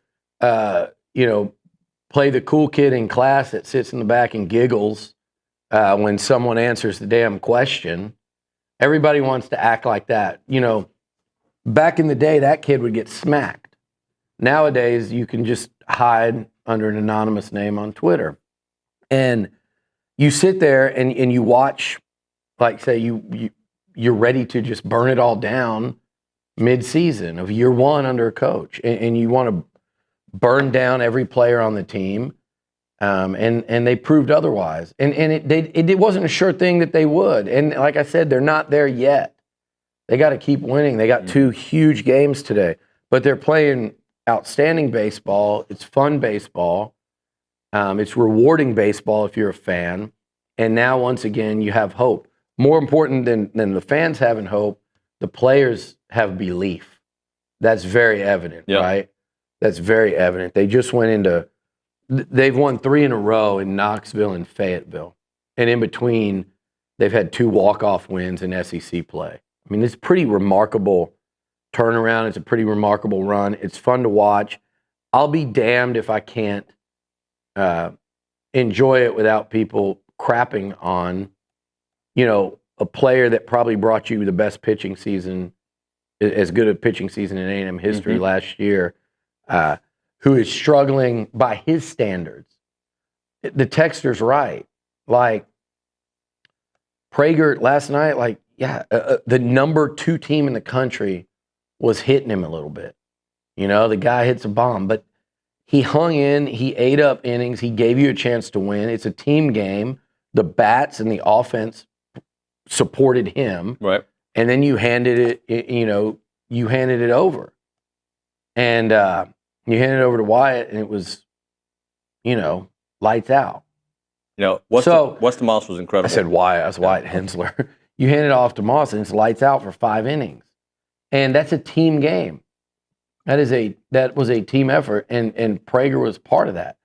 play the cool kid in class that sits in the back and giggles when someone answers the damn question, everybody wants to act like that. Back in the day, that kid would get smacked. Nowadays, you can just hide under an anonymous name on Twitter. And you sit there and you watch, like, say, you're ready to just burn it all down mid-season of year one under a coach. And you want to burn down every player on the team. And they proved otherwise. And it wasn't a sure thing that they would. And like I said, they're not there yet. They got to keep winning. They got 2 huge games today. But they're playing outstanding baseball. It's fun baseball. It's rewarding baseball if you're a fan. And now, once again, you have hope. More important than the fans having hope, the players have belief. That's very evident, right? That's very evident. They just they've won 3 in a row in Knoxville and Fayetteville. And in between, they've had 2 walk-off wins in SEC play. I mean, it's a pretty remarkable turnaround. It's a pretty remarkable run. It's fun to watch. I'll be damned if I can't enjoy it without people crapping on, a player that probably brought you the best pitching season, as good a pitching season in A&M history last year, who is struggling by his standards. The texter's right. Like, Prager last night, the number 2 team in the country was hitting him a little bit. The guy hits a bomb, but he hung in, he ate up innings, he gave you a chance to win. It's a team game. The bats and the offense supported him. Right. And then you handed it over. And you handed it over to Wyatt, and it was, lights out. Weston Moss was incredible. I said Wyatt. I was Wyatt Hensler. You hand it off to Moss, and it's lights out for 5 innings. And that's a team game. That was a team effort, and Prager was part of that.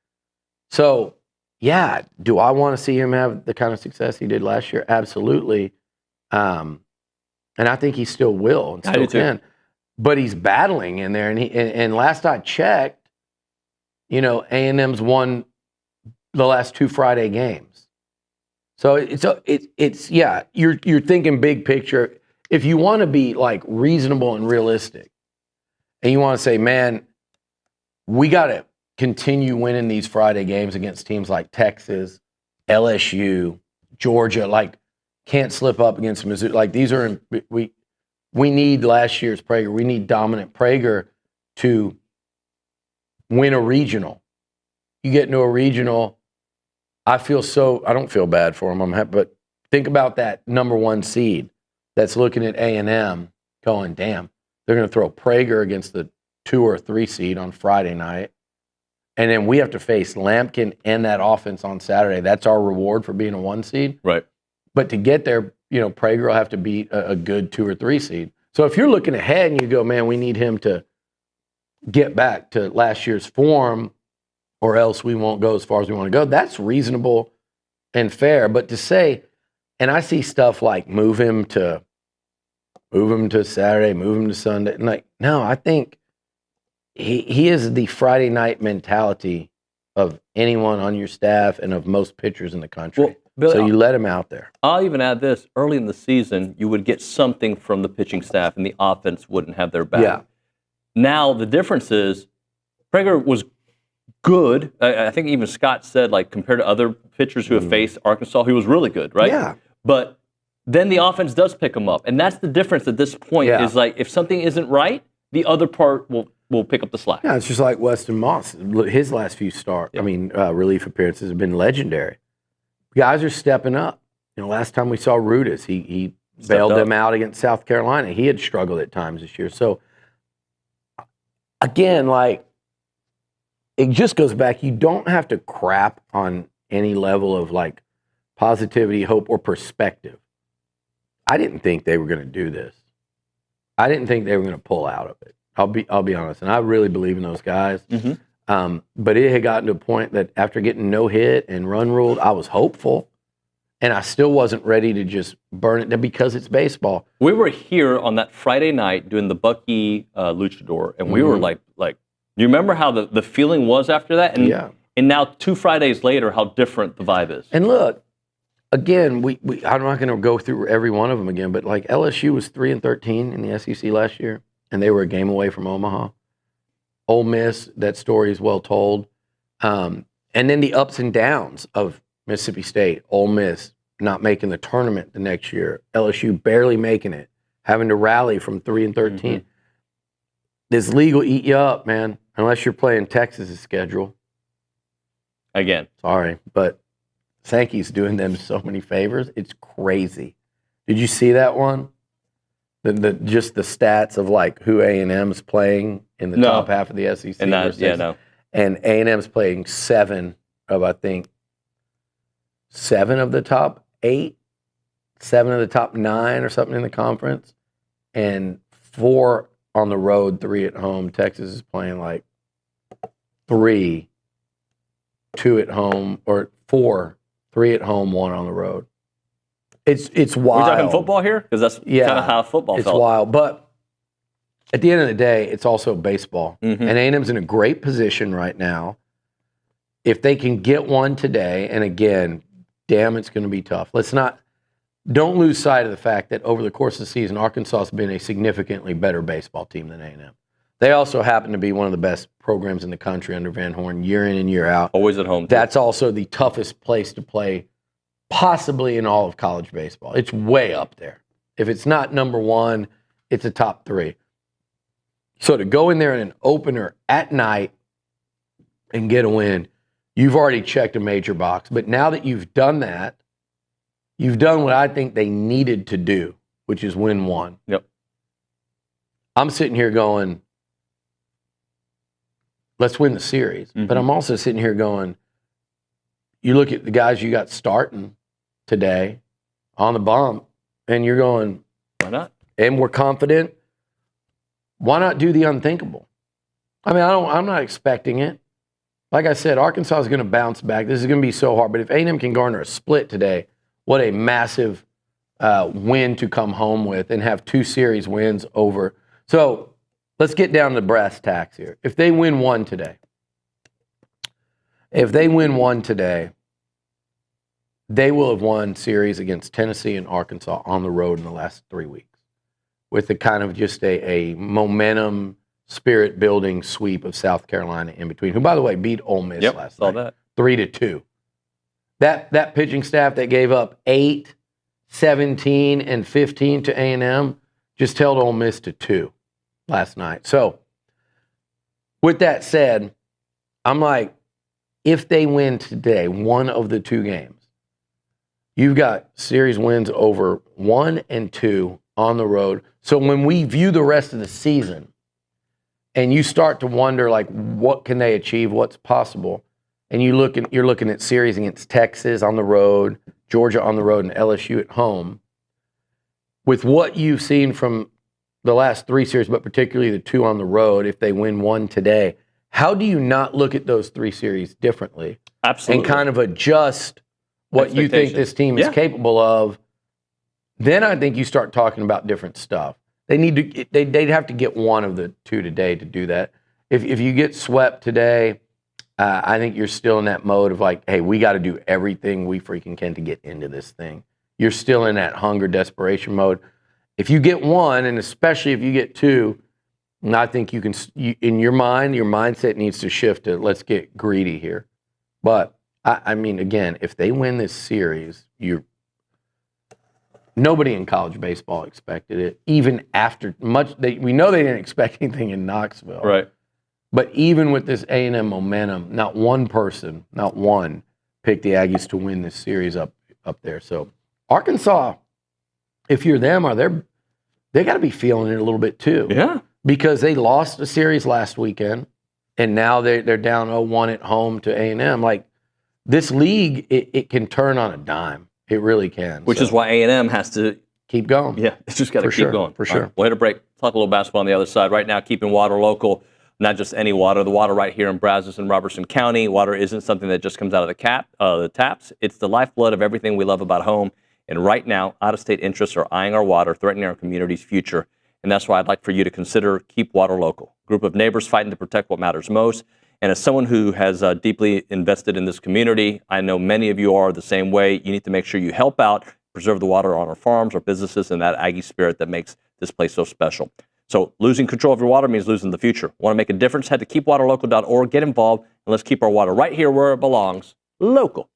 So, yeah, do I want to see him have the kind of success he did last year? Absolutely. And I think he still will and still can. But he's battling in there, and last I checked, A&M's won the last 2 Friday games. So it's you're thinking big picture. If you want to be like reasonable and realistic, and you want to say, man, we got to continue winning these Friday games against teams like Texas, LSU, Georgia, can't slip up against Missouri. These are we need last year's Prager. We need dominant Prager to win a regional. You get into a regional, I don't feel bad for him. I'm happy, but think about that number 1 seed that's looking at A&M going, damn, they're going to throw Prager against the 2 or 3 seed on Friday night. And then we have to face Lampkin and that offense on Saturday. That's our reward for being a 1 seed. Right. But to get there, Prager will have to beat a good 2 or 3 seed. So if you're looking ahead and you go, man, we need him to get back to last year's form, or else we won't go as far as we want to go, that's reasonable and fair. But to say, and I see stuff like move him to Saturday, move him to Sunday. And no, I think he is the Friday night mentality of anyone on your staff and of most pitchers in the country. Well, Billy, so you let him out there. I'll even add this. Early in the season, you would get something from the pitching staff, and the offense wouldn't have their back. Yeah. Now, the difference is Prager was good. I think even Scott said, compared to other pitchers who have faced Arkansas, he was really good, right? Yeah. But then the offense does pick him up. And that's the difference at this point is if something isn't right, the other part will pick up the slack. Yeah, it's just like Weston Moss. His last few relief appearances have been legendary. Guys are stepping up. Last time we saw Rudis, he bailed them out against South Carolina. He had struggled at times this year. So, again, it just goes back. You don't have to crap on any level of positivity, hope, or perspective. I didn't think they were going to do this. I didn't think they were going to pull out of it. I'll be honest, and I really believe in those guys. Mm-hmm. But it had gotten to a point that after getting no hit and run ruled, I was hopeful, and I still wasn't ready to just burn it because it's baseball. We were here on that Friday night doing the Bucky Luchador, and we were like, you remember how the feeling was after that? And, yeah. And now 2 Fridays later, how different the vibe is. And look, again, I'm not going to go through every one of them again, but like LSU was 3-13 in the SEC last year, and they were a game away from Omaha. Ole Miss, that story is well told. And then the ups and downs of Mississippi State, Ole Miss not making the tournament the next year, LSU barely making it, having to rally from 3-13. Mm-hmm. This league will eat you up, man, unless you're playing Texas's schedule. Again. Sorry, but Sankey's doing them so many favors. It's crazy. Did you see that one? Just the stats of like who A&M's playing in the top half of the SEC. And no. And A&M's playing 7 of, I think, 7 of the top 8, 7 of the top 9 or something in the conference, and 4 on the road, 3 at home. Texas is playing like 3, 2 at home, or 4, 3 at home, 1 on the road. It's wild. We're talking football here? Because that's kind of how football it's felt. It's wild. But at the end of the day, it's also baseball. Mm-hmm. And A&M's in a great position right now. If they can get one today, and again, damn, it's going to be tough. Don't lose sight of the fact that over the course of the season, Arkansas has been a significantly better baseball team than A&M. They also happen to be one of the best programs in the country under Van Horn, year in and year out. Always at home. That's also the toughest place to play possibly in all of college baseball. It's way up there. If it's not number 1, it's a top 3. So to go in there in an opener at night and get a win, you've already checked a major box. But now that you've done that, you've done what I think they needed to do, which is win 1. Yep. I'm sitting here going, let's win the series. Mm-hmm. But I'm also sitting here going, you look at the guys you got starting today on the bump, and you're going, why not? And we're confident. Why not do the unthinkable? I mean, I'm not expecting it. Like I said, Arkansas is going to bounce back. This is going to be so hard. But if A&M can garner a split today, what a massive win to come home with and have 2 series wins over. So let's get down to brass tacks here. If they win 1 today, they will have won series against Tennessee and Arkansas on the road in the last 3 weeks with a kind of just a momentum, spirit-building sweep of South Carolina in between, who, by the way, beat Ole Miss last night. That. 3-2. That pitching staff that gave up 8, 17, and 15 to A&M just held Ole Miss to 2 last night. So with that said, I'm like, if they win today, one of the 2 games, you've got series wins over 1 and 2 on the road. So when we view the rest of the season and you start to wonder, like, what can they achieve? What's possible? And you're looking at series against Texas on the road, Georgia on the road, and LSU at home. With what you've seen from the last 3 series, but particularly the 2 on the road, if they win 1 today, how do you not look at those 3 series differently? Absolutely. And kind of adjust what you think this team is capable of? Then I think you start talking about different stuff. They'd have to get 1 of the 2 today to do that. If you get swept today, I think you're still in that mode of like, hey, we got to do everything we freaking can to get into this thing. You're still in that hunger, desperation mode. If you get 1, and especially if you get 2, and I think you can, in your mind, your mindset needs to shift to let's get greedy here. But I mean, again, if they win this series, nobody in college baseball expected it. Even after we know they didn't expect anything in Knoxville. Right. But even with this A&M momentum, not one picked the Aggies to win this series up there. So Arkansas, if you're them, they got to be feeling it a little bit too. Yeah. Because they lost a series last weekend, and now they're down 0-1 at home to A&M. Like, this league, it can turn on a dime. It really can. Which is why A&M has to keep going. Yeah, it's just got to keep going. For sure. Right, we'll hit a break. talk a little basketball on the other side. Right now, keeping water local, not just any water. The water right here in Brazos and Robertson County. Water isn't something that just comes out of the taps. It's the lifeblood of everything we love about home. And right now, out-of-state interests are eyeing our water, threatening our community's future. And that's why I'd like for you to consider Keep Water Local. A group of neighbors fighting to protect what matters most. And as someone who has deeply invested in this community, I know many of you are the same way. You need to make sure you help out, preserve the water on our farms, our businesses, and that Aggie spirit that makes this place so special. So losing control of your water means losing the future. Want to make a difference? Head to keepwaterlocal.org, get involved, and let's keep our water right here where it belongs, local.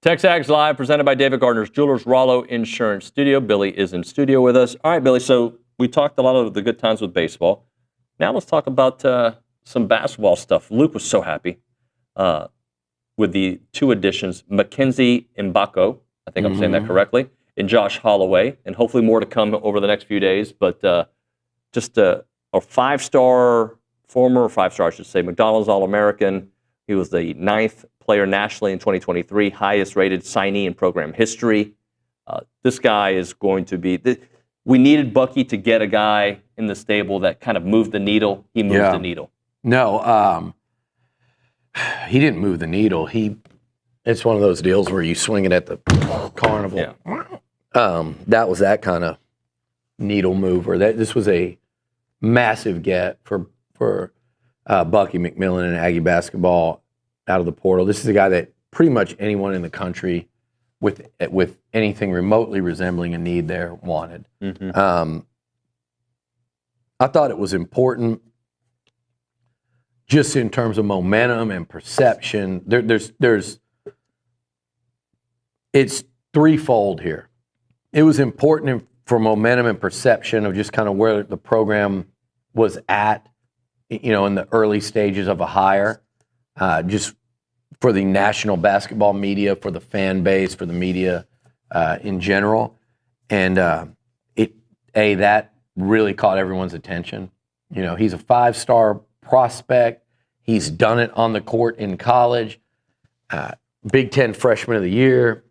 TexAgs Live, presented by David Gardner's Jewelers, Rollo Insurance Studio. Billy is in studio with us. All right, Billy, so we talked a lot of the good times with baseball. Now let's talk about some basketball stuff. Luke was so happy with the 2 additions, Mackenzie Mbako, I think I'm saying that correctly, and Josh Holloway, and hopefully more to come over the next few days. But just a 5-star, former 5-star, I should say, McDonald's All-American. He was the 9th player nationally in 2023, highest rated signee in program history. This guy is going to be... We needed Bucky to get a guy in the stable that kind of moved the needle. He moved the needle. No, he didn't move the needle. It's one of those deals where you swing it at the carnival. Yeah. That was that kind of needle mover. This was a massive get for Bucky McMillan and Aggie basketball out of the portal. This is a guy that pretty much anyone in the country with anything remotely resembling a need there wanted. I thought it was important just in terms of momentum and perception. It's threefold here. It was important for momentum and perception of just kind of where the program was at, in the early stages of a hire, just for the national basketball media, for the fan base, for the media in general. And that really caught everyone's attention. He's a 5-star prospect. He's done it on the court in college. Big Ten Freshman of the Year.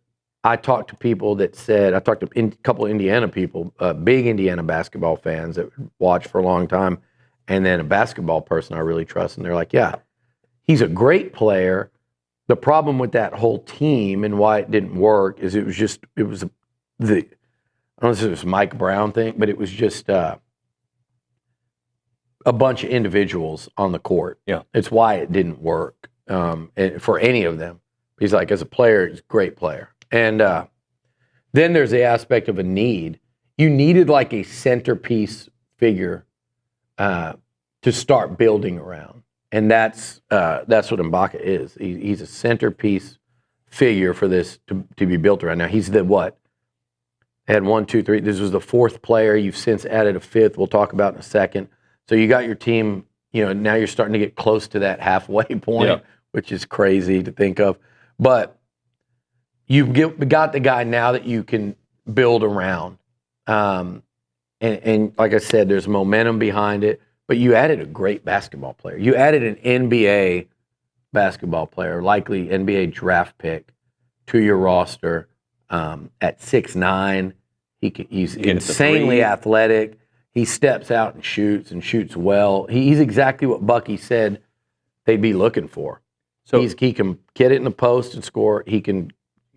I talked to people that said, I talked to a couple of Indiana people, big Indiana basketball fans that watched for a long time, and then a basketball person I really trust, and they're like, yeah, he's a great player. The problem with that whole team and why it didn't work is it was I don't know if it was Mike Brown thing, but it was just a bunch of individuals on the court. Yeah. It's why it didn't work for any of them. He's like, as a player, he's a great player. And then there's the aspect of a need. You needed like a centerpiece figure to start building around. And that's what Mbaka is. He's a centerpiece figure for this to be built around. Now, he's the what? Had 1, 2, 3. This was the 4th player. You've since added a 5th. We'll talk about in a second. So you got your team, now you're starting to get close to that halfway point, which is crazy to think of. But you've got the guy now that you can build around. And like I said, there's momentum behind it. But you added a great basketball player. You added an NBA basketball player, likely NBA draft pick, to your roster at 6'9". He's insanely athletic. He steps out and shoots well. He's exactly what Bucky said they'd be looking for. So he can get it in the post and score. He can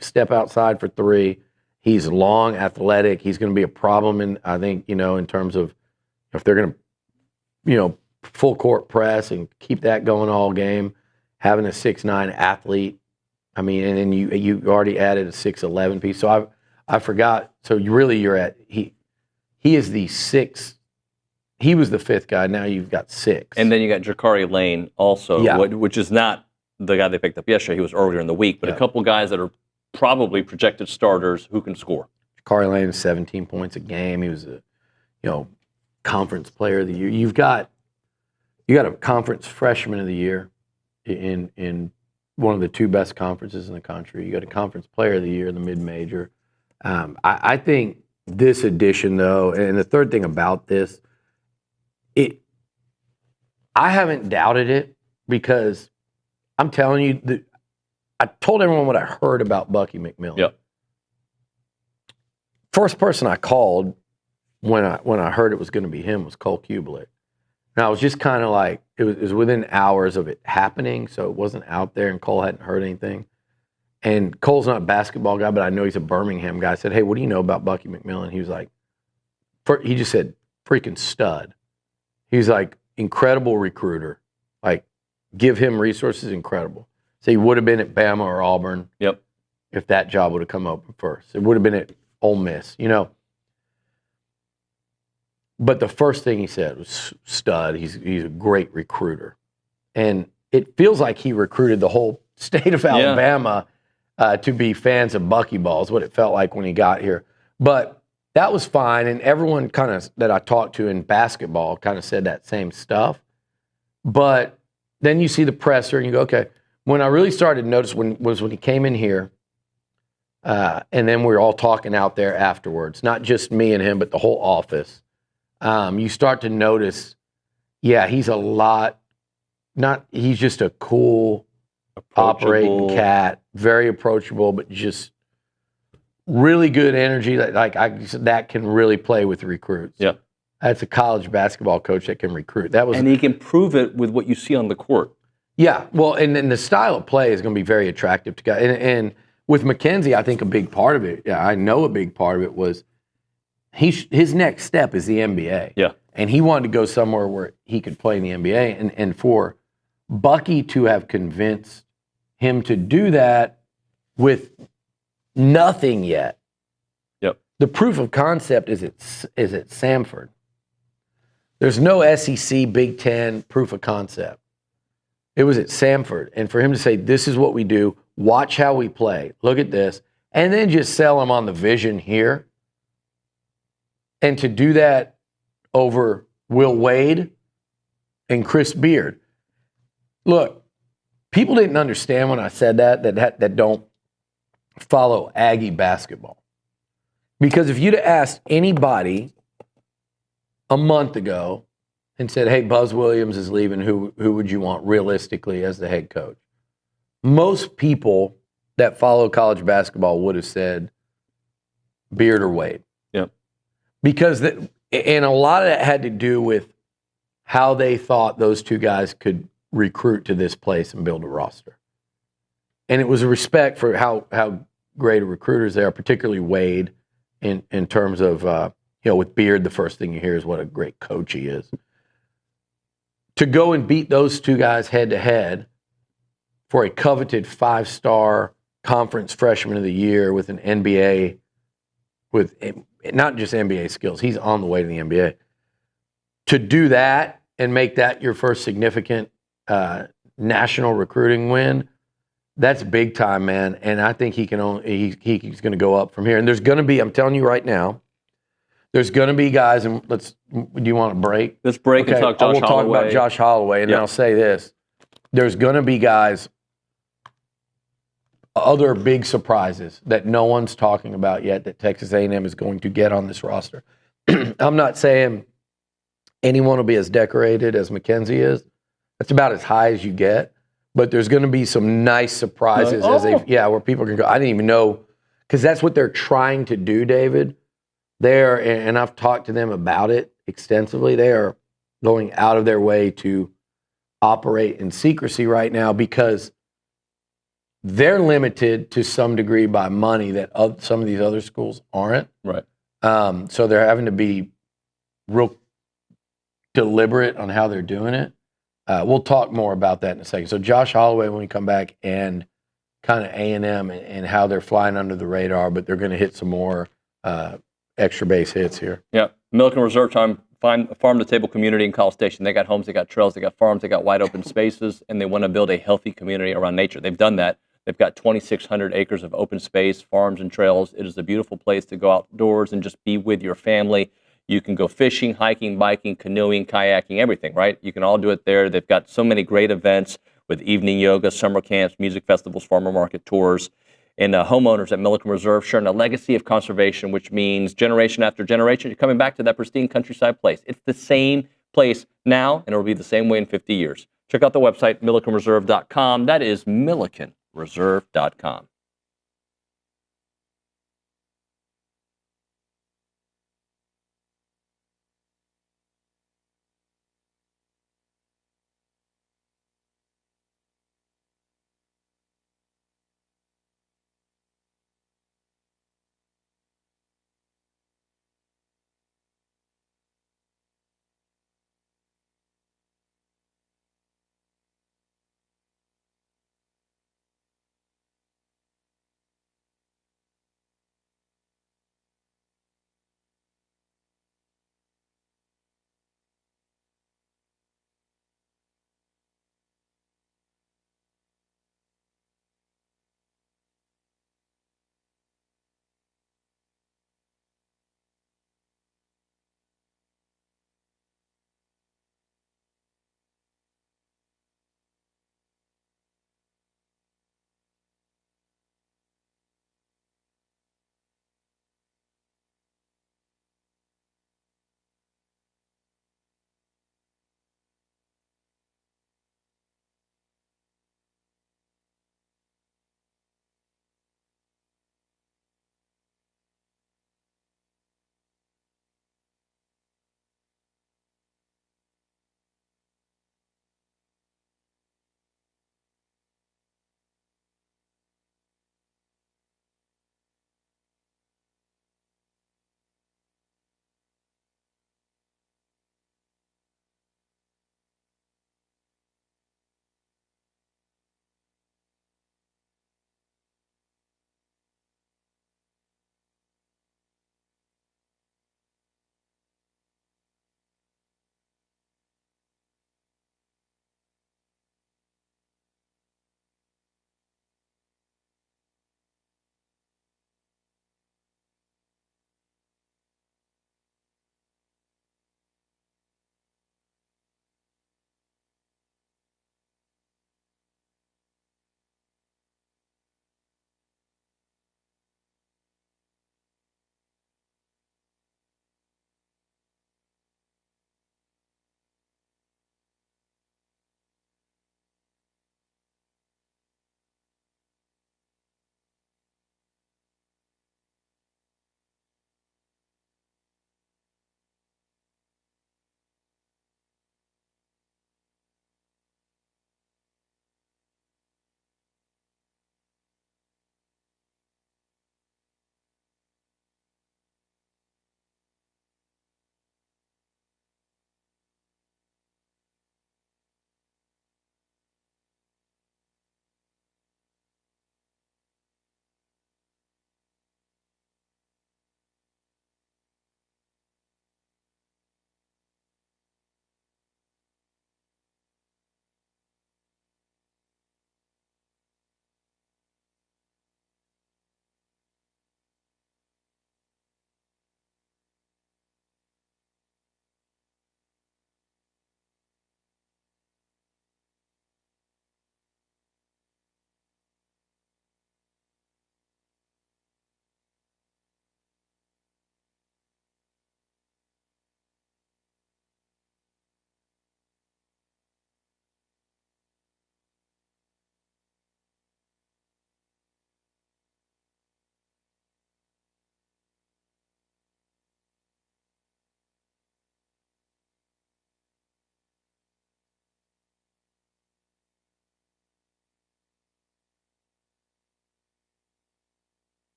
step outside for 3. He's long, athletic. He's going to be a problem, I think, in terms of if they're going to, full court press and keep that going all game, having a 6'9" athlete. I mean, and then you already added a 6'11" piece. So I forgot. So you're at he is the 6th. He was the 5th guy. Now you've got 6. And then you got Jakari Lane also, which is not the guy they picked up yesterday. He was earlier in the week, but a couple guys that are probably projected starters who can score. Jakari Lane is 17 points a game. He was a conference player of the year. You got a conference freshman of the year in one of the 2 best conferences in the country. You got a conference player of the year in the mid-major. I think this addition, though, and the third thing about this, I haven't doubted it because I'm telling you, I told everyone what I heard about Bucky McMillan. Yep. First person I called when I heard it was going to be him was Cole Kubelik. And I was just kind of like, it was within hours of it happening, so it wasn't out there, and Cole hadn't heard anything. And Cole's not a basketball guy, but I know he's a Birmingham guy. I said, hey, what do you know about Bucky McMillan? He was like, he just said, freaking stud. He was like, incredible recruiter. Like, give him resources, incredible. So he would have been at Bama or Auburn. Yep. If that job would have come open first. It would have been at Ole Miss, But the first thing he said was stud. He's a great recruiter. And it feels like he recruited the whole state of Alabama to be fans of Bucky ball is what it felt like when he got here. But that was fine, and everyone kind of that I talked to in basketball kind of said that same stuff. But then you see the presser, and you go, okay. When I really started to notice when he came in here, and then we were all talking out there afterwards, not just me and him, but the whole office. You start to notice, yeah, he's a lot. He's just a cool, operating cat, very approachable, but just really good energy. That can really play with recruits. Yeah, that's a college basketball coach that can recruit. And he can prove it with what you see on the court. Yeah, well, and then the style of play is going to be very attractive to guys. And with Mackenzie, I think a big part of it, I know a big part of it was his next step is the NBA. Yeah. And he wanted to go somewhere where he could play in the NBA. And for Bucky to have convinced him to do that with nothing yet. Yep. The proof of concept is at Samford. There's no SEC Big Ten proof of concept. It was at Samford. And for him to say, this is what we do, watch how we play, look at this, and then just sell him on the vision here. And to do that over Will Wade and Chris Beard. Look, people didn't understand when I said that don't follow Aggie basketball. Because if you'd have asked anybody a month ago and said, hey, Buzz Williams is leaving, who would you want realistically as the head coach? Most people that follow college basketball would have said Beard or Wade. Yep. Because, and a lot of that had to do with how they thought those two guys could recruit to this place and build a roster. And it was a respect for how great of recruiters they are, particularly Wade, in terms of, with Beard, the first thing you hear is what a great coach he is. To go and beat those two guys head-to-head for a coveted 5-star conference freshman of the year with an NBA, with not just NBA skills, he's on the way to the NBA. To do that and make that your first significant national recruiting win, that's big time, man. And I think he's going to go up from here. And there's going to be, I'm telling you right now, there's going to be guys, and do you want to break? Let's break and talk Josh Holloway. We'll talk about Josh Holloway, and then I'll say this. There's going to be guys, other big surprises that no one's talking about yet that Texas A&M is going to get on this roster. I'm not saying anyone will be as decorated as Mackenzie is. That's about as high as you get. But there's going to be some nice surprises where people can go, I didn't even know, because that's what they're trying to do, David. And I've talked to them about it extensively. They are going out of their way to operate in secrecy right now because they're limited to some degree by money that some of these other schools aren't. Right. So they're having to be real deliberate on how they're doing it. We'll talk more about that in a second. So Josh Holloway, when we come back, and kind of A&M and how they're flying under the radar, but they're going to hit some more extra base hits here. Yeah. Milliken Reserve Time, farm-to-table community in College Station. They got homes, they got trails, they got farms, they got wide open spaces, and they want to build a healthy community around nature. They've done that. They've got 2,600 acres of open space, farms and trails. It is a beautiful place to go outdoors and just be with your family. You can go fishing, hiking, biking, canoeing, kayaking, everything, right? You can all do it there. They've got so many great events with evening yoga, summer camps, music festivals, farmer market tours. And homeowners at Milliken Reserve sharing a legacy of conservation, which means generation after generation, you're coming back to that pristine countryside place. It's the same place now, and it'll be the same way in 50 years. Check out the website, millikenreserve.com. That is millikenreserve.com.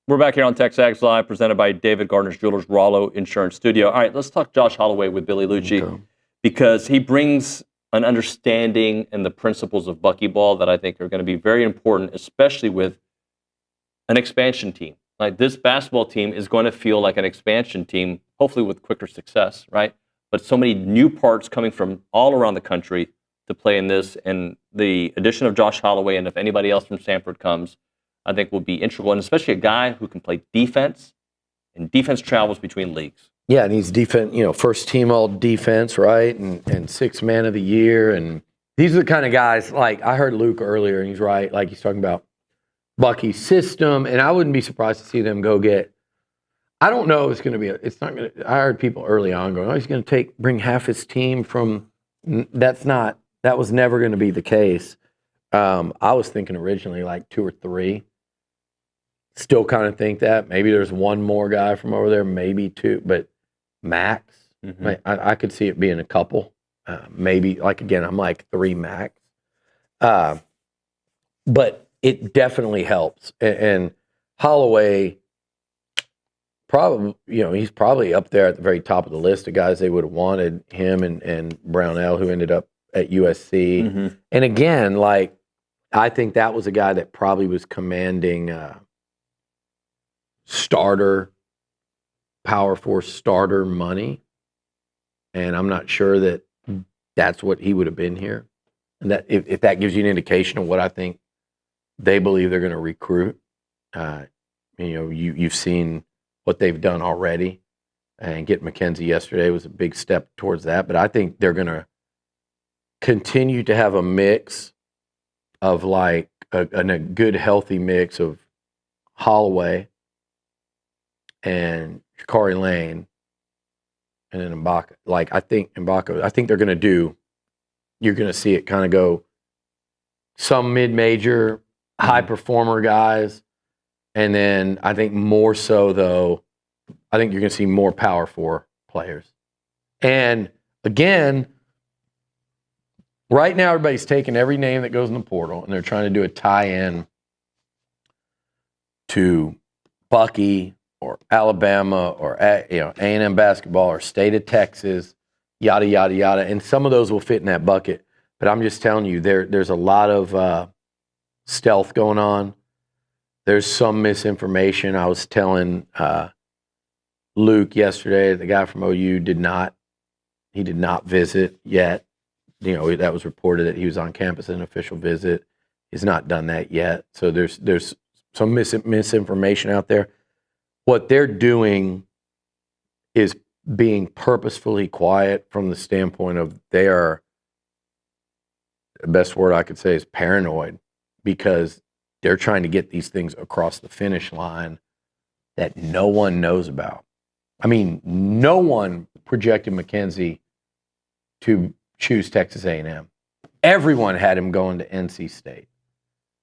We're back here on TexAgs Live, presented by David Gardner's Jewelers, Rollo Insurance Studio. All right, let's talk Josh Holloway with Billy Liucci, because he brings an understanding and the principles of Bucky ball that I think are going to be very important, especially with an expansion team. Like, this basketball team is going to feel like an expansion team, hopefully with quicker success, right? But so many new parts coming from all around the country to play in this, and the addition of Josh Holloway, and if anybody else from Samford comes, I think will be integral, and especially a guy who can play defense, and defense travels between leagues. Yeah, and he's defense, first team all defense, right? And sixth man of the year. And these are the kind of guys, like I heard Luke earlier, and he's right, like he's talking about Bucky's system, and I wouldn't be surprised to see them go get, I don't know if it's going to be, I heard people early on going, he's going to bring half his team from, that was never going to be the case. I was thinking originally like 2 or 3. Still kind of think that. Maybe there's one more guy from over there, maybe 2, but max. I could see it being a couple. Maybe, like, again, I'm like 3 max. But it definitely helps. And Holloway, probably, he's probably up there at the very top of the list of guys they would have wanted, him and Brownell, who ended up at USC. And again, like, I think that was a guy that probably was commanding starter, power force starter money. And I'm not sure that that's what he would have been here. And that if that gives you an indication of what I think they believe they're going to recruit, you've seen what they've done already. And getting McKenzie yesterday was a big step towards that. But I think they're going to continue to have a mix of, like, a good, healthy mix of Holloway and Shakari Lane, and then Mbaka. Like, I think Mbaka, I think they're going to do, you're going to see it kind of go some mid-major, high performer guys, and then I think more so, though, I think you're going to see more Power 4 players. And again, right now everybody's taking every name that goes in the portal and they're trying to do a tie-in to Bucky or Alabama or A&M basketball or state of Texas, yada, yada, yada. And some of those will fit in that bucket. But I'm just telling you, there's a lot of stealth going on. There's some misinformation. I was telling Luke yesterday, the guy from OU did not visit yet. That was reported that he was on campus, an official visit. He's not done that yet. So there's some misinformation out there. What they're doing is being purposefully quiet from the standpoint of they are, the best word I could say is paranoid, because they're trying to get these things across the finish line that no one knows about. I mean, no one projected McKenzie to choose Texas A&M. Everyone had him going to NC State.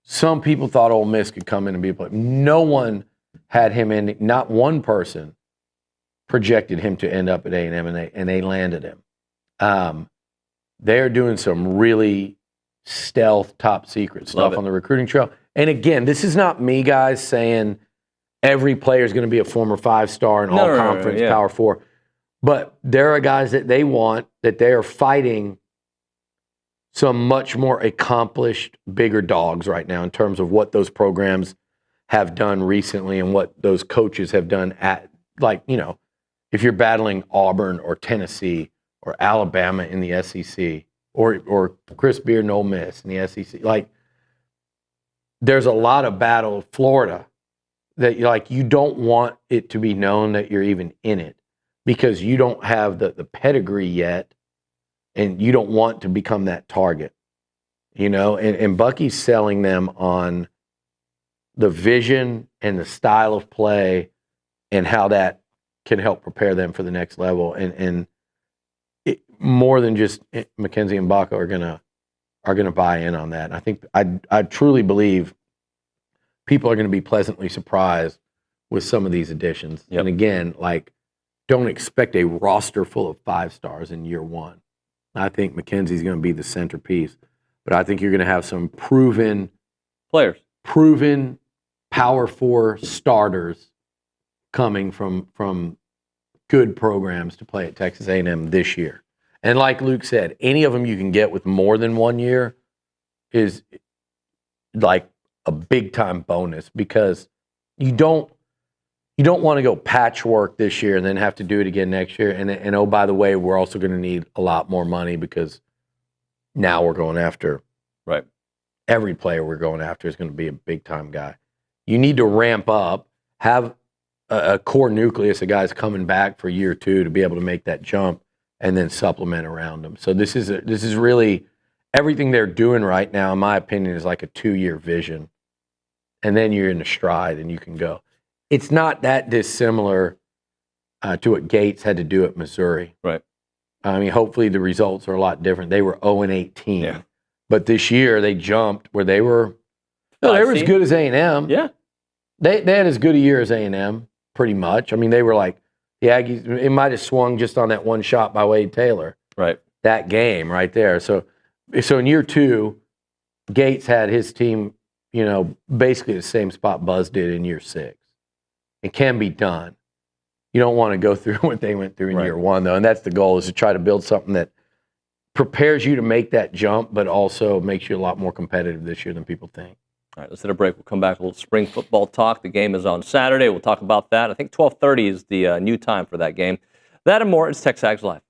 Some people thought Ole Miss could come in and be a player. No one had him in. Not one person projected him to end up at A&M, and they landed him. They're doing some really stealth, top secret stuff on the recruiting trail. And again, this is not me, guys, saying every player is going to be a former 5-star and all-conference Power 4. But there are guys that they want, that they are fighting some much more accomplished, bigger dogs right now in terms of what those programs have done recently and what those coaches have done at, like, if you're battling Auburn or Tennessee or Alabama in the SEC or Chris Beard and Ole Miss in the SEC, like, there's a lot of battle of Florida that you don't want it to be known that you're even in it, because you don't have the pedigree yet, and you don't want to become that target, and Bucky's selling them on the vision and the style of play and how that can help prepare them for the next level. And more than just McKenzie and Baca are gonna buy in on that. And I think I truly believe people are going to be pleasantly surprised with some of these additions. Yep. And again, don't expect a roster full of 5-stars in year one. I think McKenzie's going to be the centerpiece, but I think you're going to have some proven players, proven Power 4 starters coming from good programs to play at Texas A&M this year. And like Luke said, any of them you can get with more than 1 year is like a big time bonus, because you don't want to go patchwork this year and then have to do it again next year. And oh, by the way, we're also going to need a lot more money, because now we're going after every player we're going after is going to be a big time guy. You need to ramp up, have a core nucleus of guys coming back for year 2 to be able to make that jump, and then supplement around them. So this is really everything they're doing right now, in my opinion, is like a 2-year vision. And then you're in a stride and you can go. It's not that dissimilar to what Gates had to do at Missouri. Right. I mean, hopefully the results are a lot different. They were 0-18. Yeah. But this year they jumped where they were as good as A&M. Yeah. They had as good a year as A&M, pretty much. I mean, they were like, the Aggies, it might have swung just on that one shot by Wade Taylor. Right. That game right there. So in year 2, Gates had his team, basically the same spot Buzz did in year 6. It can be done. You don't want to go through what they went through in year 1, though. And that's the goal, is to try to build something that prepares you to make that jump, but also makes you a lot more competitive this year than people think. All right, let's hit a break. We'll come back with a little spring football talk. The game is on Saturday. We'll talk about that. I think 12:30 is the new time for that game. That and more. It's TexAgs Live.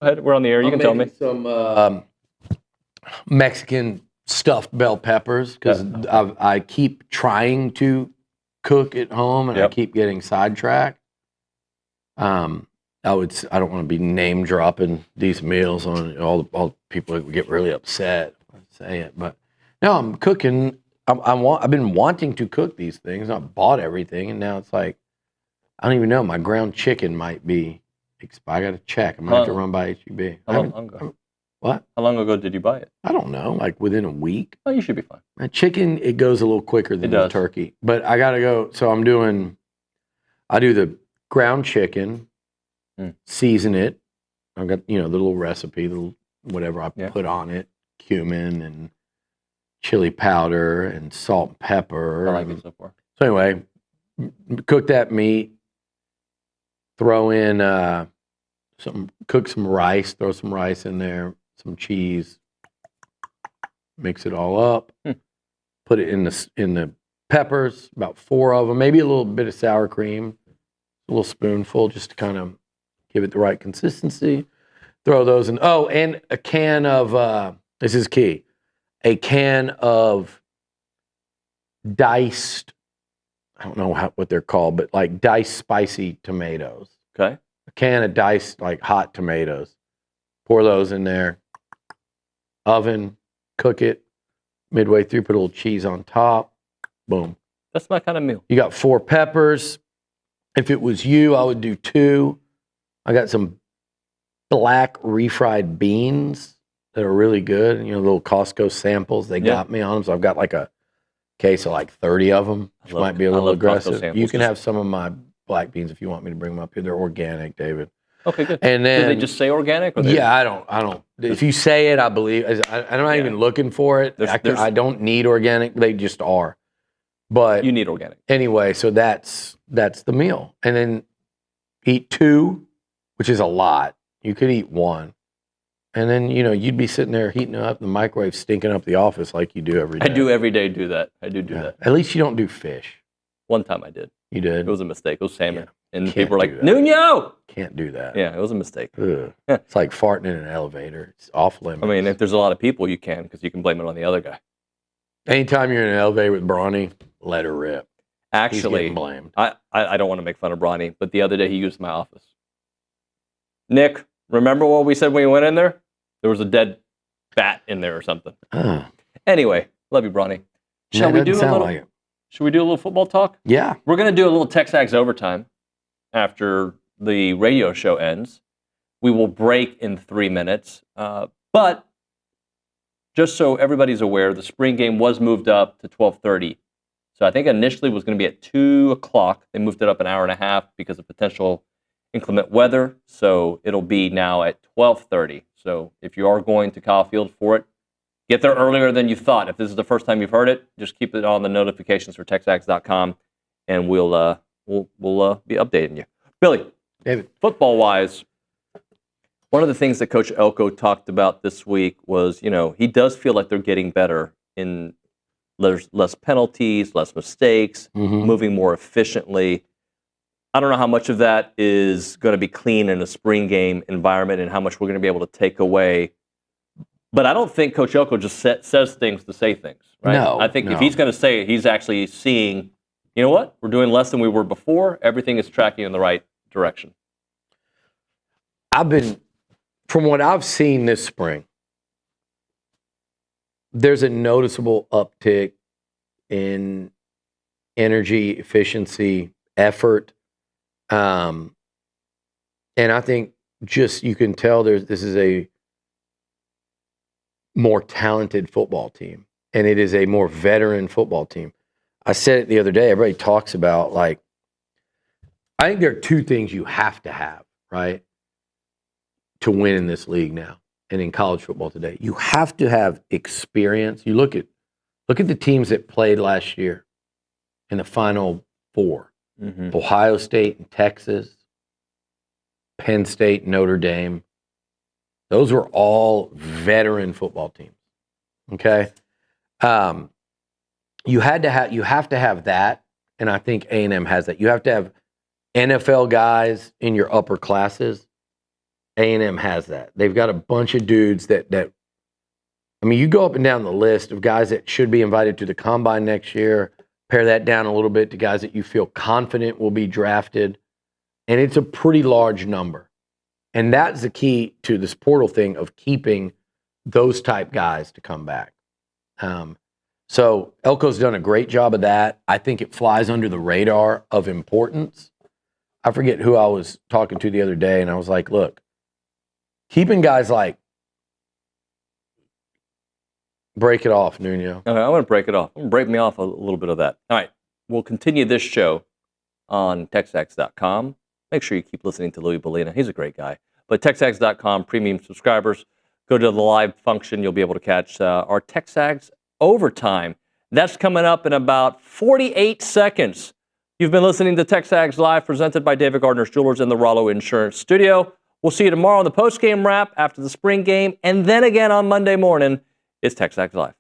Go ahead. We're on the air. You can tell me. Some Mexican stuffed bell peppers because I keep trying to cook at home and I keep getting sidetracked. I don't want to be name dropping these meals on all the people who get really upset when I say it, but no, I'm cooking. I've been wanting to cook these things. I bought everything, and now it's like I don't even know. My ground chicken might be expired. I got to check. I might have to run by HEB. What? How long ago did you buy it? I don't know. Like within a week. Oh, you should be fine. My chicken, it goes a little quicker than the turkey, but I got to go. So I do the ground chicken, season it. I've got the little recipe, the little whatever I put on it, cumin and chili powder and salt and pepper. I like it so far. So anyway, cook that meat, throw in cook some rice, throw some rice in there, some cheese, mix it all up, put it in the peppers, about 4 of them, maybe a little bit of sour cream, a little spoonful just to kind of give it the right consistency. Throw those in. Oh, and a can of, this is key, a can of diced, I don't know what they're called, but like diced spicy tomatoes. Okay. A can of diced like hot tomatoes. Pour those in there. Oven, cook it. Midway through, put a little cheese on top. Boom. That's my kind of meal. You got 4 peppers. If it was you, I would do 2. I got some black refried beans that are really good. Little Costco samples. They got me on them. So I've got like a case of like 30 of them, which might be a little aggressive. You can have some of my black beans if you want me to bring them up here. They're organic, David. Okay, good. And then, do they just say organic? Or I don't. If you say it, I believe. I'm not even looking for it. I don't need organic. They just are. But you need organic. Anyway, so that's the meal. And then eat 2, which is a lot. You could eat 1. And then, you'd be sitting there heating up the microwave, stinking up the office like you do every day. I do every day do that. I do that. At least you don't do fish. One time I did. You did? It was a mistake. It was salmon. And Can't people were like, do that. Nuño! Can't do that. Yeah, it was a mistake. Ugh. It's like farting in an elevator. It's off limits. I mean, if there's a lot of people, you can, because you can blame it on the other guy. Anytime you're in an elevator with Brawny, let her rip. Actually, He's getting blamed. I don't want to make fun of Brawny, but the other day he used my office. Nick, remember what we said when we went in there? There was a dead bat in there or something. Anyway, love you, Brawny. Shall we do a little? Should we do a little football talk? Yeah. We're going to do a little TexAgs overtime after the radio show ends. We will break in 3 minutes. But just so everybody's aware, the spring game was moved up to 12:30. So I think initially it was going to be at 2 o'clock. They moved it up an hour and a half because of potential inclement weather. So it'll be now at 12:30. So if you are going to Kyle Field for it, get there earlier than you thought. If this is the first time you've heard it, just keep it on the notifications for TexAgs.com, and we'll be updating you. Billy, David, football-wise, one of the things that Coach Elko talked about this week was, he does feel like they're getting better in there's less penalties, less mistakes, moving more efficiently. I don't know how much of that is going to be clean in a spring game environment and how much we're going to be able to take away. But I don't think Coach Elko just says things to say things, right? No. I think if he's going to say it, he's actually seeing, you know what? We're doing less than we were before. Everything is tracking in the right direction. From what I've seen this spring, there's a noticeable uptick in energy, efficiency, effort. And I think just you can tell this is a more talented football team, and it is a more veteran football team. I said it the other day. Everybody talks about, like, I think there are 2 things you have to have, right, to win in this league now and in college football today. You have to have experience. You look at the teams that played last year in the Final Four. Ohio State and Texas, Penn State, Notre Dame. Those were all veteran football teams. Okay, you have to have that, and I think A&M has that. You have to have NFL guys in your upper classes, A&M has that. They've got a bunch of dudes that I mean, you go up and down the list of guys that should be invited to the combine next year, pare that down a little bit to guys that you feel confident will be drafted, and it's a pretty large number. And that's the key to this portal thing of keeping those type guys to come back. So Elko's done a great job of that. I think it flies under the radar of importance. I forget who I was talking to the other day, and I was like, look, keeping guys like, break it off, Nuño. Okay, I want to break it off. I'm going to break me off a little bit of that. All right, we'll continue this show on TexAgs.com. Make sure you keep listening to Louis Bellina. He's a great guy. But TexAgs.com, premium subscribers, go to the live function. You'll be able to catch our TexAgs Overtime. That's coming up in about 48 seconds. You've been listening to TexAgs Live, presented by David Gardner's Jewelers in the Rollo Insurance Studio. We'll see you tomorrow on the post-game wrap after the spring game, and then again on Monday morning. It's TexAgs Live.